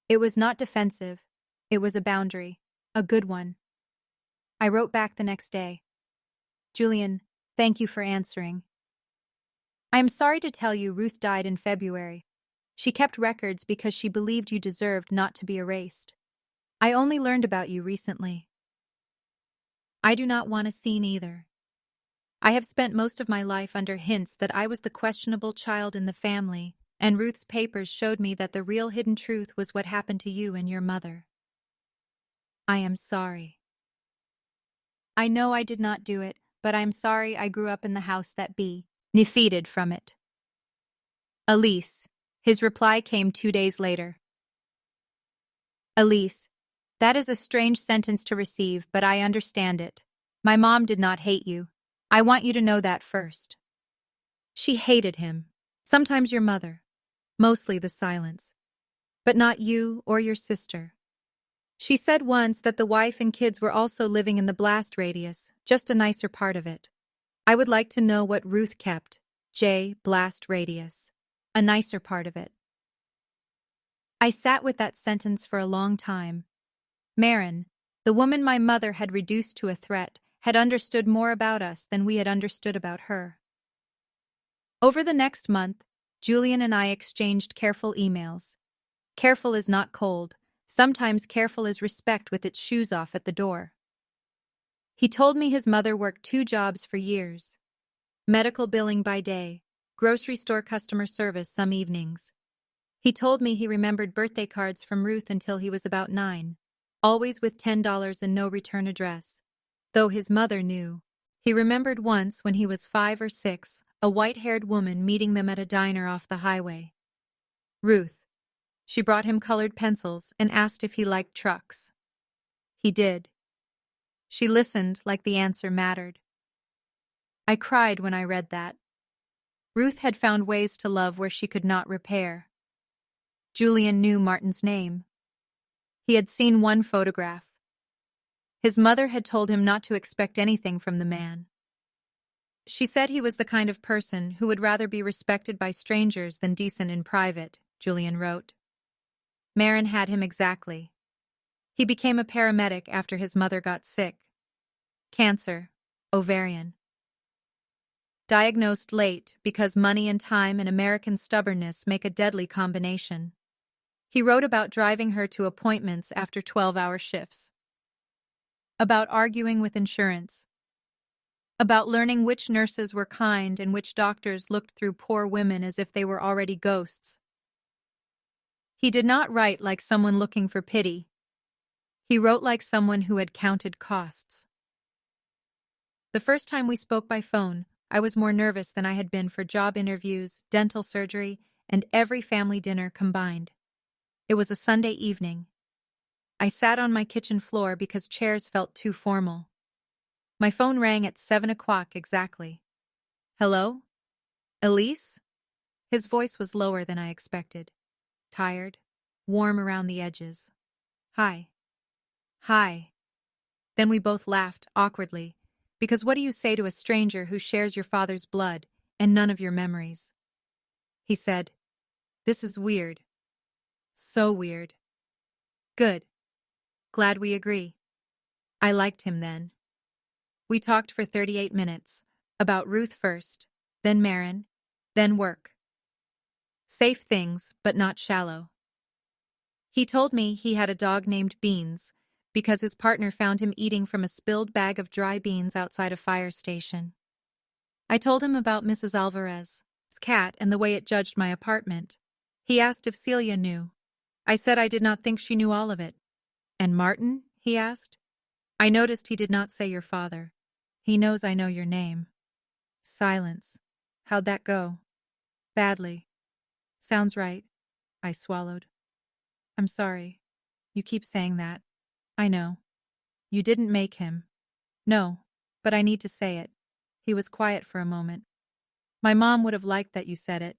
It was not defensive. It was a boundary. A good one. I wrote back the next day. Julian, thank you for answering. I am sorry to tell you Ruth died in February. She kept records because she believed you deserved not to be erased. I only learned about you recently. I do not want a scene either. I have spent most of my life under hints that I was the questionable child in the family, and Ruth's papers showed me that the real hidden truth was what happened to you and your mother. I am sorry. I know I did not do it, but I am sorry I grew up in the house that benefited from it. Elise. His reply came 2 days later. Elise, that is a strange sentence to receive, but I understand it. My mom did not hate you. I want you to know that first. She hated him. Sometimes your mother. Mostly the silence. But not you or your sister. She said once that the wife and kids were also living in the blast radius, just a nicer part of it. I would like to know what Ruth kept. Blast radius. A nicer part of it. I sat with that sentence for a long time. Marin, the woman my mother had reduced to a threat, had understood more about us than we had understood about her. Over the next month, Julian and I exchanged careful emails. Careful is not cold. Sometimes careful is respect with its shoes off at the door. He told me his mother worked 2 jobs for years. Medical billing by day, grocery store customer service some evenings. He told me he remembered birthday cards from Ruth until he was about 9, always with $10 and no return address. Though his mother knew. He remembered once when he was 5 or 6, a white-haired woman meeting them at a diner off the highway. Ruth. She brought him colored pencils and asked if he liked trucks. He did. She listened like the answer mattered. I cried when I read that. Ruth had found ways to love where she could not repair. Julian knew Martin's name. He had seen one photograph. His mother had told him not to expect anything from the man. She said he was the kind of person who would rather be respected by strangers than decent in private, Julian wrote. Marin had him exactly. He became a paramedic after his mother got sick. Cancer, ovarian. Diagnosed late because money and time and American stubbornness make a deadly combination. He wrote about driving her to appointments after 12-hour shifts, about arguing with insurance, about learning which nurses were kind and which doctors looked through poor women as if they were already ghosts. He did not write like someone looking for pity. He wrote like someone who had counted costs. The first time we spoke by phone, I was more nervous than I had been for job interviews, dental surgery, and every family dinner combined. It was a Sunday evening. I sat on my kitchen floor because chairs felt too formal. My phone rang at 7 o'clock exactly. Hello? Elise? His voice was lower than I expected. Tired, warm around the edges. Hi. Hi. Then we both laughed, awkwardly, because what do you say to a stranger who shares your father's blood and none of your memories? He said, "This is weird. So weird." Good. Glad we agree. I liked him then. We talked for 38 minutes, about Ruth first, then Marin, then work. Safe things, but not shallow. He told me he had a dog named Beans because his partner found him eating from a spilled bag of dry beans outside a fire station. I told him about Mrs. Alvarez's cat and the way it judged my apartment. He asked if Celia knew. I said I did not think she knew all of it. And Martin? He asked. I noticed he did not say your father. He knows I know your name. Silence. How'd that go? Badly. Sounds right. I swallowed. I'm sorry. You keep saying that. I know. You didn't make him. No, but I need to say it. He was quiet for a moment. My mom would have liked that you said it.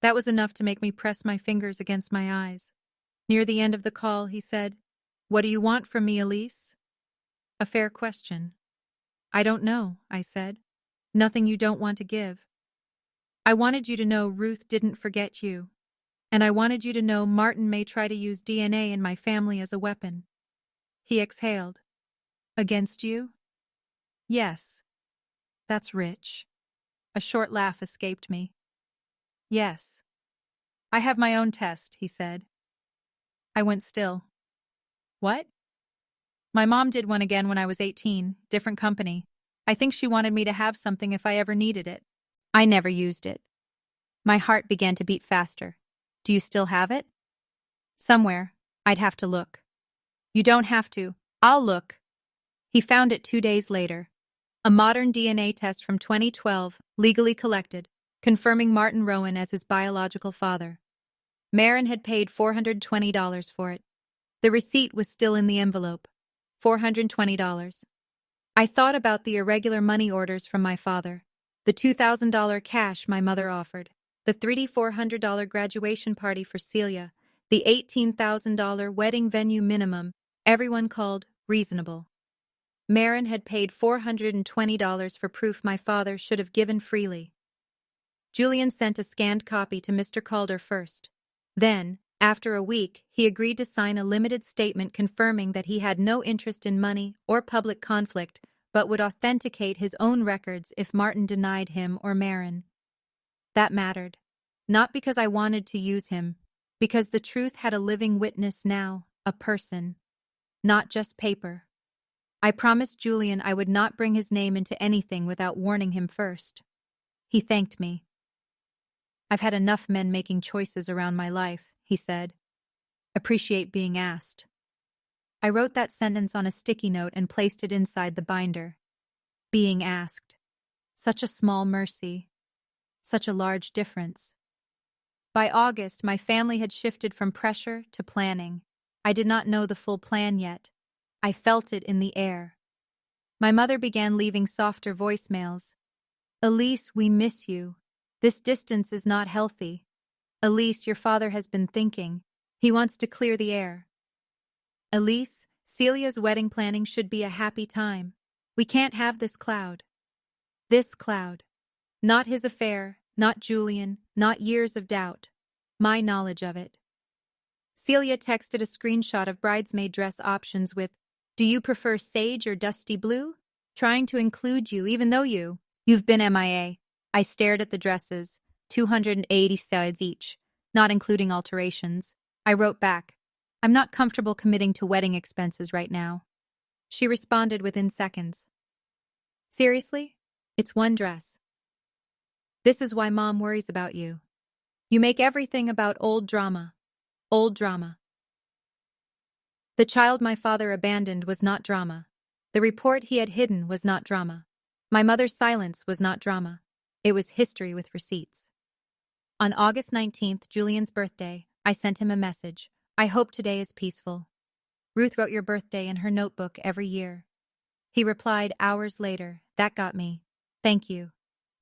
That was enough to make me press my fingers against my eyes. Near the end of the call, he said, "What do you want from me, Elise?" A fair question. I don't know, I said. Nothing you don't want to give. I wanted you to know Ruth didn't forget you. And I wanted you to know Martin may try to use DNA in my family as a weapon. He exhaled. Against you? Yes. That's rich. A short laugh escaped me. Yes. I have my own test, he said. I went still. What? My mom did one again when I was 18, different company. I think she wanted me to have something if I ever needed it. I never used it. My heart began to beat faster. Do you still have it? Somewhere. I'd have to look. You don't have to. I'll look. He found it 2 days later. A modern DNA test from 2012, legally collected, confirming Martin Rowan as his biological father. Marin had paid $420 for it. The receipt was still in the envelope. $420. I thought about the irregular money orders from my father, the $2,000 cash my mother offered, the $3,400 graduation party for Celia, the $18,000 wedding venue minimum everyone called reasonable. Marin had paid $420 for proof my father should have given freely. Julian sent a scanned copy to Mr. Calder first. Then, after a week, he agreed to sign a limited statement confirming that he had no interest in money or public conflict, but would authenticate his own records if Martin denied him or Marin. That mattered. Not because I wanted to use him, because the truth had a living witness now, a person, not just paper. I promised Julian I would not bring his name into anything without warning him first. He thanked me. I've had enough men making choices around my life, he said. Appreciate being asked. I wrote that sentence on a sticky note and placed it inside the binder. Being asked. Such a small mercy. Such a large difference. By August, my family had shifted from pressure to planning. I did not know the full plan yet. I felt it in the air. My mother began leaving softer voicemails. Elise, we miss you. This distance is not healthy. Elise, your father has been thinking. He wants to clear the air. Elise, Celia's wedding planning should be a happy time. We can't have this cloud. This cloud. Not his affair, not Julian, not years of doubt. My knowledge of it. Celia texted a screenshot of bridesmaid dress options with, "Do you prefer sage or dusty blue?" Trying to include you even though you've been MIA. I stared at the dresses, 280 sides each, not including alterations. I wrote back, I'm not comfortable committing to wedding expenses right now. She responded within seconds. Seriously? It's one dress. This is why Mom worries about you. You make everything about old drama. Old drama. The child my father abandoned was not drama. The report he had hidden was not drama. My mother's silence was not drama. It was history with receipts. On August 19th, Julian's birthday, I sent him a message. I hope today is peaceful. Ruth wrote your birthday in her notebook every year. He replied hours later, that got me. Thank you.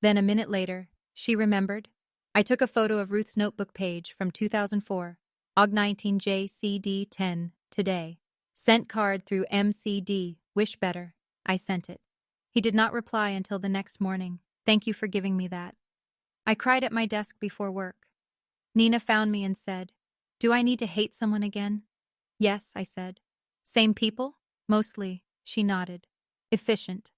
Then a minute later, she remembered. I took a photo of Ruth's notebook page from 2004, Aug 19 JCD 10, today. Sent card through MCD, wish better. I sent it. He did not reply until the next morning. Thank you for giving me that. I cried at my desk before work. Nina found me and said, do I need to hate someone again? Yes, I said. Same people? Mostly, she nodded. Efficient.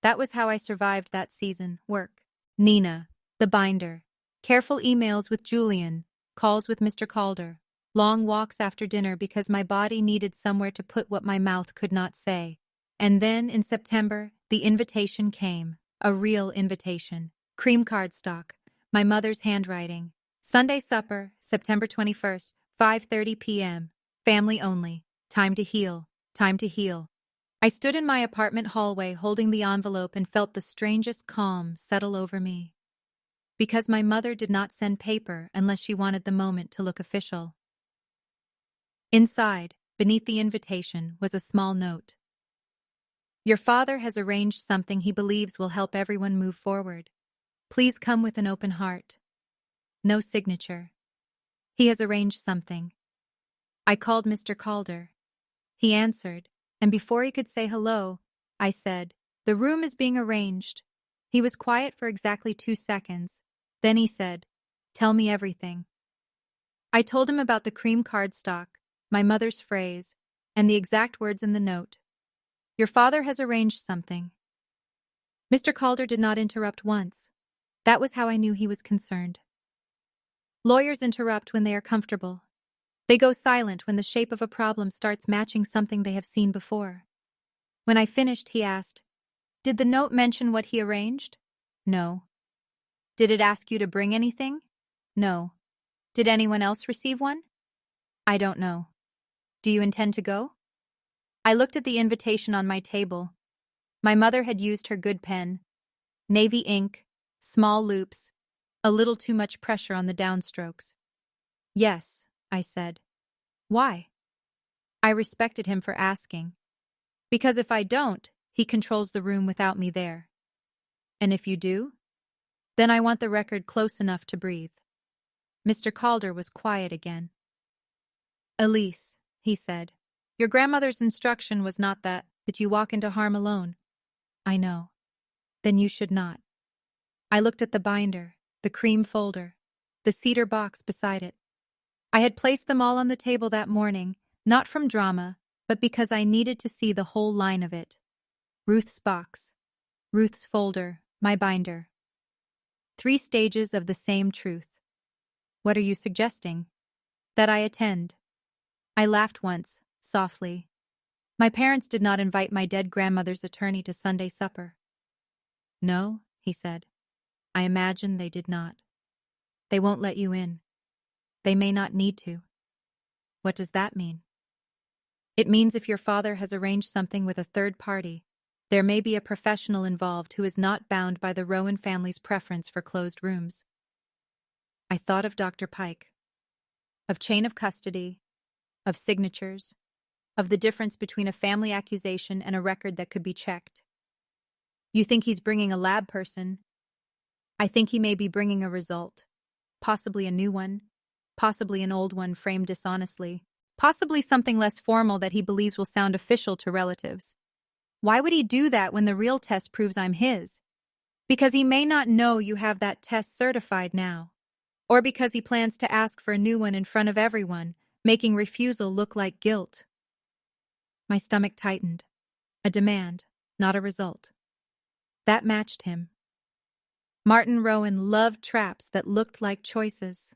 That was how I survived that season, work. Nina, the binder. Careful emails with Julian, calls with Mr. Calder, long walks after dinner because my body needed somewhere to put what my mouth could not say. And then, in September, the invitation came. A real invitation. Cream cardstock. My mother's handwriting. Sunday supper, September 21st, 5:30 p.m. Family only. Time to heal. Time to heal. I stood in my apartment hallway holding the envelope and felt the strangest calm settle over me. Because my mother did not send paper unless she wanted the moment to look official. Inside, beneath the invitation, was a small note. Your father has arranged something he believes will help everyone move forward. Please come with an open heart. No signature. He has arranged something. I called Mr. Calder. He answered, and before he could say hello, I said, the room is being arranged. He was quiet for exactly 2 seconds. Then he said, tell me everything. I told him about the cream cardstock, my mother's phrase, and the exact words in the note. Your father has arranged something. Mr. Calder did not interrupt once. That was how I knew he was concerned. Lawyers interrupt when they are comfortable. They go silent when the shape of a problem starts matching something they have seen before. When I finished, he asked, did the note mention what he arranged? No. Did it ask you to bring anything? No. Did anyone else receive one? I don't know. Do you intend to go? I looked at the invitation on my table. My mother had used her good pen. Navy ink, small loops, a little too much pressure on the downstrokes. Yes, I said. Why? I respected him for asking. Because if I don't, he controls the room without me there. And if you do? Then I want the record close enough to breathe. Mr. Calder was quiet again. Elise, he said, your grandmother's instruction was not that you walk into harm alone. I know. Then you should not. I looked at the binder, the cream folder, the cedar box beside it. I had placed them all on the table that morning, not from drama, but because I needed to see the whole line of it. Ruth's box, Ruth's folder, my binder. 3 stages of the same truth. What are you suggesting? That I attend. I laughed once, softly. My parents did not invite my dead grandmother's attorney to Sunday supper. No, he said. I imagine they did not. They won't let you in. They may not need to. What does that mean? It means if your father has arranged something with a third party, there may be a professional involved who is not bound by the Rowan family's preference for closed rooms. I thought of Dr. Pike, of chain of custody, of signatures, of the difference between a family accusation and a record that could be checked. You think he's bringing a lab person? I think he may be bringing a result, possibly a new one, possibly an old one framed dishonestly, possibly something less formal that he believes will sound official to relatives. Why would he do that when the real test proves I'm his? Because he may not know you have that test certified now, or because he plans to ask for a new one in front of everyone, making refusal look like guilt. My stomach tightened. A demand, not a result. That matched him. Martin Rowan loved traps that looked like choices.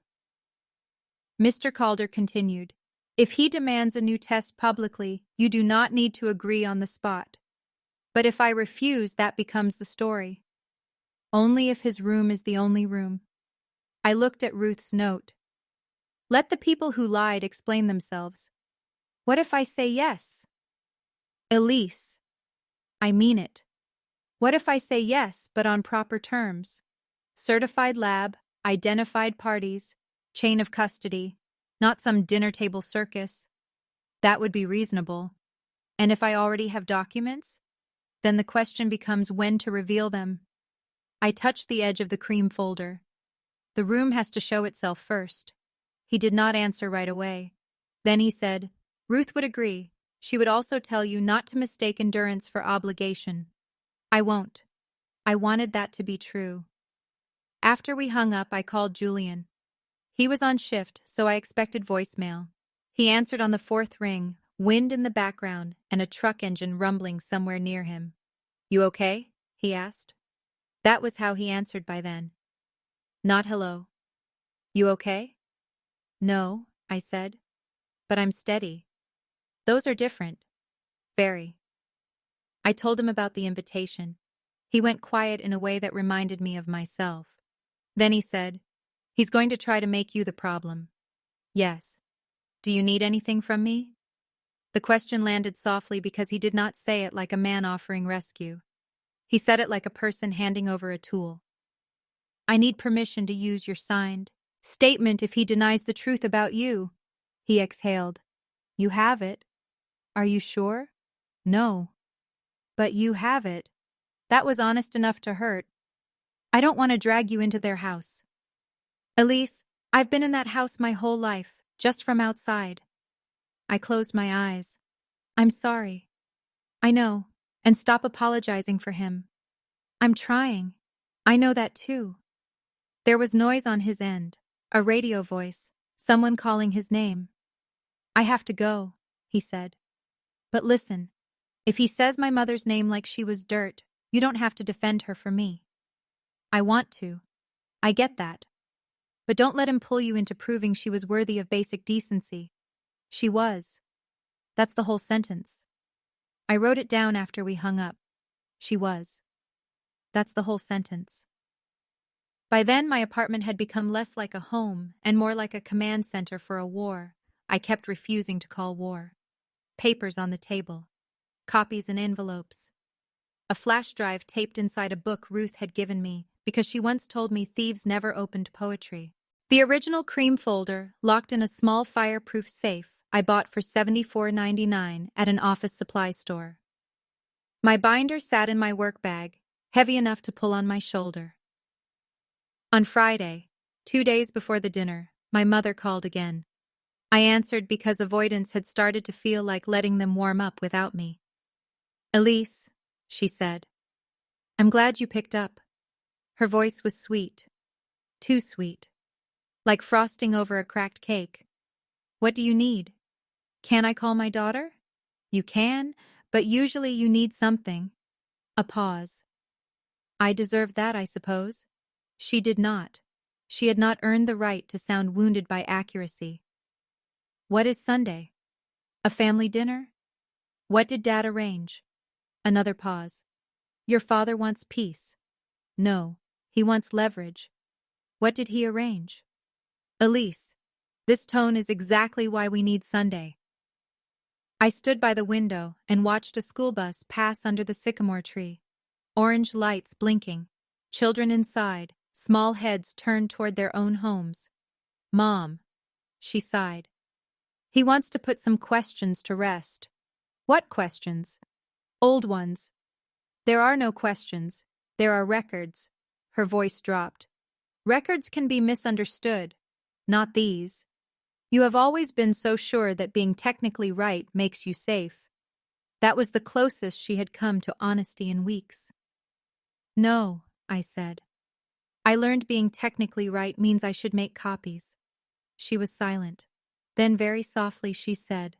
Mr. Calder continued, "If he demands a new test publicly, you do not need to agree on the spot. But if I refuse, that becomes the story. Only if his room is the only room." I looked at Ruth's note. "Let the people who lied explain themselves." What if I say yes? Elise, I mean it. What if I say yes, but on proper terms? Certified lab, identified parties, chain of custody, not some dinner table circus. That would be reasonable. And if I already have documents? Then the question becomes when to reveal them. I touched the edge of the cream folder. The room has to show itself first. He did not answer right away. Then he said, "Ruth would agree. She would also tell you not to mistake endurance for obligation." I won't. I wanted that to be true. After we hung up, I called Julian. He was on shift, so I expected voicemail. He answered on the fourth ring, wind in the background and a truck engine rumbling somewhere near him. "You okay?" he asked. That was how he answered by then. Not hello. "You okay?" "No," I said. "But I'm steady." "Those are different." "Very." I told him about the invitation. He went quiet in a way that reminded me of myself. Then he said, "He's going to try to make you the problem." "Yes." "Do you need anything from me?" The question landed softly because he did not say it like a man offering rescue. He said it like a person handing over a tool. "I need permission to use your signed statement if he denies the truth about you." He exhaled. "You have it." "Are you sure?" "No." "But you have it." That was honest enough to hurt. "I don't want to drag you into their house." "Elise, I've been in that house my whole life, just from outside." I closed my eyes. "I'm sorry." "I know, and stop apologizing for him." "I'm trying." "I know that too." There was noise on his end, a radio voice, someone calling his name. "I have to go," he said. "But listen, if he says my mother's name like she was dirt, you don't have to defend her for me." "I want to. I get that. But don't let him pull you into proving she was worthy of basic decency." "She was." That's the whole sentence. I wrote it down after we hung up. She was. That's the whole sentence. By then, my apartment had become less like a home and more like a command center for a war I kept refusing to call war. Papers on the table. Copies in envelopes. A flash drive taped inside a book Ruth had given me because she once told me thieves never opened poetry. The original cream folder, locked in a small fireproof safe I bought for $74.99 at an office supply store. My binder sat in my work bag, heavy enough to pull on my shoulder. On Friday, 2 days before the dinner, my mother called again. I answered because avoidance had started to feel like letting them warm up without me. "Elise," she said, "I'm glad you picked up." Her voice was sweet. Too sweet. Like frosting over a cracked cake. "What do you need?" "Can I call my daughter?" "You can, but usually you need something." A pause. I deserved that, I suppose. She did not. She had not earned the right to sound wounded by accuracy. "What is Sunday?" "A family dinner?" "What did Dad arrange?" Another pause. "Your father wants peace." "No, he wants leverage." "What did he arrange?" "Elise, this tone is exactly why we need Sunday." I stood by the window and watched a school bus pass under the sycamore tree. Orange lights blinking. Children inside, small heads turned toward their own homes. "Mom," she sighed. "He wants to put some questions to rest." "What questions?" "Old ones." "There are no questions. There are records." Her voice dropped. "Records can be misunderstood. Not these. You have always been so sure that being technically right makes you safe." That was the closest she had come to honesty in weeks. "No," I said. "I learned being technically right means I should make copies." She was silent. Then very softly she said,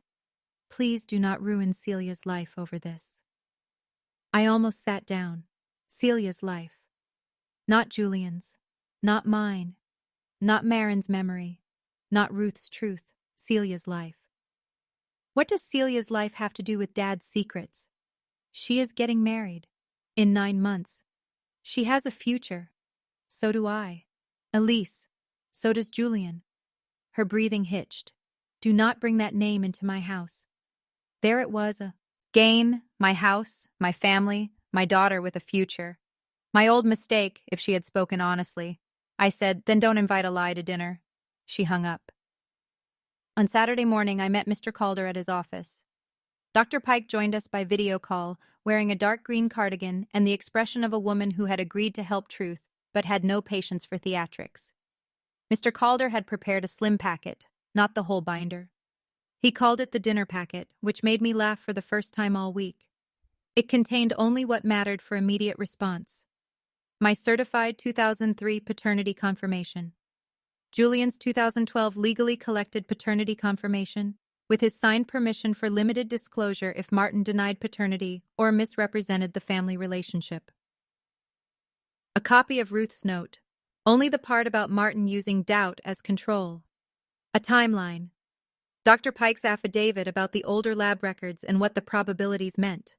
"Please do not ruin Celia's life over this." I almost sat down. Celia's life. Not Julian's. Not mine. Not Marin's memory. Not Ruth's truth. Celia's life. What does Celia's life have to do with Dad's secrets? She is getting married. In 9 months. She has a future. So do I. Elise. So does Julian. Her breathing hitched. Do not bring that name into my house. There it was, a gain, my house, my family, my daughter with a future. My old mistake, if she had spoken honestly. I said, then don't invite a lie to dinner. She hung up. On Saturday morning, I met Mr. Calder at his office. Dr. Pike joined us by video call, wearing a dark green cardigan and the expression of a woman who had agreed to help Truth, but had no patience for theatrics. Mr. Calder had prepared a slim packet, not the whole binder. He called it the dinner packet, which made me laugh for the first time all week. It contained only what mattered for immediate response. My certified 2003 paternity confirmation. Julian's 2012 legally collected paternity confirmation, with his signed permission for limited disclosure if Martin denied paternity or misrepresented the family relationship. A copy of Ruth's note, only the part about Martin using doubt as control. A timeline. Dr. Pike's affidavit about the older lab records and what the probabilities meant.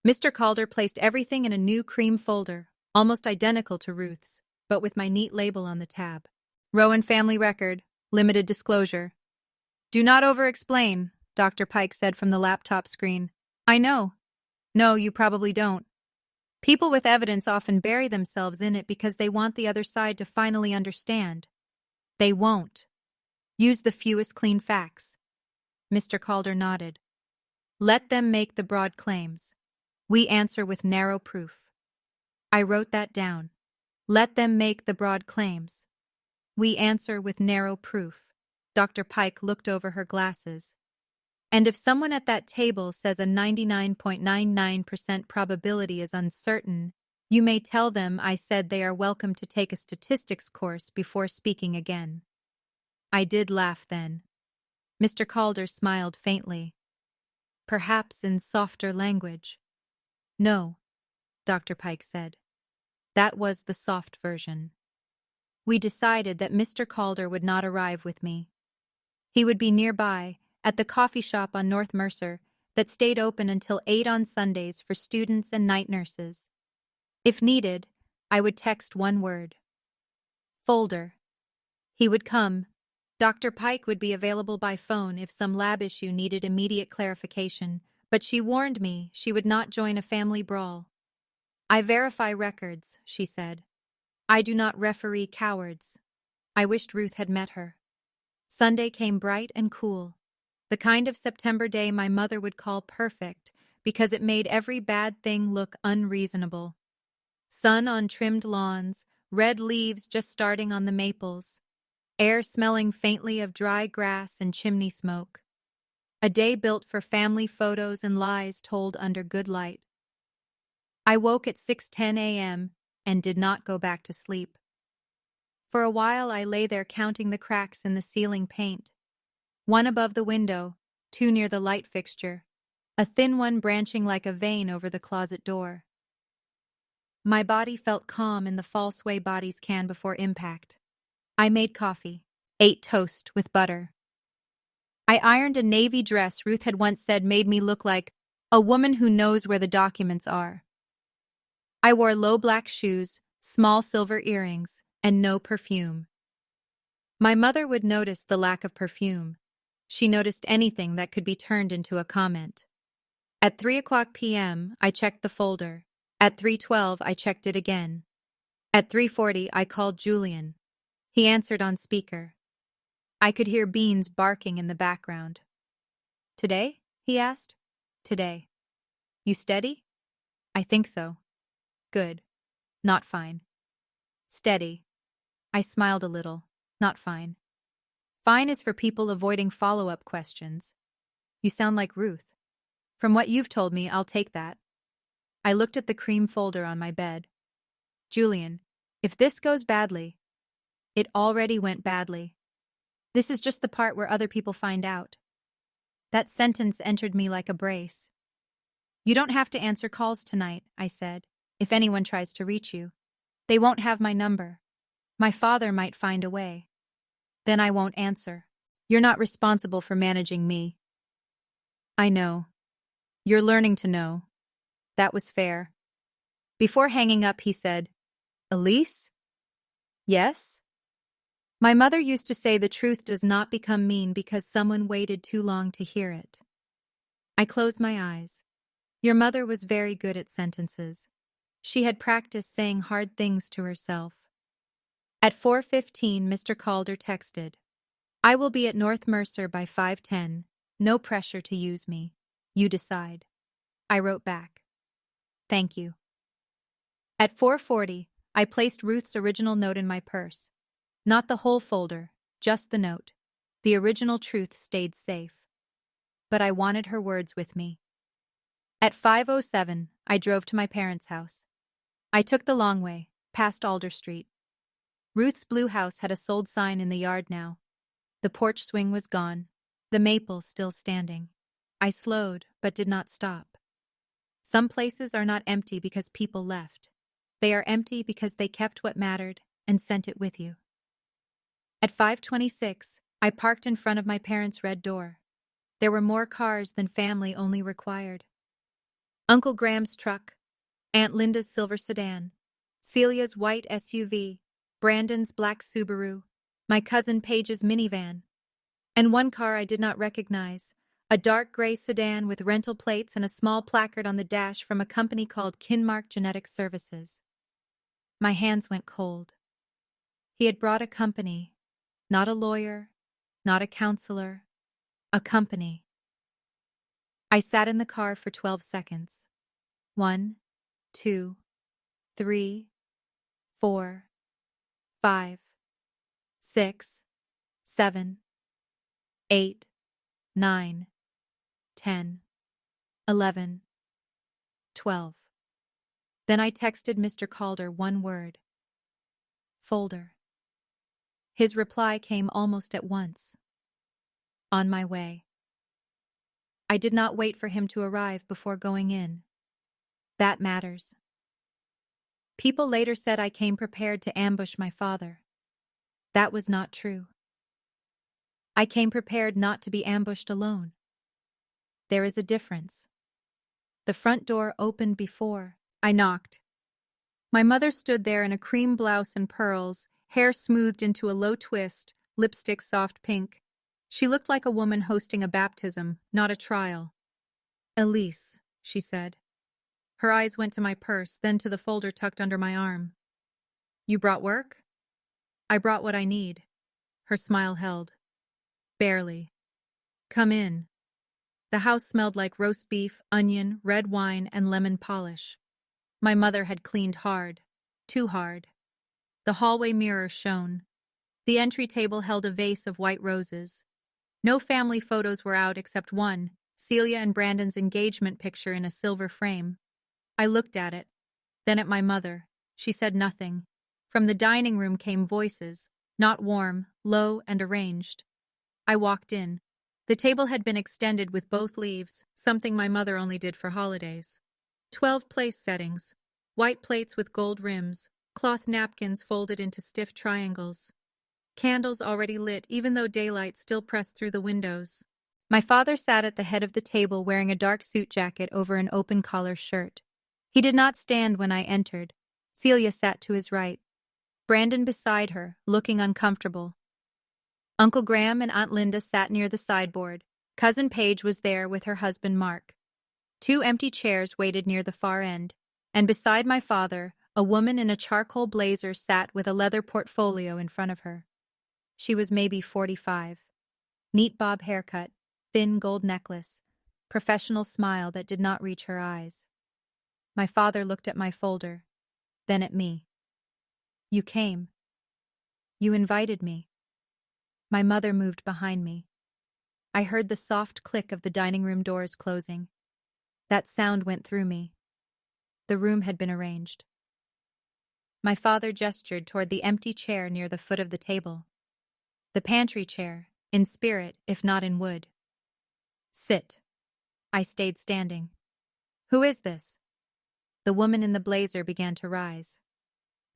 Mr. Calder placed everything in a new cream folder, almost identical to Ruth's, but with my neat label on the tab. Rowan family record, limited disclosure. Do not over-explain, Dr. Pike said from the laptop screen. I know. No, you probably don't. People with evidence often bury themselves in it because they want the other side to finally understand. They won't. Use the fewest clean facts. Mr. Calder nodded. Let them make the broad claims. We answer with narrow proof. I wrote that down. Let them make the broad claims. We answer with narrow proof. Dr. Pike looked over her glasses. And if someone at that table says a 99.99% probability is uncertain, you may tell them I said they are welcome to take a statistics course before speaking again. I did laugh then. Mr. Calder smiled faintly. Perhaps in softer language. No, Dr. Pike said. That was the soft version. We decided that Mr. Calder would not arrive with me. He would be nearby, at the coffee shop on North Mercer, that stayed open until 8 on Sundays for students and night nurses. If needed, I would text one word. Folder. He would come. Dr. Pike would be available by phone if some lab issue needed immediate clarification, but she warned me she would not join a family brawl. I verify records, she said. I do not referee cowards. I wished Ruth had met her. Sunday came bright and cool. The kind of September day my mother would call perfect because it made every bad thing look unreasonable. Sun on trimmed lawns, red leaves just starting on the maples, air smelling faintly of dry grass and chimney smoke. A day built for family photos and lies told under good light. I woke at 6:10 a.m. and did not go back to sleep. For a while I lay there counting the cracks in the ceiling paint. One above the window, 2 near the light fixture, a thin one branching like a vein over the closet door. My body felt calm in the false way bodies can before impact. I made coffee, ate toast with butter. I ironed a navy dress Ruth had once said made me look like a woman who knows where the documents are. I wore low black shoes, small silver earrings, and no perfume. My mother would notice the lack of perfume. She noticed anything that could be turned into a comment. At 3:00 p.m., I checked the folder. At 3:12, I checked it again. At 3:40, I called Julian. He answered on speaker. I could hear Beans barking in the background. Today? He asked. Today. You steady? I think so. Good. Not fine. Steady. I smiled a little. Not fine. Fine is for people avoiding follow-up questions. You sound like Ruth. From what you've told me, I'll take that. I looked at the cream folder on my bed. Julian, if this goes badly, it already went badly. This is just the part where other people find out. That sentence entered me like a brace. You don't have to answer calls tonight, I said, if anyone tries to reach you. They won't have my number. My father might find a way. Then I won't answer. You're not responsible for managing me. I know. You're learning to know. That was fair. Before hanging up, he said, Elise? Yes? My mother used to say the truth does not become mean because someone waited too long to hear it. I closed my eyes. Your mother was very good at sentences. She had practiced saying hard things to herself. At 4:15, Mr. Calder texted, I will be at North Mercer by 5:10. No pressure to use me. You decide. I wrote back, thank you. At 4:40, I placed Ruth's original note in my purse. Not the whole folder, just the note. The original truth stayed safe. But I wanted her words with me. At 5:07, I drove to my parents' house. I took the long way, past Alder Street. Ruth's blue house had a sold sign in the yard now. The porch swing was gone, the maple still standing. I slowed, but did not stop. Some places are not empty because people left. They are empty because they kept what mattered and sent it with you. At 5:26, I parked in front of my parents' red door. There were more cars than family only required. Uncle Graham's truck, Aunt Linda's silver sedan, Celia's white SUV, Brandon's black Subaru, my cousin Paige's minivan, and one car I did not recognize, a dark gray sedan with rental plates and a small placard on the dash from a company called Kinmark Genetic Services. My hands went cold. He had brought a company, not a lawyer, not a counselor, a company. I sat in the car for 12 seconds. 1, 2, 3, 4, 5, 6, 7, 8, 9, 10, 11, 12. Then I texted Mr. Calder one word. Folder. His reply came almost at once. On my way. I did not wait for him to arrive before going in. That matters. People later said I came prepared to ambush my father. That was not true. I came prepared not to be ambushed alone. There is a difference. The front door opened before I knocked. My mother stood there in a cream blouse and pearls, hair smoothed into a low twist, lipstick soft pink. She looked like a woman hosting a baptism, not a trial. Elise, she said. Her eyes went to my purse, then to the folder tucked under my arm. You brought work? I brought what I need. Her smile held. Barely. Come in. The house smelled like roast beef, onion, red wine, and lemon polish. My mother had cleaned hard. Too hard. The hallway mirror shone. The entry table held a vase of white roses. No family photos were out except one, Celia and Brandon's engagement picture in a silver frame. I looked at it, then at my mother. She said nothing. From the dining room came voices, not warm, low and arranged. I walked in. The table had been extended with both leaves, something my mother only did for holidays. 12 place settings, white plates with gold rims, cloth napkins folded into stiff triangles. Candles already lit, even though daylight still pressed through the windows. My father sat at the head of the table wearing a dark suit jacket over an open-collar shirt. He did not stand when I entered. Celia sat to his right. Brandon beside her, looking uncomfortable. Uncle Graham and Aunt Linda sat near the sideboard. Cousin Paige was there with her husband Mark. 2 empty chairs waited near the far end, and beside my father, a woman in a charcoal blazer sat with a leather portfolio in front of her. She was maybe 45. Neat bob haircut, thin gold necklace, professional smile that did not reach her eyes. My father looked at my folder, then at me. You came. You invited me. My mother moved behind me. I heard the soft click of the dining room doors closing. That sound went through me. The room had been arranged. My father gestured toward the empty chair near the foot of the table. The pantry chair, in spirit if not in wood. Sit. I stayed standing. Who is this? The woman in the blazer began to rise.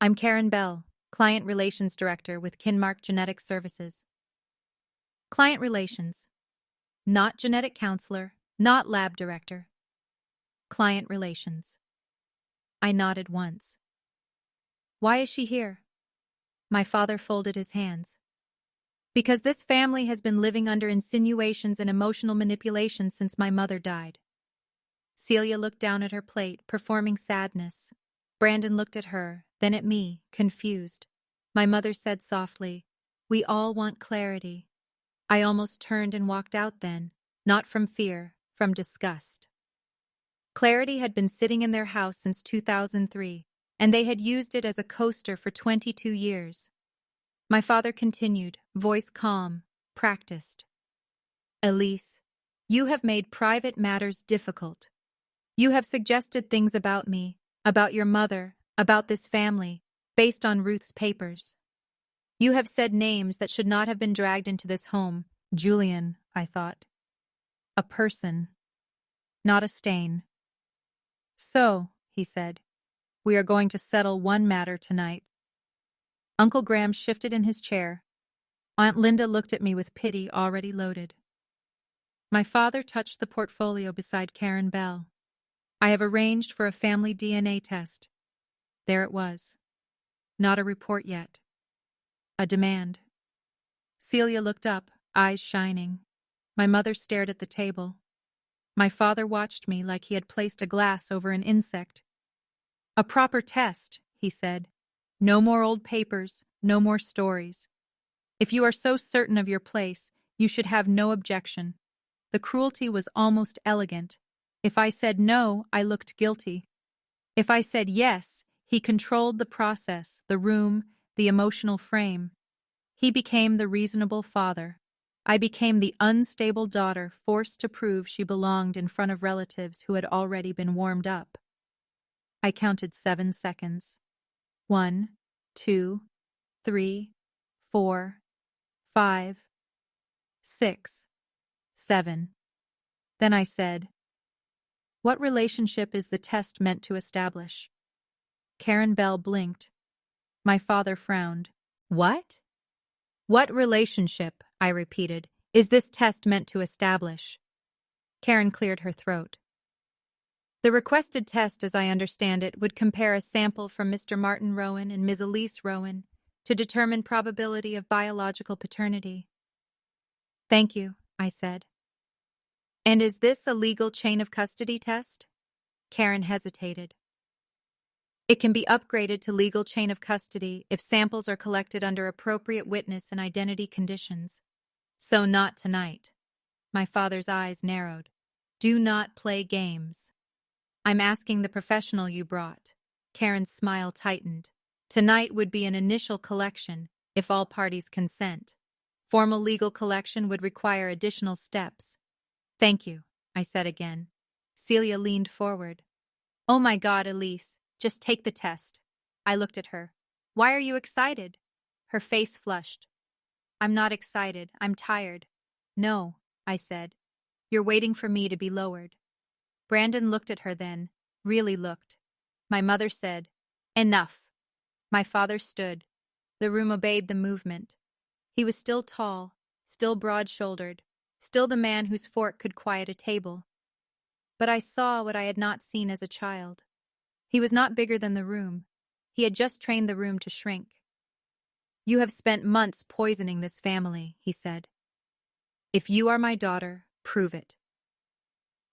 I'm Karen Bell, Client Relations Director with Kinmark Genetic Services. Client Relations. Not genetic counselor, not lab director. Client Relations. I nodded once. Why is she here? My father folded his hands. Because this family has been living under insinuations and emotional manipulation since my mother died. Celia looked down at her plate, performing sadness. Brandon looked at her, then at me, confused. My mother said softly, "We all want clarity." I almost turned and walked out then, not from fear, from disgust. Clarity had been sitting in their house since 2003, and they had used it as a coaster for 22 years. My father continued, voice calm, practiced. Elise, you have made private matters difficult. You have suggested things about me, about your mother, about this family, based on Ruth's papers. You have said names that should not have been dragged into this home. Julian, I thought. A person, not a stain. So, he said, we are going to settle one matter tonight. Uncle Graham shifted in his chair. Aunt Linda looked at me with pity already loaded. My father touched the portfolio beside Karen Bell. I have arranged for a family DNA test. There it was. Not a report yet. A demand. Celia looked up, eyes shining. My mother stared at the table. My father watched me like he had placed a glass over an insect. A proper test, he said. No more old papers, no more stories. If you are so certain of your place, you should have no objection. The cruelty was almost elegant. If I said no, I looked guilty. If I said yes, he controlled the process, the room, the emotional frame. He became the reasonable father. I became the unstable daughter forced to prove she belonged in front of relatives who had already been warmed up. I counted 7 seconds. 1, 2, 3, 4, 5, 6, 7. Then I said, "What relationship is the test meant to establish?" Karen Bell blinked. My father frowned. What? What relationship, I repeated, is this test meant to establish? Karen cleared her throat. The requested test, as I understand it, would compare a sample from Mr. Martin Rowan and Ms. Elise Rowan to determine probability of biological paternity. Thank you, I said. And is this a legal chain of custody test? Karen hesitated. It can be upgraded to legal chain of custody if samples are collected under appropriate witness and identity conditions. So not tonight. My father's eyes narrowed. Do not play games. I'm asking the professional you brought. Karen's smile tightened. Tonight would be an initial collection, if all parties consent. Formal legal collection would require additional steps. Thank you, I said again. Celia leaned forward. Oh my God, Elise, just take the test. I looked at her. Why are you excited? Her face flushed. I'm not excited, I'm tired. No, I said. You're waiting for me to be lowered. Brandon looked at her then, really looked. My mother said, Enough. My father stood. The room obeyed the movement. He was still tall, still broad-shouldered, still the man whose fork could quiet a table. But I saw what I had not seen as a child. He was not bigger than the room. He had just trained the room to shrink. You have spent months poisoning this family, he said. If you are my daughter, prove it.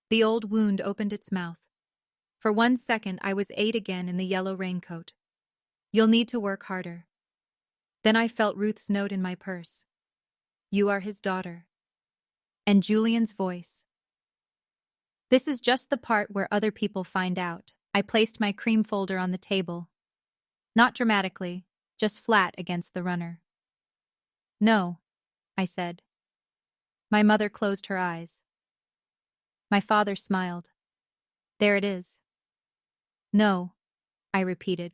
The old wound opened its mouth. For 1 second, I was 8 again in the yellow raincoat. You'll need to work harder. Then I felt Ruth's note in my purse. You are his daughter. And Julian's voice. This is just the part where other people find out. I placed my cream folder on the table. Not dramatically, just flat against the runner. No, I said. My mother closed her eyes. My father smiled. There it is. No, I repeated.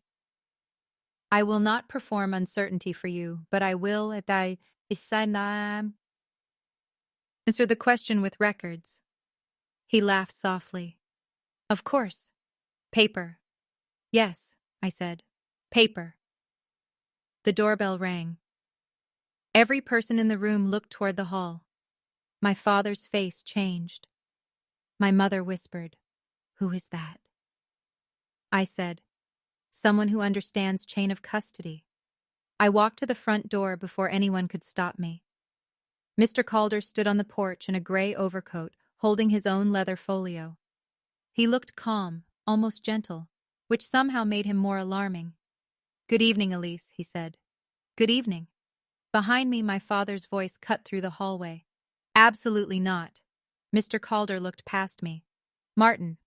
I will not perform uncertainty for you, but I will if I answer the question with records. He laughed softly. Of course. Paper. Yes, I said. Paper. The doorbell rang. Every person in the room looked toward the hall. My father's face changed. My mother whispered, "Who is that?" I said, "Someone who understands chain of custody." I walked to the front door before anyone could stop me. Mr. Calder stood on the porch in a gray overcoat, holding his own leather folio. He looked calm, almost gentle, which somehow made him more alarming. "Good evening, Elise," he said. "Good evening." Behind me, my father's voice cut through the hallway. "Absolutely not." Mr. Calder looked past me. "Martin."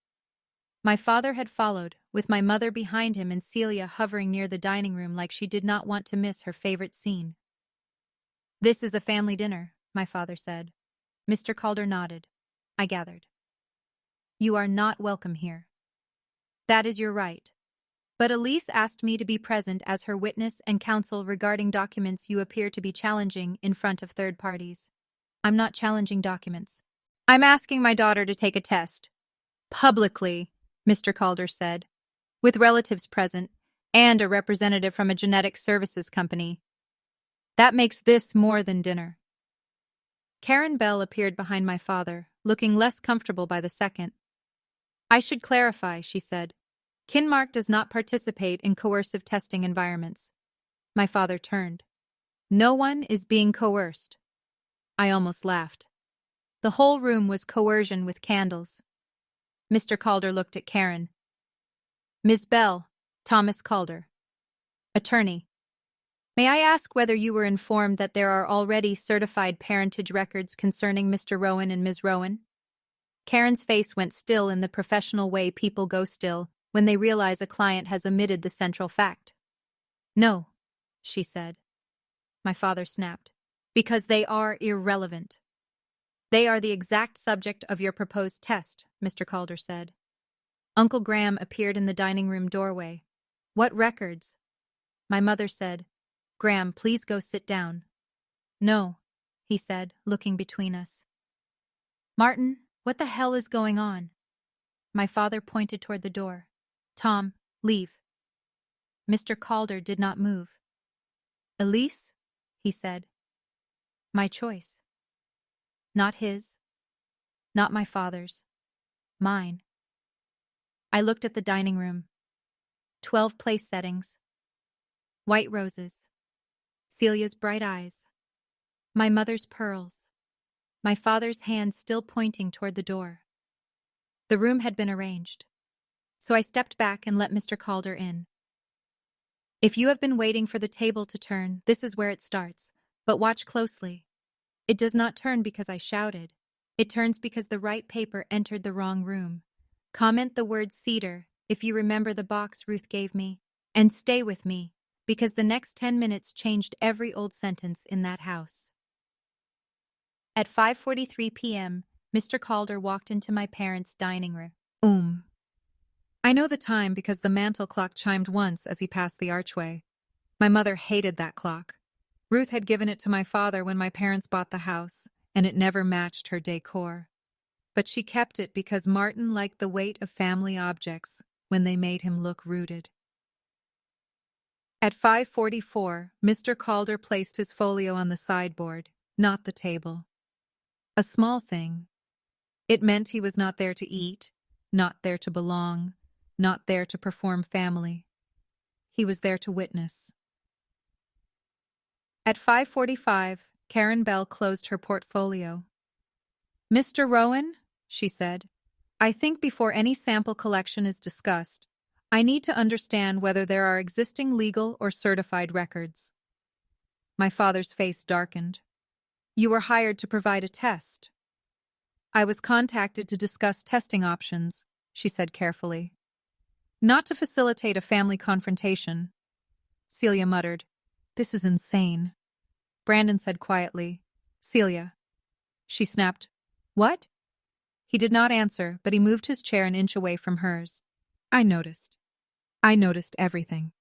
My father had followed, with my mother behind him and Celia hovering near the dining room like she did not want to miss her favorite scene. "This is a family dinner," my father said. Mr. Calder nodded. I gathered. "You are not welcome here." "That is your right. But Elise asked me to be present as her witness and counsel regarding documents you appear to be challenging in front of third parties." "I'm not challenging documents. I'm asking my daughter to take a test. Publicly," Mr. Calder said, "with relatives present and a representative from a genetic services company. That makes this more than dinner." Karen Bell appeared behind my father, looking less comfortable by the second. "I should clarify," she said. "Kinmark does not participate in coercive testing environments." My father turned. "No one is being coerced." I almost laughed. The whole room was coercion with candles. Mr. Calder looked at Karen. "Ms. Bell, Thomas Calder, attorney. May I ask whether you were informed that there are already certified parentage records concerning Mr. Rowan and Ms. Rowan?" Karen's face went still in the professional way people go still when they realize a client has omitted the central fact. "No," she said. My father snapped. "Because they are irrelevant." "They are the exact subject of your proposed test," Mr. Calder said. Uncle Graham appeared in the dining room doorway. "What records?" My mother said, "Graham, please go sit down." "No," he said, looking between us. "Martin, what the hell is going on?" My father pointed toward the door. "Tom, leave." Mr. Calder did not move. "Elise?" he said. "My choice. Not his. Not my father's. Mine." I looked at the dining room. 12 place settings. White roses. Celia's bright eyes. My mother's pearls. My father's hand still pointing toward the door. The room had been arranged. So I stepped back and let Mr. Calder in. "If you have been waiting for the table to turn, this is where it starts. But watch closely. It does not turn because I shouted. It turns because the right paper entered the wrong room. Comment the word cedar if you remember the box Ruth gave me. And stay with me, because the next 10 minutes changed every old sentence in that house." At 5:43 p.m., Mr. Calder walked into my parents' dining room. I know the time because the mantel clock chimed once as he passed the archway. My mother hated that clock. Ruth had given it to my father when my parents bought the house, and it never matched her decor. But she kept it because Martin liked the weight of family objects when they made him look rooted. At 5:44, Mr. Calder placed his folio on the sideboard, not the table. A small thing. It meant he was not there to eat, not there to belong, not there to perform family. He was there to witness. At 5:45, Karen Bell closed her portfolio. "Mr. Rowan," she said, "I think before any sample collection is discussed, I need to understand whether there are existing legal or certified records." My father's face darkened. "You were hired to provide a test." "I was contacted to discuss testing options," she said carefully. "Not to facilitate a family confrontation." Celia muttered, "This is insane." Brandon said quietly, "Celia." She snapped, "What?" He did not answer, but he moved his chair an inch away from hers. I noticed. I noticed everything.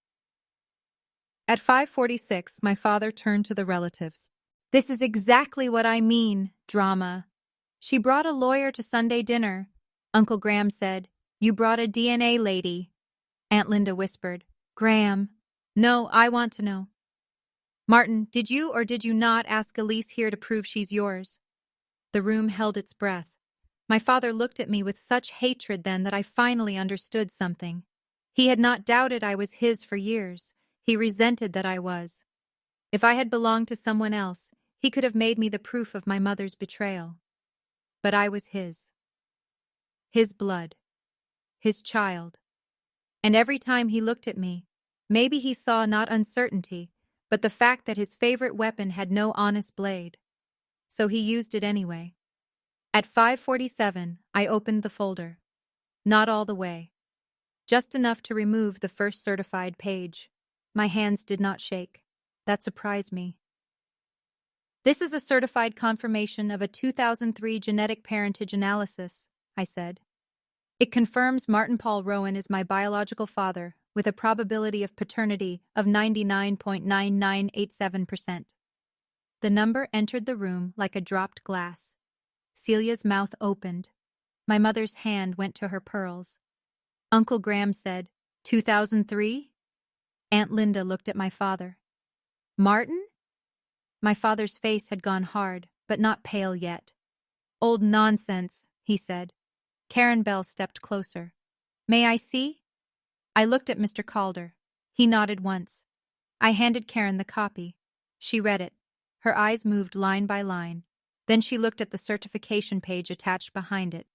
At 5:46, my father turned to the relatives. "This is exactly what I mean, drama. She brought a lawyer to Sunday dinner." Uncle Graham said, "You brought a DNA lady." Aunt Linda whispered, "Graham." "No, I want to know." Martin, did you or did you not ask Elise here to prove she's yours? The room held its breath. My father looked at me with such hatred then that I finally understood something. He had not doubted I was his for years. He resented that I was. If I had belonged to someone else, he could have made me the proof of my mother's betrayal. But I was his. His blood. His child. And every time he looked at me, maybe he saw not uncertainty, but the fact that his favorite weapon had no honest blade. So he used it anyway. At 5:47, I opened the folder. Not all the way. Just enough to remove the first certified page. My hands did not shake. That surprised me. This is a certified confirmation of a 2003 genetic parentage analysis, I said. It confirms Martin Paul Rowan is my biological father, with a probability of paternity of 99.9987%. The number entered the room like a dropped glass. Celia's mouth opened. My mother's hand went to her pearls. Uncle Graham said, 2003? Aunt Linda looked at my father. Martin? My father's face had gone hard, but not pale yet. Old nonsense, he said. Karen Bell stepped closer. May I see? I looked at Mr. Calder. He nodded once. I handed Karen the copy. She read it. Her eyes moved line by line. Then she looked at the certification page attached behind it.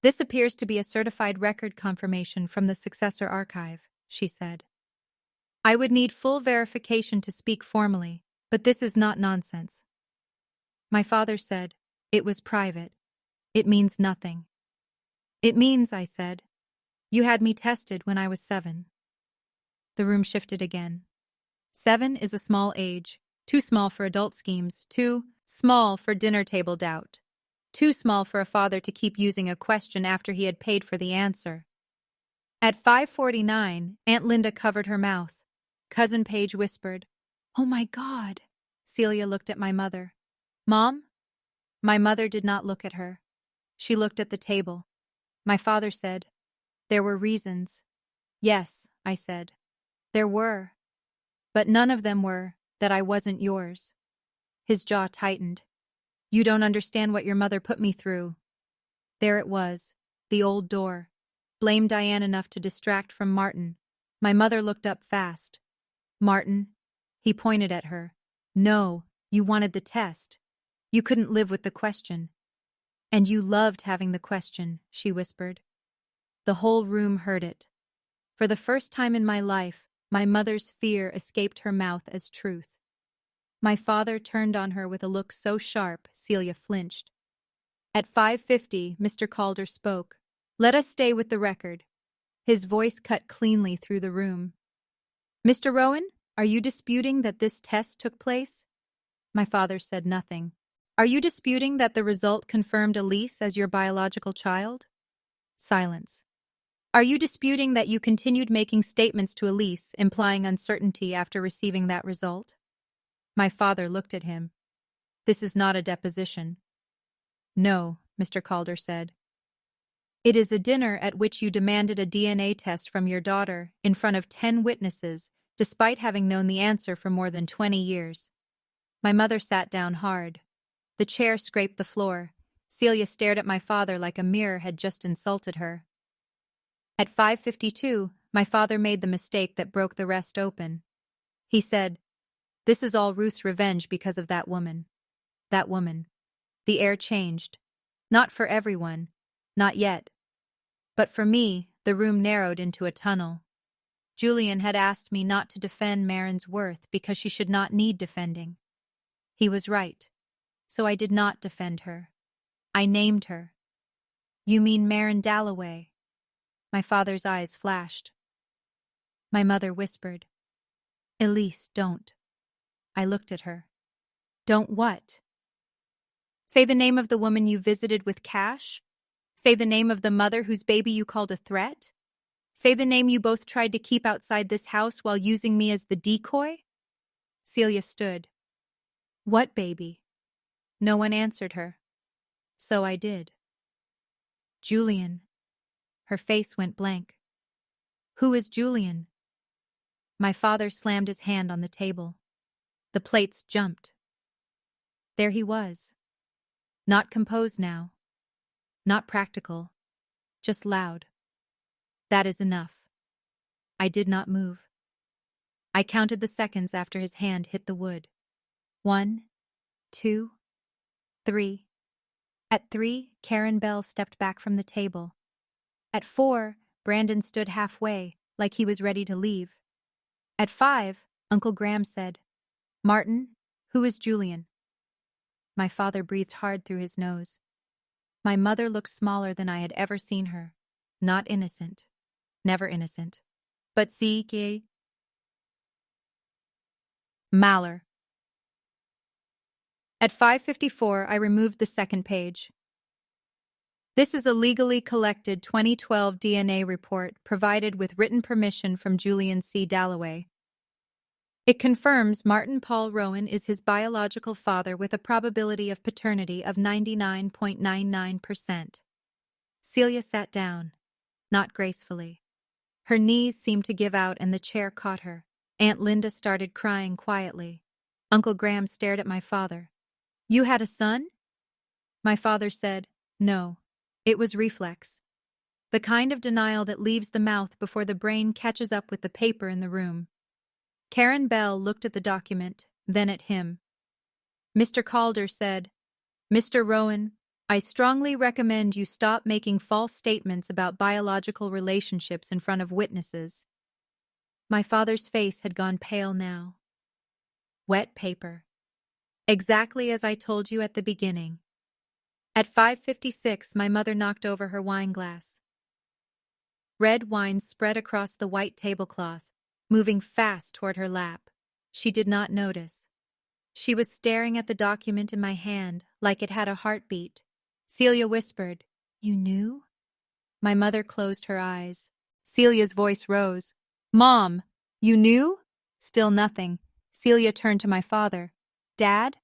This appears to be a certified record confirmation from the successor archive, she said. I would need full verification to speak formally, but this is not nonsense. My father said, it was private. It means nothing. It means, I said, you had me tested when I was 7. The room shifted again. 7 is a small age, too small for adult schemes, too small for dinner table doubt, too small for a father to keep using a question after he had paid for the answer. At 5:49, Aunt Linda covered her mouth. Cousin Paige whispered, Oh my God. Celia looked at my mother. Mom? My mother did not look at her. She looked at the table. My father said, There were reasons. Yes, I said. There were. But none of them were that I wasn't yours. His jaw tightened. You don't understand what your mother put me through. There it was, the old door. Blame Diane enough to distract from Martin. My mother looked up fast. Martin? He pointed at her. No, you wanted the test. You couldn't live with the question. And you loved having the question, she whispered. The whole room heard it. For the first time in my life, my mother's fear escaped her mouth as truth. My father turned on her with a look so sharp, Celia flinched. At 5:50, Mr. Calder spoke. Let us stay with the record. His voice cut cleanly through the room. Mr. Rowan, are you disputing that this test took place? My father said nothing. Are you disputing that the result confirmed Elise as your biological child? Silence. Are you disputing that you continued making statements to Elise, implying uncertainty after receiving that result? My father looked at him. This is not a deposition. No, Mr. Calder said. It is a dinner at which you demanded a DNA test from your daughter in front of 10 witnesses, despite having known the answer for more than 20 years. My mother sat down hard. The chair scraped the floor. Celia stared at my father like a mirror had just insulted her. At 5:52, my father made the mistake that broke the rest open. He said, This is all Ruth's revenge because of that woman. That woman. The air changed. Not for everyone. Not yet. But for me, the room narrowed into a tunnel. Julian had asked me not to defend Marin's worth because she should not need defending. He was right. So I did not defend her. I named her. You mean Marin Dalloway? My father's eyes flashed. My mother whispered, Elise, don't. I looked at her. Don't what? Say the name of the woman you visited with cash? Say the name of the mother whose baby you called a threat? Say the name you both tried to keep outside this house while using me as the decoy? Celia stood. What baby? No one answered her. So I did. Julian. Her face went blank. Who is Julian? My father slammed his hand on the table. The plates jumped. There he was. Not composed now. Not practical. Just loud. That is enough. I did not move. I counted the seconds after his hand hit the wood. 1, 2, 3. At 3, Karen Bell stepped back from the table. At 4, Brandon stood halfway, like he was ready to leave. At 5, Uncle Graham said, "Martin, who is Julian?" My father breathed hard through his nose. My mother looked smaller than I had ever seen her. Not innocent. Never innocent. But C.K. Maller. At 5:54, I removed the second page. This is a legally collected 2012 DNA report provided with written permission from Julian C. Dalloway. It confirms Martin Paul Rowan is his biological father with a probability of paternity of 99.99%. Celia sat down, not gracefully. Her knees seemed to give out and the chair caught her. Aunt Linda started crying quietly. Uncle Graham stared at my father. "You had a son?" My father said, "No. It was reflex. The kind of denial that leaves the mouth before the brain catches up with the paper in the room." Karen Bell looked at the document, then at him. Mr. Calder said, "Mr. Rowan, I strongly recommend you stop making false statements about biological relationships in front of witnesses." My father's face had gone pale now. Wet paper. Exactly as I told you at the beginning. At 5:56, my mother knocked over her wine glass. Red wine spread across the white tablecloth, moving fast toward her lap. She did not notice. She was staring at the document in my hand like it had a heartbeat. Celia whispered, "You knew?" My mother closed her eyes. Celia's voice rose. "Mom, you knew?" Still nothing. Celia turned to my father. "Dad?"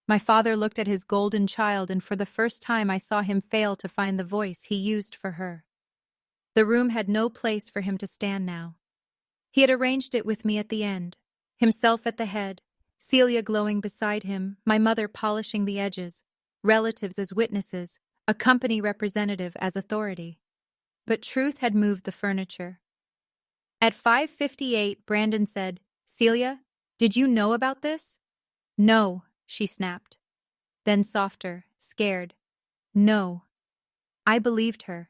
My father looked at his golden child, and for the first time I saw him fail to find the voice he used for her. The room had no place for him to stand now. He had arranged it with me at the end, himself at the head, Celia glowing beside him, my mother polishing the edges, relatives as witnesses, a company representative as authority. But truth had moved the furniture. At 5:58, Brandon said, "Celia, did you know about this?" "No," she snapped. Then softer, scared. "No." I believed her.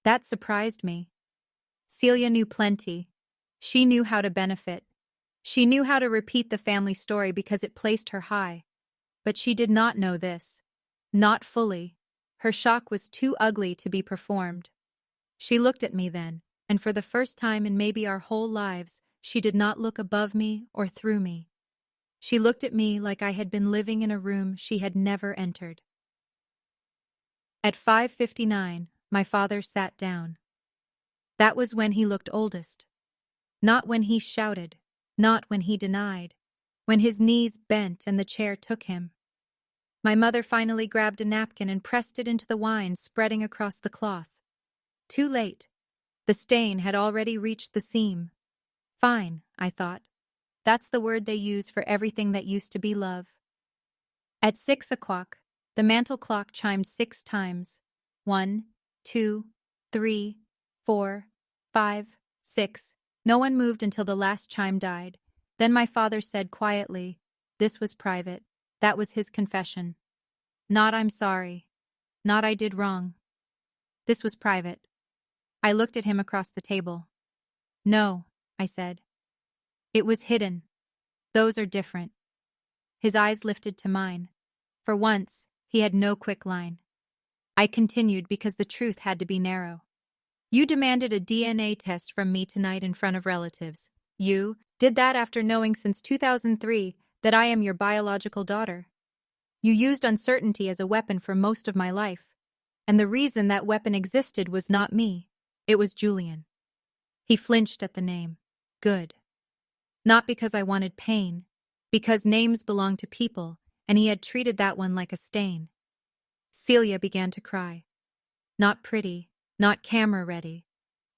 That surprised me. Celia knew plenty. She knew how to benefit. She knew how to repeat the family story because it placed her high. But she did not know this. Not fully. Her shock was too ugly to be performed. She looked at me then, and for the first time in maybe our whole lives, she did not look above me or through me. She looked at me like I had been living in a room she had never entered. At 5:59, my father sat down. That was when he looked oldest. Not when he shouted, not when he denied, when his knees bent and the chair took him. My mother finally grabbed a napkin and pressed it into the wine spreading across the cloth. Too late. The stain had already reached the seam. Fine, I thought. That's the word they use for everything that used to be love. At 6 o'clock, the mantel clock chimed 6 times. 1, 2, 3, 4, 5, 6. No one moved until the last chime died. Then my father said quietly, "This was private." That was his confession. Not "I'm sorry." Not "I did wrong." This was private. I looked at him across the table. "No," I said. "It was hidden. Those are different." His eyes lifted to mine. For once, he had no quick line. I continued because the truth had to be narrow. "You demanded a DNA test from me tonight in front of relatives. You did that after knowing since 2003 that I am your biological daughter. You used uncertainty as a weapon for most of my life. And the reason that weapon existed was not me. It was Julian." He flinched at the name. Good. Not because I wanted pain, because names belong to people, and he had treated that one like a stain. Celia began to cry. Not pretty, not camera-ready.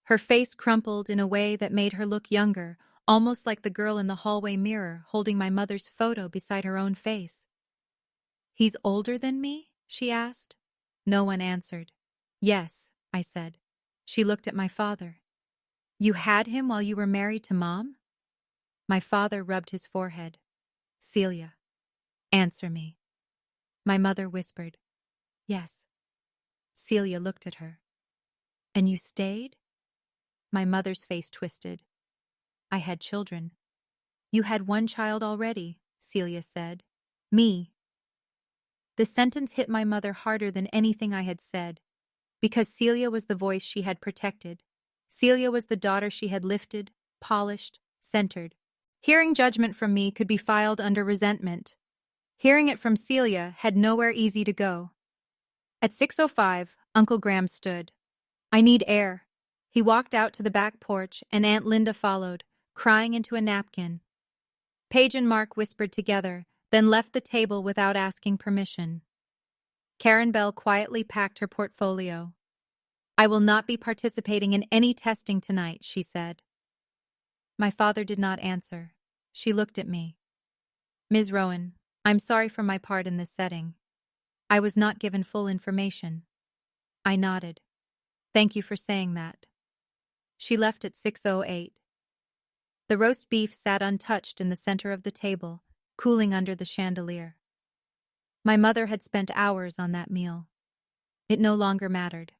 Her face crumpled in a way that made her look younger, almost like the girl in the hallway mirror holding my mother's photo beside her own face. "He's older than me?" she asked. No one answered. "Yes," I said. She looked at my father. "You had him while you were married to Mom?" My father rubbed his forehead. "Celia, answer me." My mother whispered, "Yes." Celia looked at her. "And you stayed?" My mother's face twisted. "I had children." "You had one child already," Celia said. "Me." The sentence hit my mother harder than anything I had said, because Celia was the voice she had protected. Celia was the daughter she had lifted, polished, centered. Hearing judgment from me could be filed under resentment. Hearing it from Celia had nowhere easy to go. At 6:05, Uncle Graham stood. "I need air." He walked out to the back porch, and Aunt Linda followed, crying into a napkin. Paige and Mark whispered together, then left the table without asking permission. Karen Bell quietly packed her portfolio. "I will not be participating in any testing tonight," she said. My father did not answer. She looked at me. "Ms. Rowan, I'm sorry for my part in this setting. I was not given full information." I nodded. "Thank you for saying that." She left at 6:08. The roast beef sat untouched in the center of the table, cooling under the chandelier. My mother had spent hours on that meal. It no longer mattered.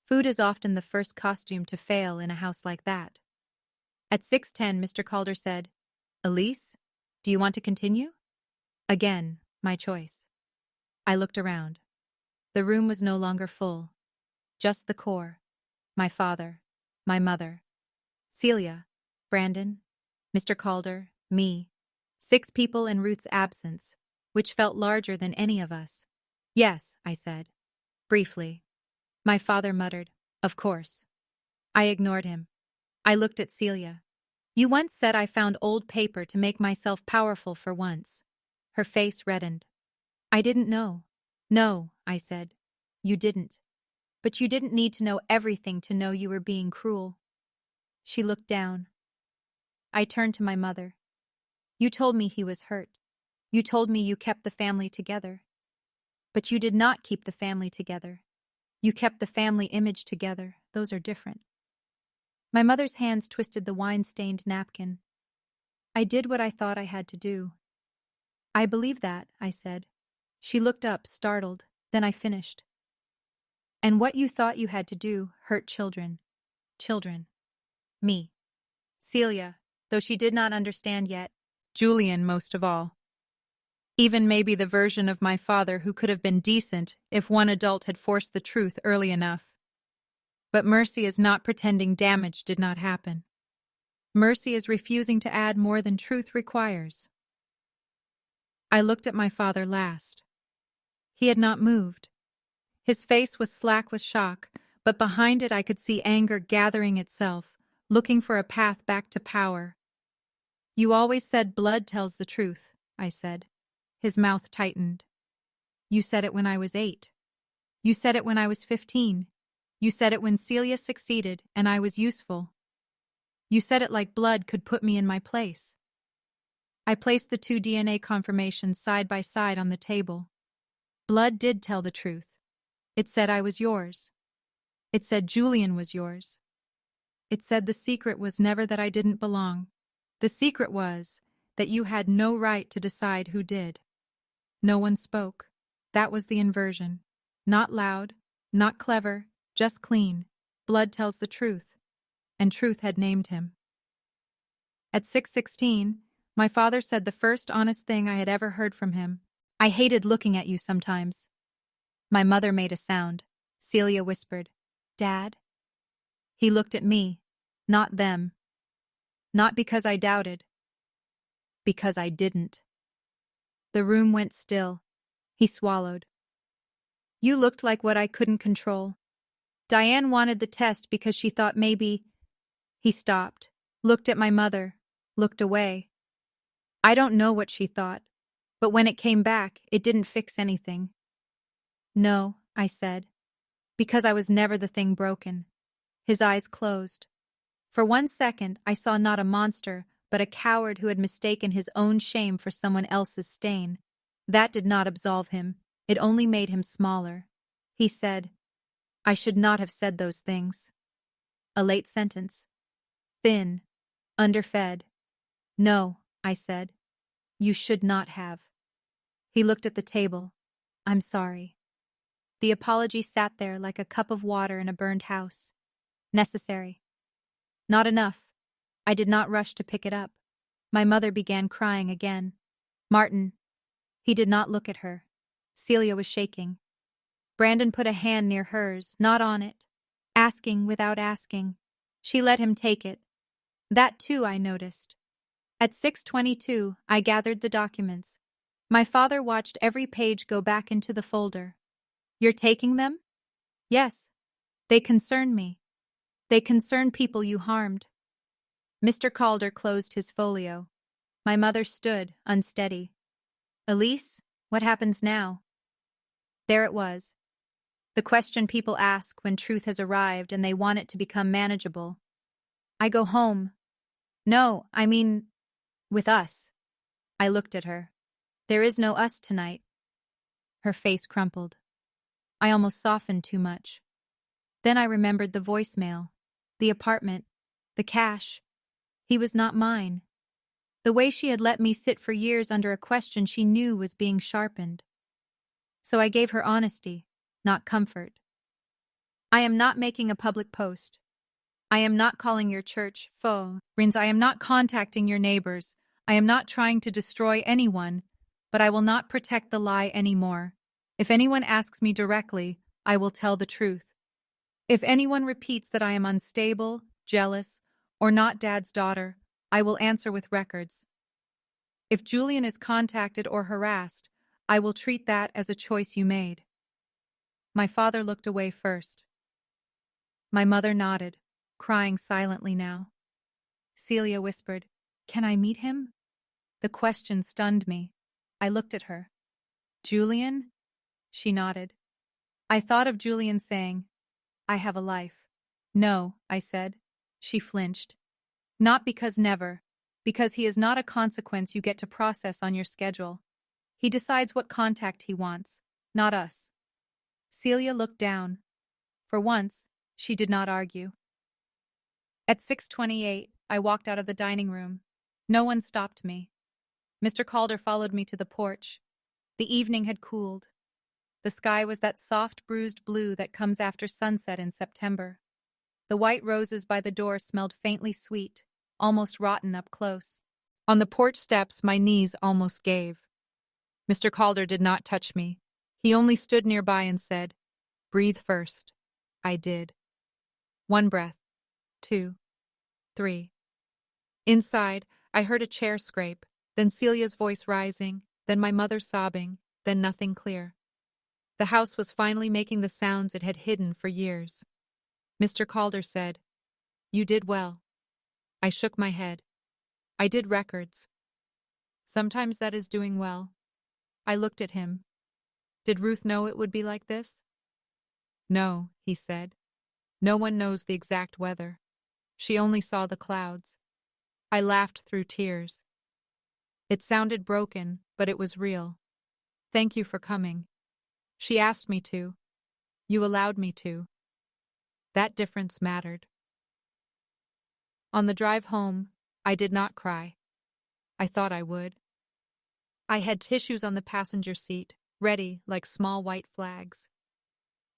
Food is often the first costume to fail in a house like that. At 6:10, Mr. Calder said, "Elise, do you want to continue?" Again, my choice. I looked around. The room was no longer full. Just the core. My father, my mother, Celia, Brandon, Mr. Calder, me. 6 people in Ruth's absence, which felt larger than any of us. "Yes," I said, briefly. My father muttered, "Of course." I ignored him. I looked at Celia. "You once said I found old paper to make myself powerful for once." Her face reddened. "I didn't know." "No," I said. "You didn't. But you didn't need to know everything to know you were being cruel." She looked down. I turned to my mother. "You told me he was hurt. You told me you kept the family together. But you did not keep the family together. You kept the family image together. Those are different." My mother's hands twisted the wine-stained napkin. "I did what I thought I had to do." "I believe that," I said. She looked up, startled. Then I finished. "And what you thought you had to do hurt children. Children. Me. Celia, though she did not understand yet. Julian most of all. Even maybe the version of my father who could have been decent if one adult had forced the truth early enough. But mercy is not pretending damage did not happen. Mercy is refusing to add more than truth requires." I looked at my father last. He had not moved. His face was slack with shock, but behind it I could see anger gathering itself, looking for a path back to power. "You always said blood tells the truth," I said. His mouth tightened. "You said it when I was 8. You said it when I was 15. You said it when Celia succeeded and I was useful. You said it like blood could put me in my place." I placed the 2 DNA confirmations side by side on the table. Blood did tell the truth. It said I was yours. It said Julian was yours. It said the secret was never that I didn't belong. The secret was that you had no right to decide who did. No one spoke. That was the inversion. Not loud, not clever, just clean. Blood tells the truth. And truth had named him. At 6:16, my father said the first honest thing I had ever heard from him. "I hated looking at you sometimes." My mother made a sound. Celia whispered, "Dad?" He looked at me, not them. Not because I doubted. Because I didn't. The room went still. He swallowed. "You looked like what I couldn't control. Diane wanted the test because she thought maybe—" He stopped, looked at my mother, looked away. I don't know what she thought, but when it came back, it didn't fix anything. "No," I said, "because I was never the thing broken." His eyes closed. For 1 second, I saw not a monster, but a coward who had mistaken his own shame for someone else's stain. That did not absolve him. It only made him smaller. He said, "I should not have said those things." A late sentence. Thin. Underfed. "No," I said. "You should not have." He looked at the table. "I'm sorry." The apology sat there like a cup of water in a burned house. Necessary. Not enough. I did not rush to pick it up. My mother began crying again. "Martin." He did not look at her. Celia was shaking. Brandon put a hand near hers, not on it. Asking without asking. She let him take it. That too I noticed. At 6:22, I gathered the documents. My father watched every page go back into the folder. "You're taking them?" "Yes. They concern me. They concern people you harmed." Mr. Calder closed his folio. My mother stood, unsteady. "Elise, what happens now?" There it was. The question people ask when truth has arrived and they want it to become manageable. "I go home." "No, I mean, with us." I looked at her. "There is no us tonight." Her face crumpled. I almost softened too much. Then I remembered the voicemail, the apartment, the cash. He was not mine. The way she had let me sit for years under a question she knew was being sharpened. So I gave her honesty, not comfort. "I am not making a public post. I am not calling your church faux. I am not contacting your neighbors. I am not trying to destroy anyone, but I will not protect the lie anymore. If anyone asks me directly, I will tell the truth. If anyone repeats that I am unstable, jealous, or not Dad's daughter, I will answer with records. If Julian is contacted or harassed, I will treat that as a choice you made." My father looked away first. My mother nodded, crying silently now. Celia whispered, "Can I meet him?" The question stunned me. I looked at her. "Julian?" She nodded. I thought of Julian saying, "I have a life." "No," I said. She flinched. "Not because never. Because he is not a consequence you get to process on your schedule. He decides what contact he wants, not us." Celia looked down. For once, she did not argue. At 6:28, I walked out of the dining room. No one stopped me. Mr. Calder followed me to the porch. The evening had cooled. The sky was that soft, bruised blue that comes after sunset in September. The white roses by the door smelled faintly sweet, almost rotten up close. On the porch steps, my knees almost gave. Mr. Calder did not touch me. He only stood nearby and said, "Breathe first." I did. 1 breath. 2. 3. Inside, I heard a chair scrape, then Celia's voice rising, then my mother sobbing, then nothing clear. The house was finally making the sounds it had hidden for years. Mr. Calder said, "You did well." I shook my head. "I did records. Sometimes that is doing well." I looked at him. "Did Ruth know it would be like this?" "No," he said. "No one knows the exact weather. She only saw the clouds." I laughed through tears. It sounded broken, but it was real. "Thank you for coming. She asked me to. You allowed me to." That difference mattered. On the drive home, I did not cry. I thought I would. I had tissues on the passenger seat, ready like small white flags.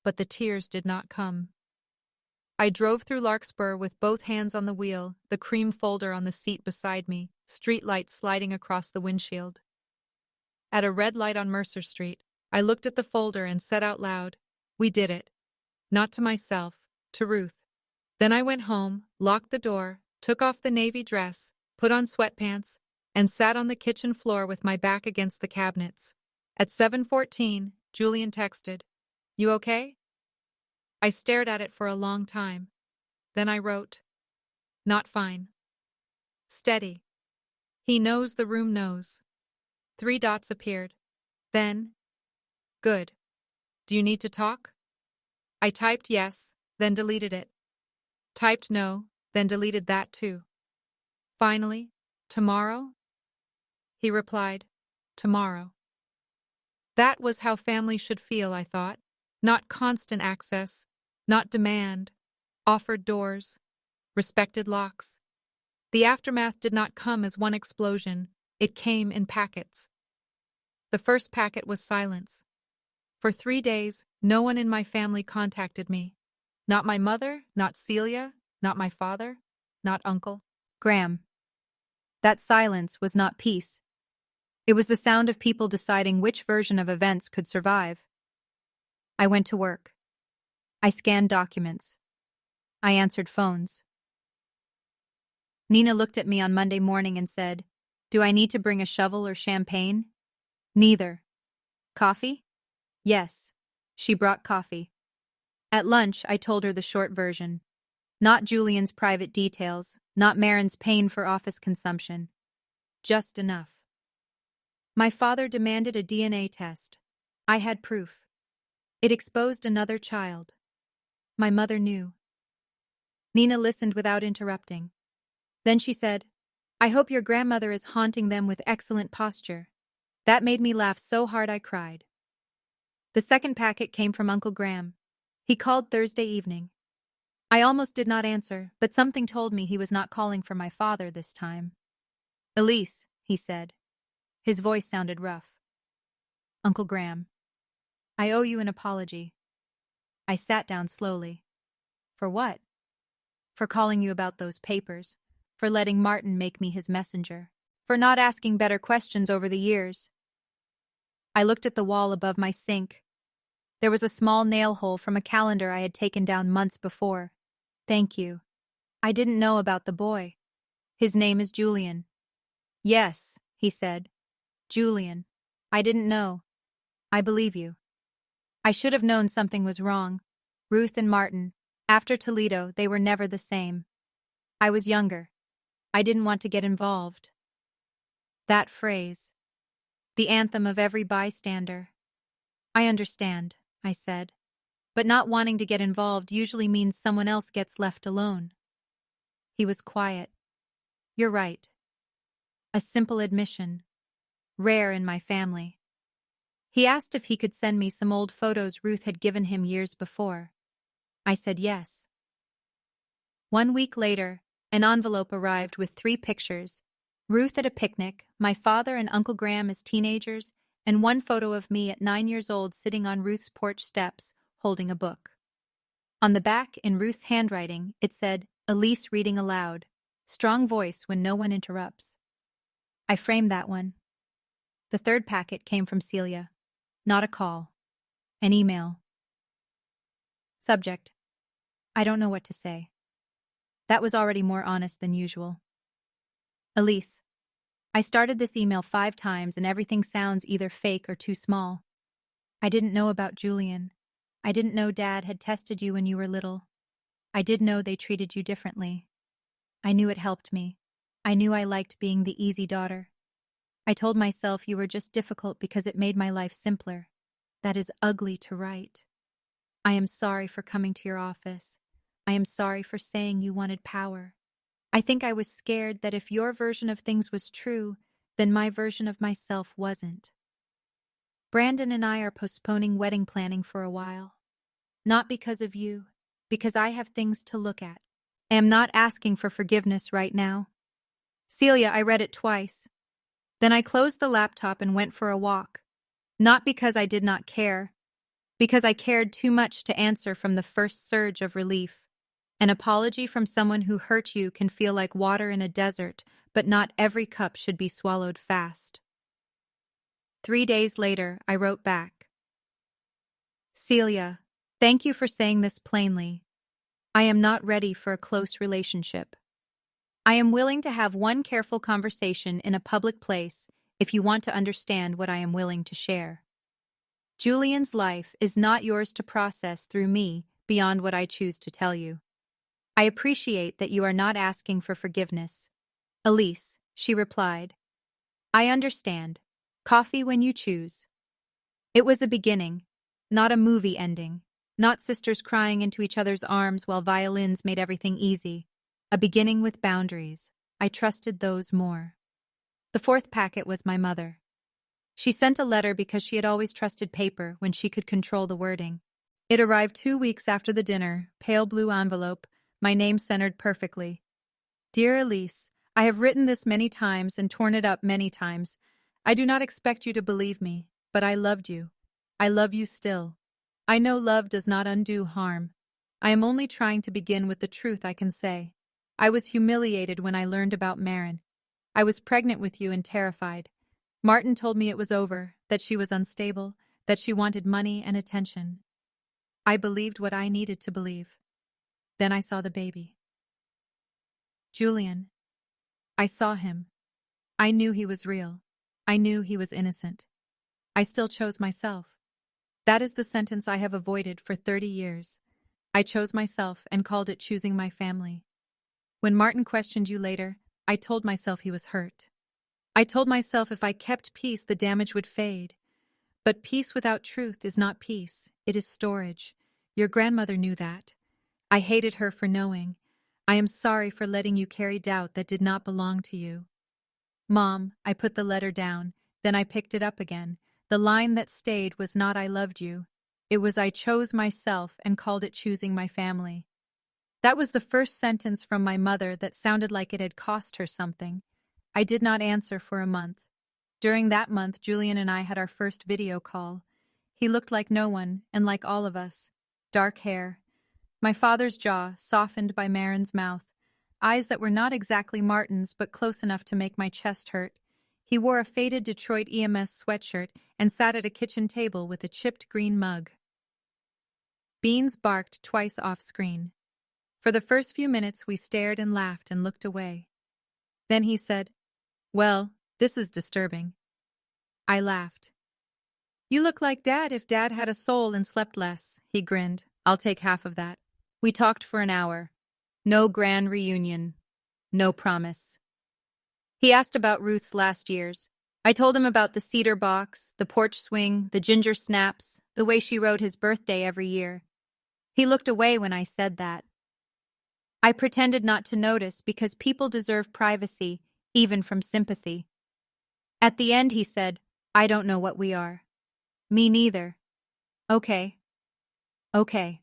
But the tears did not come. I drove through Larkspur with both hands on the wheel, the cream folder on the seat beside me, street lights sliding across the windshield. At a red light on Mercer Street, I looked at the folder and said out loud, "We did it." Not to myself, to Ruth. Then I went home, locked the door, took off the navy dress, put on sweatpants, and sat on the kitchen floor with my back against the cabinets. At 7:14, Julian texted, "You okay?" I stared at it for a long time. Then I wrote, "Not fine. Steady. He knows the room knows." 3 dots appeared. Then, "Good. Do you need to talk?" I typed yes, then deleted it. Typed no, then deleted that too. Finally, tomorrow? He replied, tomorrow. That was how family should feel, I thought. Not constant access, not demand, offered doors, respected locks. The aftermath did not come as one explosion, it came in packets. The first packet was silence. For 3 days, no one in my family contacted me. Not my mother, not Celia, not my father, not Uncle Graham. That silence was not peace. It was the sound of people deciding which version of events could survive. I went to work. I scanned documents. I answered phones. Nina looked at me on Monday morning and said, "Do I need to bring a shovel or champagne?" "Neither." "Coffee?" "Yes." She brought coffee. At lunch, I told her the short version. Not Julian's private details, not Marin's pain for office consumption. Just enough. My father demanded a DNA test. I had proof. It exposed another child. My mother knew. Nina listened without interrupting. Then she said, "I hope your grandmother is haunting them with excellent posture." That made me laugh so hard I cried. The second packet came from Uncle Graham. He called Thursday evening. I almost did not answer, but something told me he was not calling for my father this time. "Elise," he said. His voice sounded rough. "Uncle Graham, I owe you an apology." I sat down slowly. "For what?" "For calling you about those papers, for letting Martin make me his messenger, for not asking better questions over the years." I looked at the wall above my sink. There was a small nail hole from a calendar I had taken down months before. "Thank you. I didn't know about the boy. His name is Julian." "Yes," he said. "Julian. I didn't know. I believe you. I should have known something was wrong. Ruth and Martin, after Toledo, they were never the same. I was younger. I didn't want to get involved." That phrase. The anthem of every bystander. "I understand," I said. "But not wanting to get involved usually means someone else gets left alone." He was quiet. "You're right." A simple admission. Rare in my family. He asked if he could send me some old photos Ruth had given him years before. I said yes. 1 week later, an envelope arrived with 3 pictures. Ruth at a picnic, my father and Uncle Graham as teenagers, and 1 photo of me at 9 years old sitting on Ruth's porch steps, holding a book. On the back, in Ruth's handwriting, it said, "Elise reading aloud. Strong voice when no one interrupts." I framed that one. The third packet came from Celia. Not a call. An email. Subject: I don't know what to say. That was already more honest than usual. "Elise, I started this email 5 times and everything sounds either fake or too small. I didn't know about Julian. I didn't know Dad had tested you when you were little. I did know they treated you differently. I knew it helped me. I knew I liked being the easy daughter. I told myself you were just difficult because it made my life simpler. That is ugly to write. I am sorry for coming to your office. I am sorry for saying you wanted power. I think I was scared that if your version of things was true, then my version of myself wasn't. Brandon and I are postponing wedding planning for a while. Not because of you, because I have things to look at. I am not asking for forgiveness right now." Celia, I read it twice. Then I closed the laptop and went for a walk. Not because I did not care, because I cared too much to answer from the first surge of relief. An apology from someone who hurt you can feel like water in a desert, but not every cup should be swallowed fast. 3 days later, I wrote back. "Celia, thank you for saying this plainly. I am not ready for a close relationship. I am willing to have one careful conversation in a public place if you want to understand what I am willing to share. Julian's life is not yours to process through me beyond what I choose to tell you. I appreciate that you are not asking for forgiveness." "Elise," she replied. "I understand. Coffee when you choose." It was a beginning, not a movie ending, not sisters crying into each other's arms while violins made everything easy. A beginning with boundaries. I trusted those more. The fourth packet was my mother. She sent a letter because she had always trusted paper when she could control the wording. It arrived 2 weeks after the dinner, pale blue envelope, my name centered perfectly. Dear Elise, I have written this many times and torn it up many times. I do not expect you to believe me, but I loved you. I love you still. I know love does not undo harm. I am only trying to begin with the truth I can say. I was humiliated when I learned about Marin. I was pregnant with you and terrified. Martin told me it was over, that she was unstable, that she wanted money and attention. I believed what I needed to believe. Then I saw the baby. Julian. I saw him. I knew he was real. I knew he was innocent. I still chose myself. That is the sentence I have avoided for 30 years. I chose myself and called it choosing my family. When Martin questioned you later, I told myself he was hurt. I told myself if I kept peace, the damage would fade. But peace without truth is not peace, it is storage. Your grandmother knew that. I hated her for knowing. I am sorry for letting you carry doubt that did not belong to you. Mom, I put the letter down, then I picked it up again. The line that stayed was not I loved you. It was I chose myself and called it choosing my family. That was the first sentence from my mother that sounded like it had cost her something. I did not answer for a month. During that month, Julian and I had our first video call. He looked like no one, and like all of us. Dark hair. My father's jaw, softened by Marin's mouth. Eyes that were not exactly Martin's, but close enough to make my chest hurt. He wore a faded Detroit EMS sweatshirt and sat at a kitchen table with a chipped green mug. Beans barked twice off-screen. For the first few minutes, we stared and laughed and looked away. Then he said, "Well, this is disturbing." I laughed. "You look like Dad if Dad had a soul and slept less," he grinned. "I'll take half of that." We talked for an hour. No grand reunion. No promise. He asked about Ruth's last years. I told him about the cedar box, the porch swing, the ginger snaps, the way she wrote his birthday every year. He looked away when I said that. I pretended not to notice because people deserve privacy, even from sympathy. At the end, he said, "I don't know what we are." Me neither. Okay. Okay.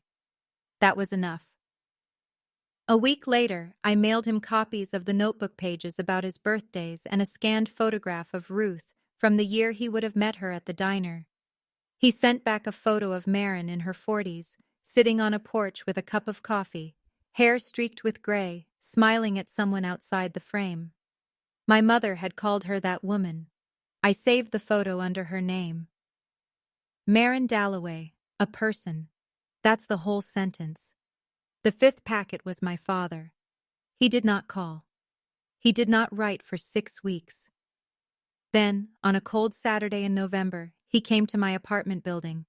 That was enough. A week later, I mailed him copies of the notebook pages about his birthdays and a scanned photograph of Ruth from the year he would have met her at the diner. He sent back a photo of Marin in her 40s, sitting on a porch with a cup of coffee, hair streaked with gray, smiling at someone outside the frame. My mother had called her that woman. I saved the photo under her name. Marin Dalloway, a person. That's the whole sentence. The fifth packet was my father. He did not call. He did not write for 6 weeks. Then, on a cold Saturday in November, he came to my apartment building.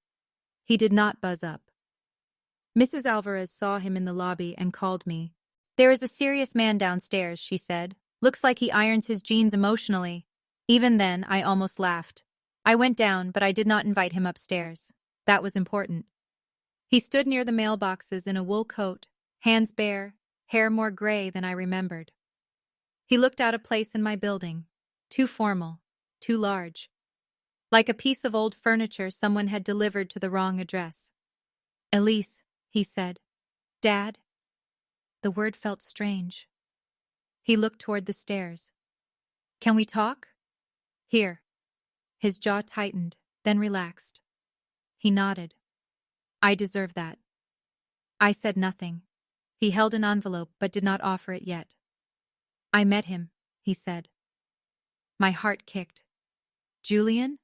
He did not buzz up. Mrs. Alvarez saw him in the lobby and called me. "There is a serious man downstairs," she said. "Looks like he irons his jeans emotionally." Even then, I almost laughed. I went down, but I did not invite him upstairs. That was important. He stood near the mailboxes in a wool coat, hands bare, hair more gray than I remembered. He looked out of place in my building. Too formal, too large. Like a piece of old furniture someone had delivered to the wrong address. "Elise," he said. "Dad?" The word felt strange. He looked toward the stairs. "Can we talk?" "Here." His jaw tightened, then relaxed. He nodded. "I deserve that." I said nothing. He held an envelope but did not offer it yet. "I met him," he said. My heart kicked. "Julian?"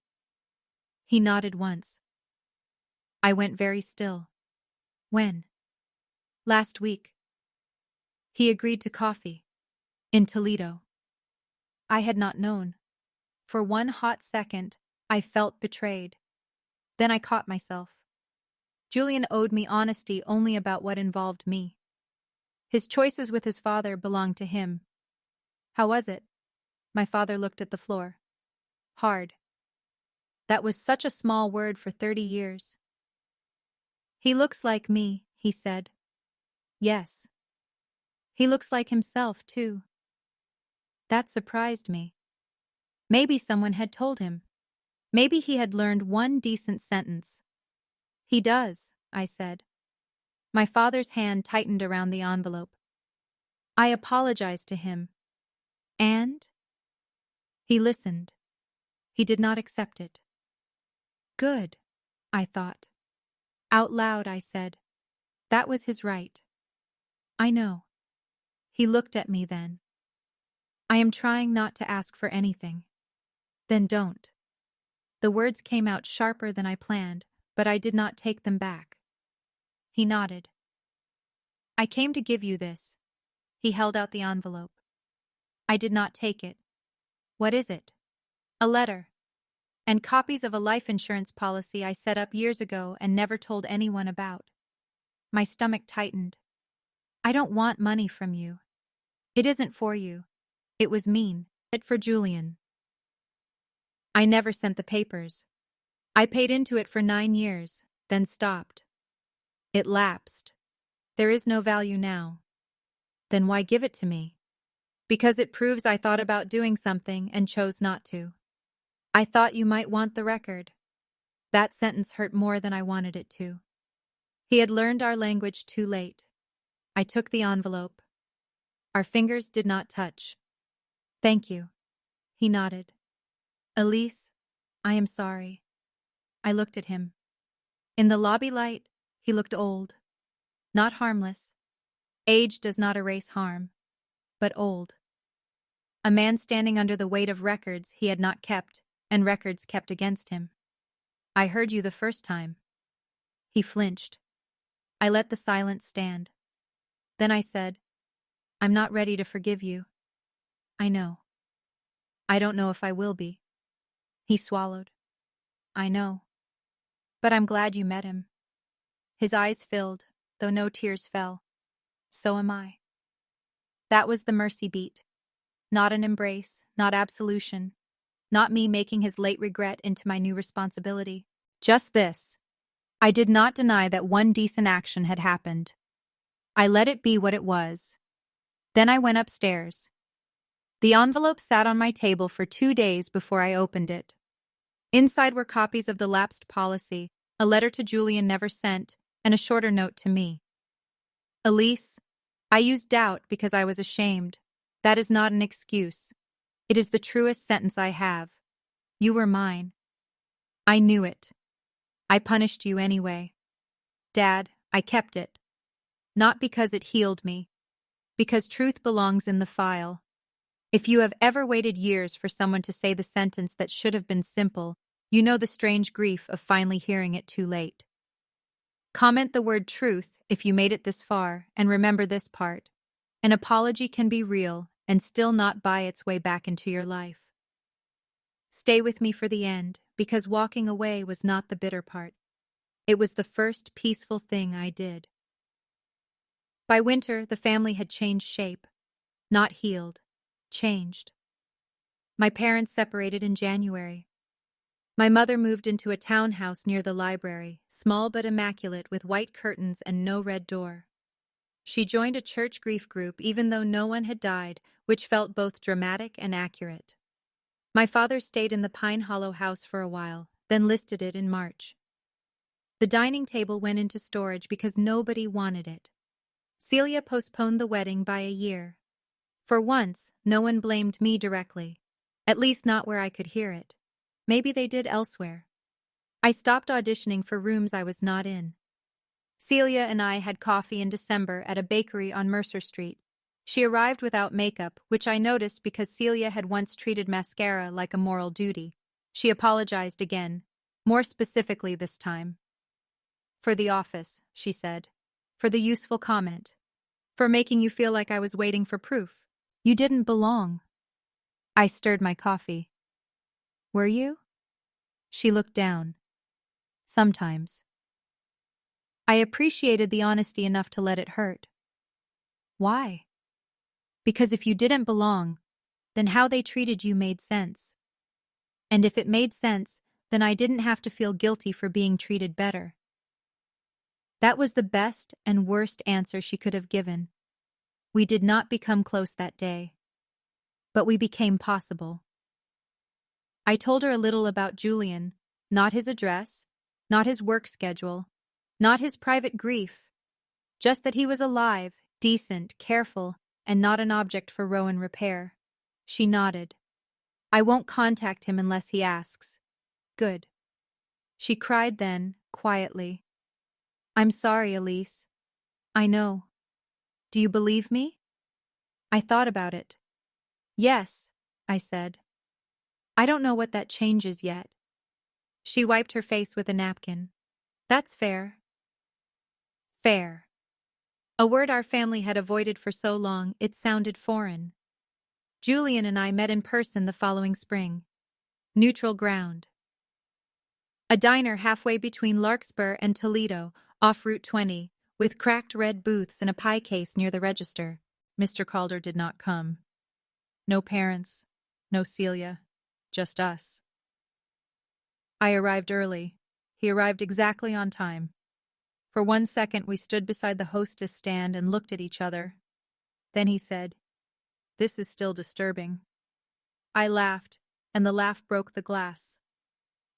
He nodded once. I went very still. "When?" "Last week." He agreed to coffee. In Toledo. I had not known. For one hot second, I felt betrayed. Then I caught myself. Julian owed me honesty only about what involved me. His choices with his father belonged to him. How was it? My father looked at the floor. Hard. That was such a small word for 30 years. "He looks like me," he said. "Yes." He looks like himself, too. That surprised me. Maybe someone had told him. Maybe he had learned one decent sentence. He does, I said. My father's hand tightened around the envelope. I apologized to him. And? He listened. He did not accept it. Good, I thought. Out loud, I said. That was his right. I know. He looked at me then. I am trying not to ask for anything. Then don't. The words came out sharper than I planned, but I did not take them back. He nodded. I came to give you this. He held out the envelope. I did not take it. What is it? A letter. And copies of a life insurance policy I set up years ago and never told anyone about. My stomach tightened. I don't want money from you. It isn't for you. It was mean. It for Julian. I never sent the papers. I paid into it for 9 years, then stopped. It lapsed. There is no value now. Then why give it to me? Because it proves I thought about doing something and chose not to. I thought you might want the record. That sentence hurt more than I wanted it to. He had learned our language too late. I took the envelope. Our fingers did not touch. Thank you. He nodded. Elise, I am sorry. I looked at him. In the lobby light, he looked old. Not harmless. Age does not erase harm, but old. A man standing under the weight of records he had not kept, and records kept against him. I heard you the first time. He flinched. I let the silence stand. Then I said, I'm not ready to forgive you. I know. I don't know if I will be. He swallowed. I know. But I'm glad you met him. His eyes filled, though no tears fell. So am I. That was the mercy beat. Not an embrace, not absolution. Not me making his late regret into my new responsibility. Just this. I did not deny that one decent action had happened. I let it be what it was. Then I went upstairs. The envelope sat on my table for 2 days before I opened it. Inside were copies of the lapsed policy, a letter to Julian never sent, and a shorter note to me. Elise, I used doubt because I was ashamed. That is not an excuse. It is the truest sentence I have. You were mine. I knew it. I punished you anyway. Dad, I kept it. Not because it healed me. Because truth belongs in the file. If you have ever waited years for someone to say the sentence that should have been simple, you know the strange grief of finally hearing it too late. Comment the word truth if you made it this far, and remember this part. An apology can be real and still not buy its way back into your life. Stay with me for the end, because walking away was not the bitter part. It was the first peaceful thing I did. By winter, the family had changed shape. Not healed. Changed. My parents separated in January. My mother moved into a townhouse near the library, small but immaculate with white curtains and no red door. She joined a church grief group even though no one had died, which felt both dramatic and accurate. My father stayed in the Pine Hollow house for a while, then listed it in March. The dining table went into storage because nobody wanted it. Celia postponed the wedding by a year. For once, no one blamed me directly, at least not where I could hear it. Maybe they did elsewhere. I stopped auditioning for rooms I was not in. Celia and I had coffee in December at a bakery on Mercer Street. She arrived without makeup, which I noticed because Celia had once treated mascara like a moral duty. She apologized again, more specifically this time. For the office, she said. For the useful comment. For making you feel like I was waiting for proof. You didn't belong. I stirred my coffee. Were you? She looked down. Sometimes. I appreciated the honesty enough to let it hurt. Why? Because if you didn't belong, then how they treated you made sense. And if it made sense, then I didn't have to feel guilty for being treated better. That was the best and worst answer she could have given. We did not become close that day, but we became possible. I told her a little about Julian, not his address, not his work schedule, not his private grief, just that he was alive, decent, careful, and not an object for Rowan repair. She nodded. I won't contact him unless he asks. Good. She cried then, quietly. I'm sorry, Elise. I know. Do you believe me? I thought about it. Yes, I said. I don't know what that changes yet. She wiped her face with a napkin. That's fair. Fair. A word our family had avoided for so long, it sounded foreign. Julian and I met in person the following spring. Neutral ground. A diner halfway between Larkspur and Toledo, off Route 20, with cracked red booths and a pie case near the register. Mr. Calder did not come. No parents, no Celia, just us. I arrived early. He arrived exactly on time. For 1 second we stood beside the hostess stand and looked at each other. Then he said, "This is still disturbing." I laughed, and the laugh broke the glass.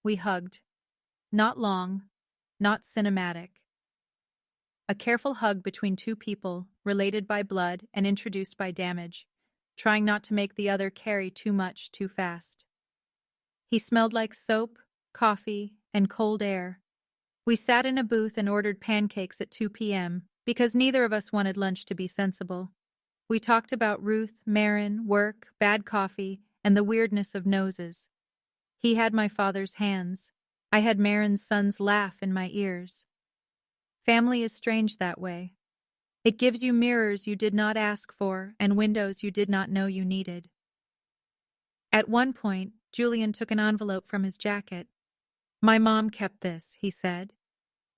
We hugged. Not long, not cinematic. A careful hug between two people, related by blood and introduced by damage, trying not to make the other carry too much too fast. He smelled like soap, coffee, and cold air. We sat in a booth and ordered pancakes at 2 p.m. because neither of us wanted lunch to be sensible. We talked about Ruth, Marin, work, bad coffee, and the weirdness of noses. He had my father's hands. I had Marin's son's laugh in my ears. Family is strange that way. It gives you mirrors you did not ask for and windows you did not know you needed. At one point, Julian took an envelope from his jacket. My mom kept this, he said.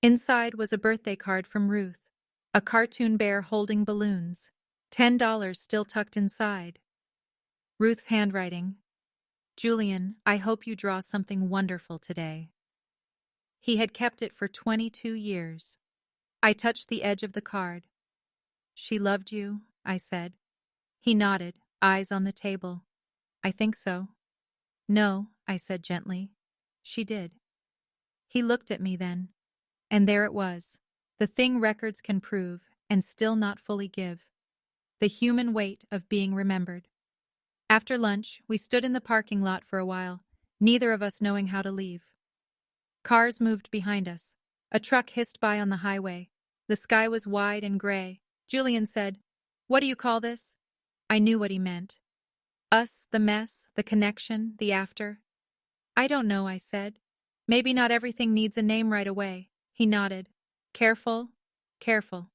Inside was a birthday card from Ruth, a cartoon bear holding balloons, $10 still tucked inside. Ruth's handwriting. Julian, I hope you draw something wonderful today. He had kept it for 22 years. I touched the edge of the card. She loved you, I said. He nodded, eyes on the table. I think so. No, I said gently. She did. He looked at me then, and there it was, the thing records can prove and still not fully give. The human weight of being remembered. After lunch, we stood in the parking lot for a while, neither of us knowing how to leave. Cars moved behind us. A truck hissed by on the highway. The sky was wide and gray. Julian said, "What do you call this?" I knew what he meant. Us, the mess, the connection, the after. I don't know, I said. Maybe not everything needs a name right away. He nodded. Careful, careful.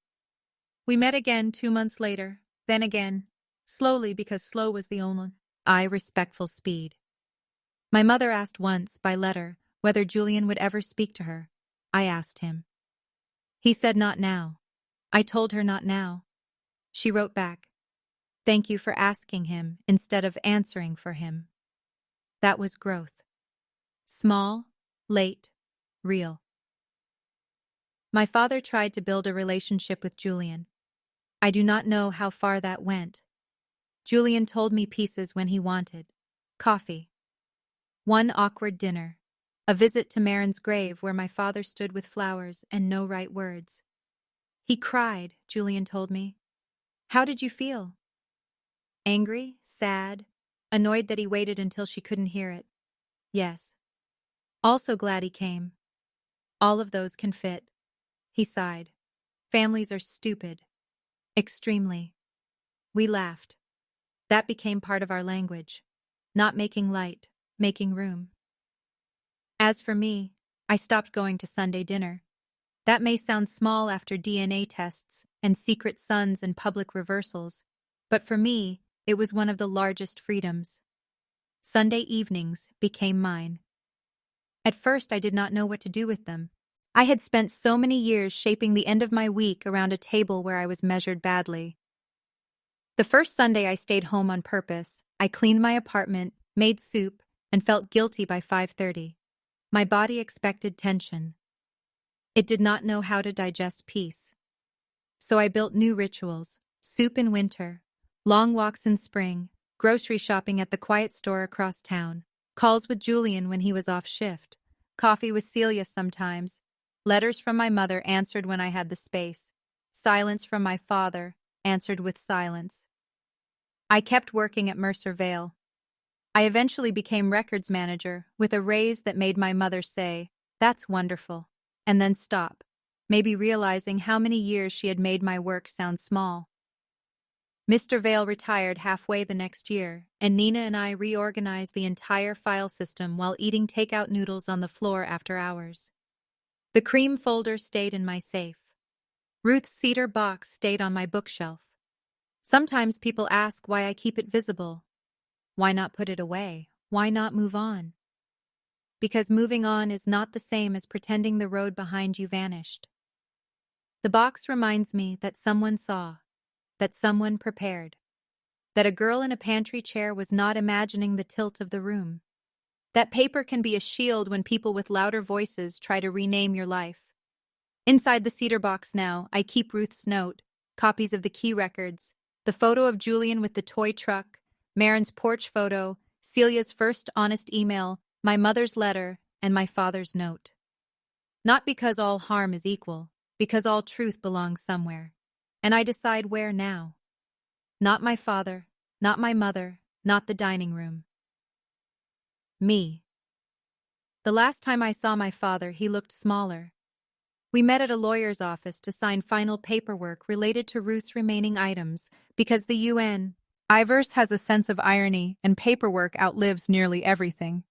We met again 2 months later, then again, slowly because slow was the only respectful speed. My mother asked once, by letter, whether Julian would ever speak to her. I asked him. He said not now. I told her not now. She wrote back, "Thank you for asking him instead of answering for him." That was growth. Small, late, real. My father tried to build a relationship with Julian. I do not know how far that went. Julian told me pieces when he wanted. Coffee. One awkward dinner. A visit to Marin's grave where my father stood with flowers and no right words. He cried, Julian told me. How did you feel? Angry, sad, annoyed that he waited until she couldn't hear it. Yes. Also glad he came. All of those can fit. He sighed. Families are stupid. Extremely. We laughed. That became part of our language. Not making light, making room. As for me, I stopped going to Sunday dinner. That may sound small after DNA tests and secret sons and public reversals, but for me, it was one of the largest freedoms. Sunday evenings became mine. At first, I did not know what to do with them. I had spent so many years shaping the end of my week around a table where I was measured badly. The first Sunday I stayed home on purpose. I cleaned my apartment, made soup, and felt guilty by 5:30. My body expected tension. It did not know how to digest peace. So I built new rituals, soup in winter, long walks in spring, grocery shopping at the quiet store across town, calls with Julian when he was off shift, coffee with Celia sometimes, letters from my mother answered when I had the space, silence from my father answered with silence. I kept working at Mercer Vale. I eventually became records manager with a raise that made my mother say, "That's wonderful," and then stop, maybe realizing how many years she had made my work sound small. Mr. Vale retired halfway the next year, and Nina and I reorganized the entire file system while eating takeout noodles on the floor after hours. The cream folder stayed in my safe. Ruth's cedar box stayed on my bookshelf. Sometimes people ask why I keep it visible. Why not put it away? Why not move on? Because moving on is not the same as pretending the road behind you vanished. The box reminds me that someone saw, that someone prepared, that a girl in a pantry chair was not imagining the tilt of the room. That paper can be a shield when people with louder voices try to rename your life. Inside the cedar box now, I keep Ruth's note, copies of the key records, the photo of Julian with the toy truck, Marin's porch photo, Celia's first honest email, my mother's letter, and my father's note. Not because all harm is equal, because all truth belongs somewhere. And I decide where now. Not my father, not my mother, not the dining room. Me. The last time I saw my father, he looked smaller. We met at a lawyer's office to sign final paperwork related to Ruth's remaining items because the UN. Ivers has a sense of irony and paperwork outlives nearly everything.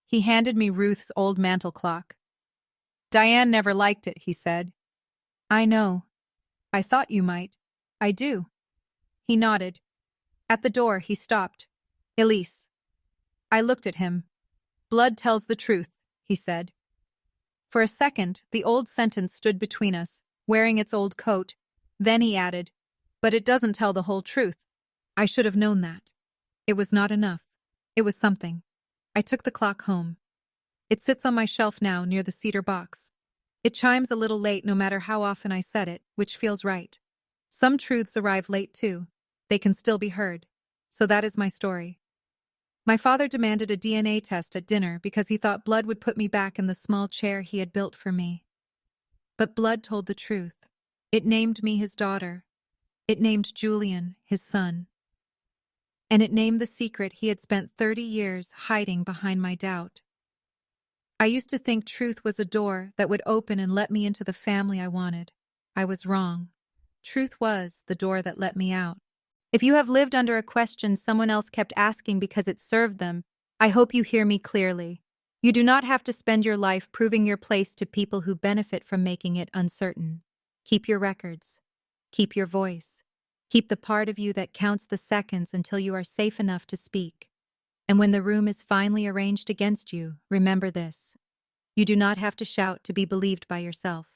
He handed me Ruth's old mantel clock. "Diane never liked it," he said. "I know. I thought you might. I do." He nodded. At the door, he stopped. "Elise." I looked at him. "Blood tells the truth," he said. For a second, the old sentence stood between us, wearing its old coat. Then he added, "But it doesn't tell the whole truth." I should have known that. It was not enough. It was something. I took the clock home. It sits on my shelf now near the cedar box. It chimes a little late no matter how often I set it, which feels right. Some truths arrive late too. They can still be heard. So that is my story. My father demanded a DNA test at dinner because he thought blood would put me back in the small chair he had built for me. But blood told the truth. It named me his daughter. It named Julian his son. And it named the secret he had spent 30 years hiding behind my doubt. I used to think truth was a door that would open and let me into the family I wanted. I was wrong. Truth was the door that let me out. If you have lived under a question someone else kept asking because it served them, I hope you hear me clearly. You do not have to spend your life proving your place to people who benefit from making it uncertain. Keep your records. Keep your voice. Keep the part of you that counts the seconds until you are safe enough to speak. And when the room is finally arranged against you, remember this. You do not have to shout to be believed by yourself.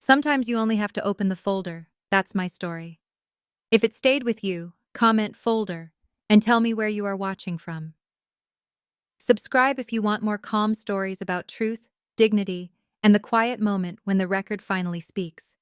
Sometimes you only have to open the folder. That's my story. If it stayed with you, comment folder and tell me where you are watching from. Subscribe if you want more calm stories about truth, dignity, and the quiet moment when the record finally speaks.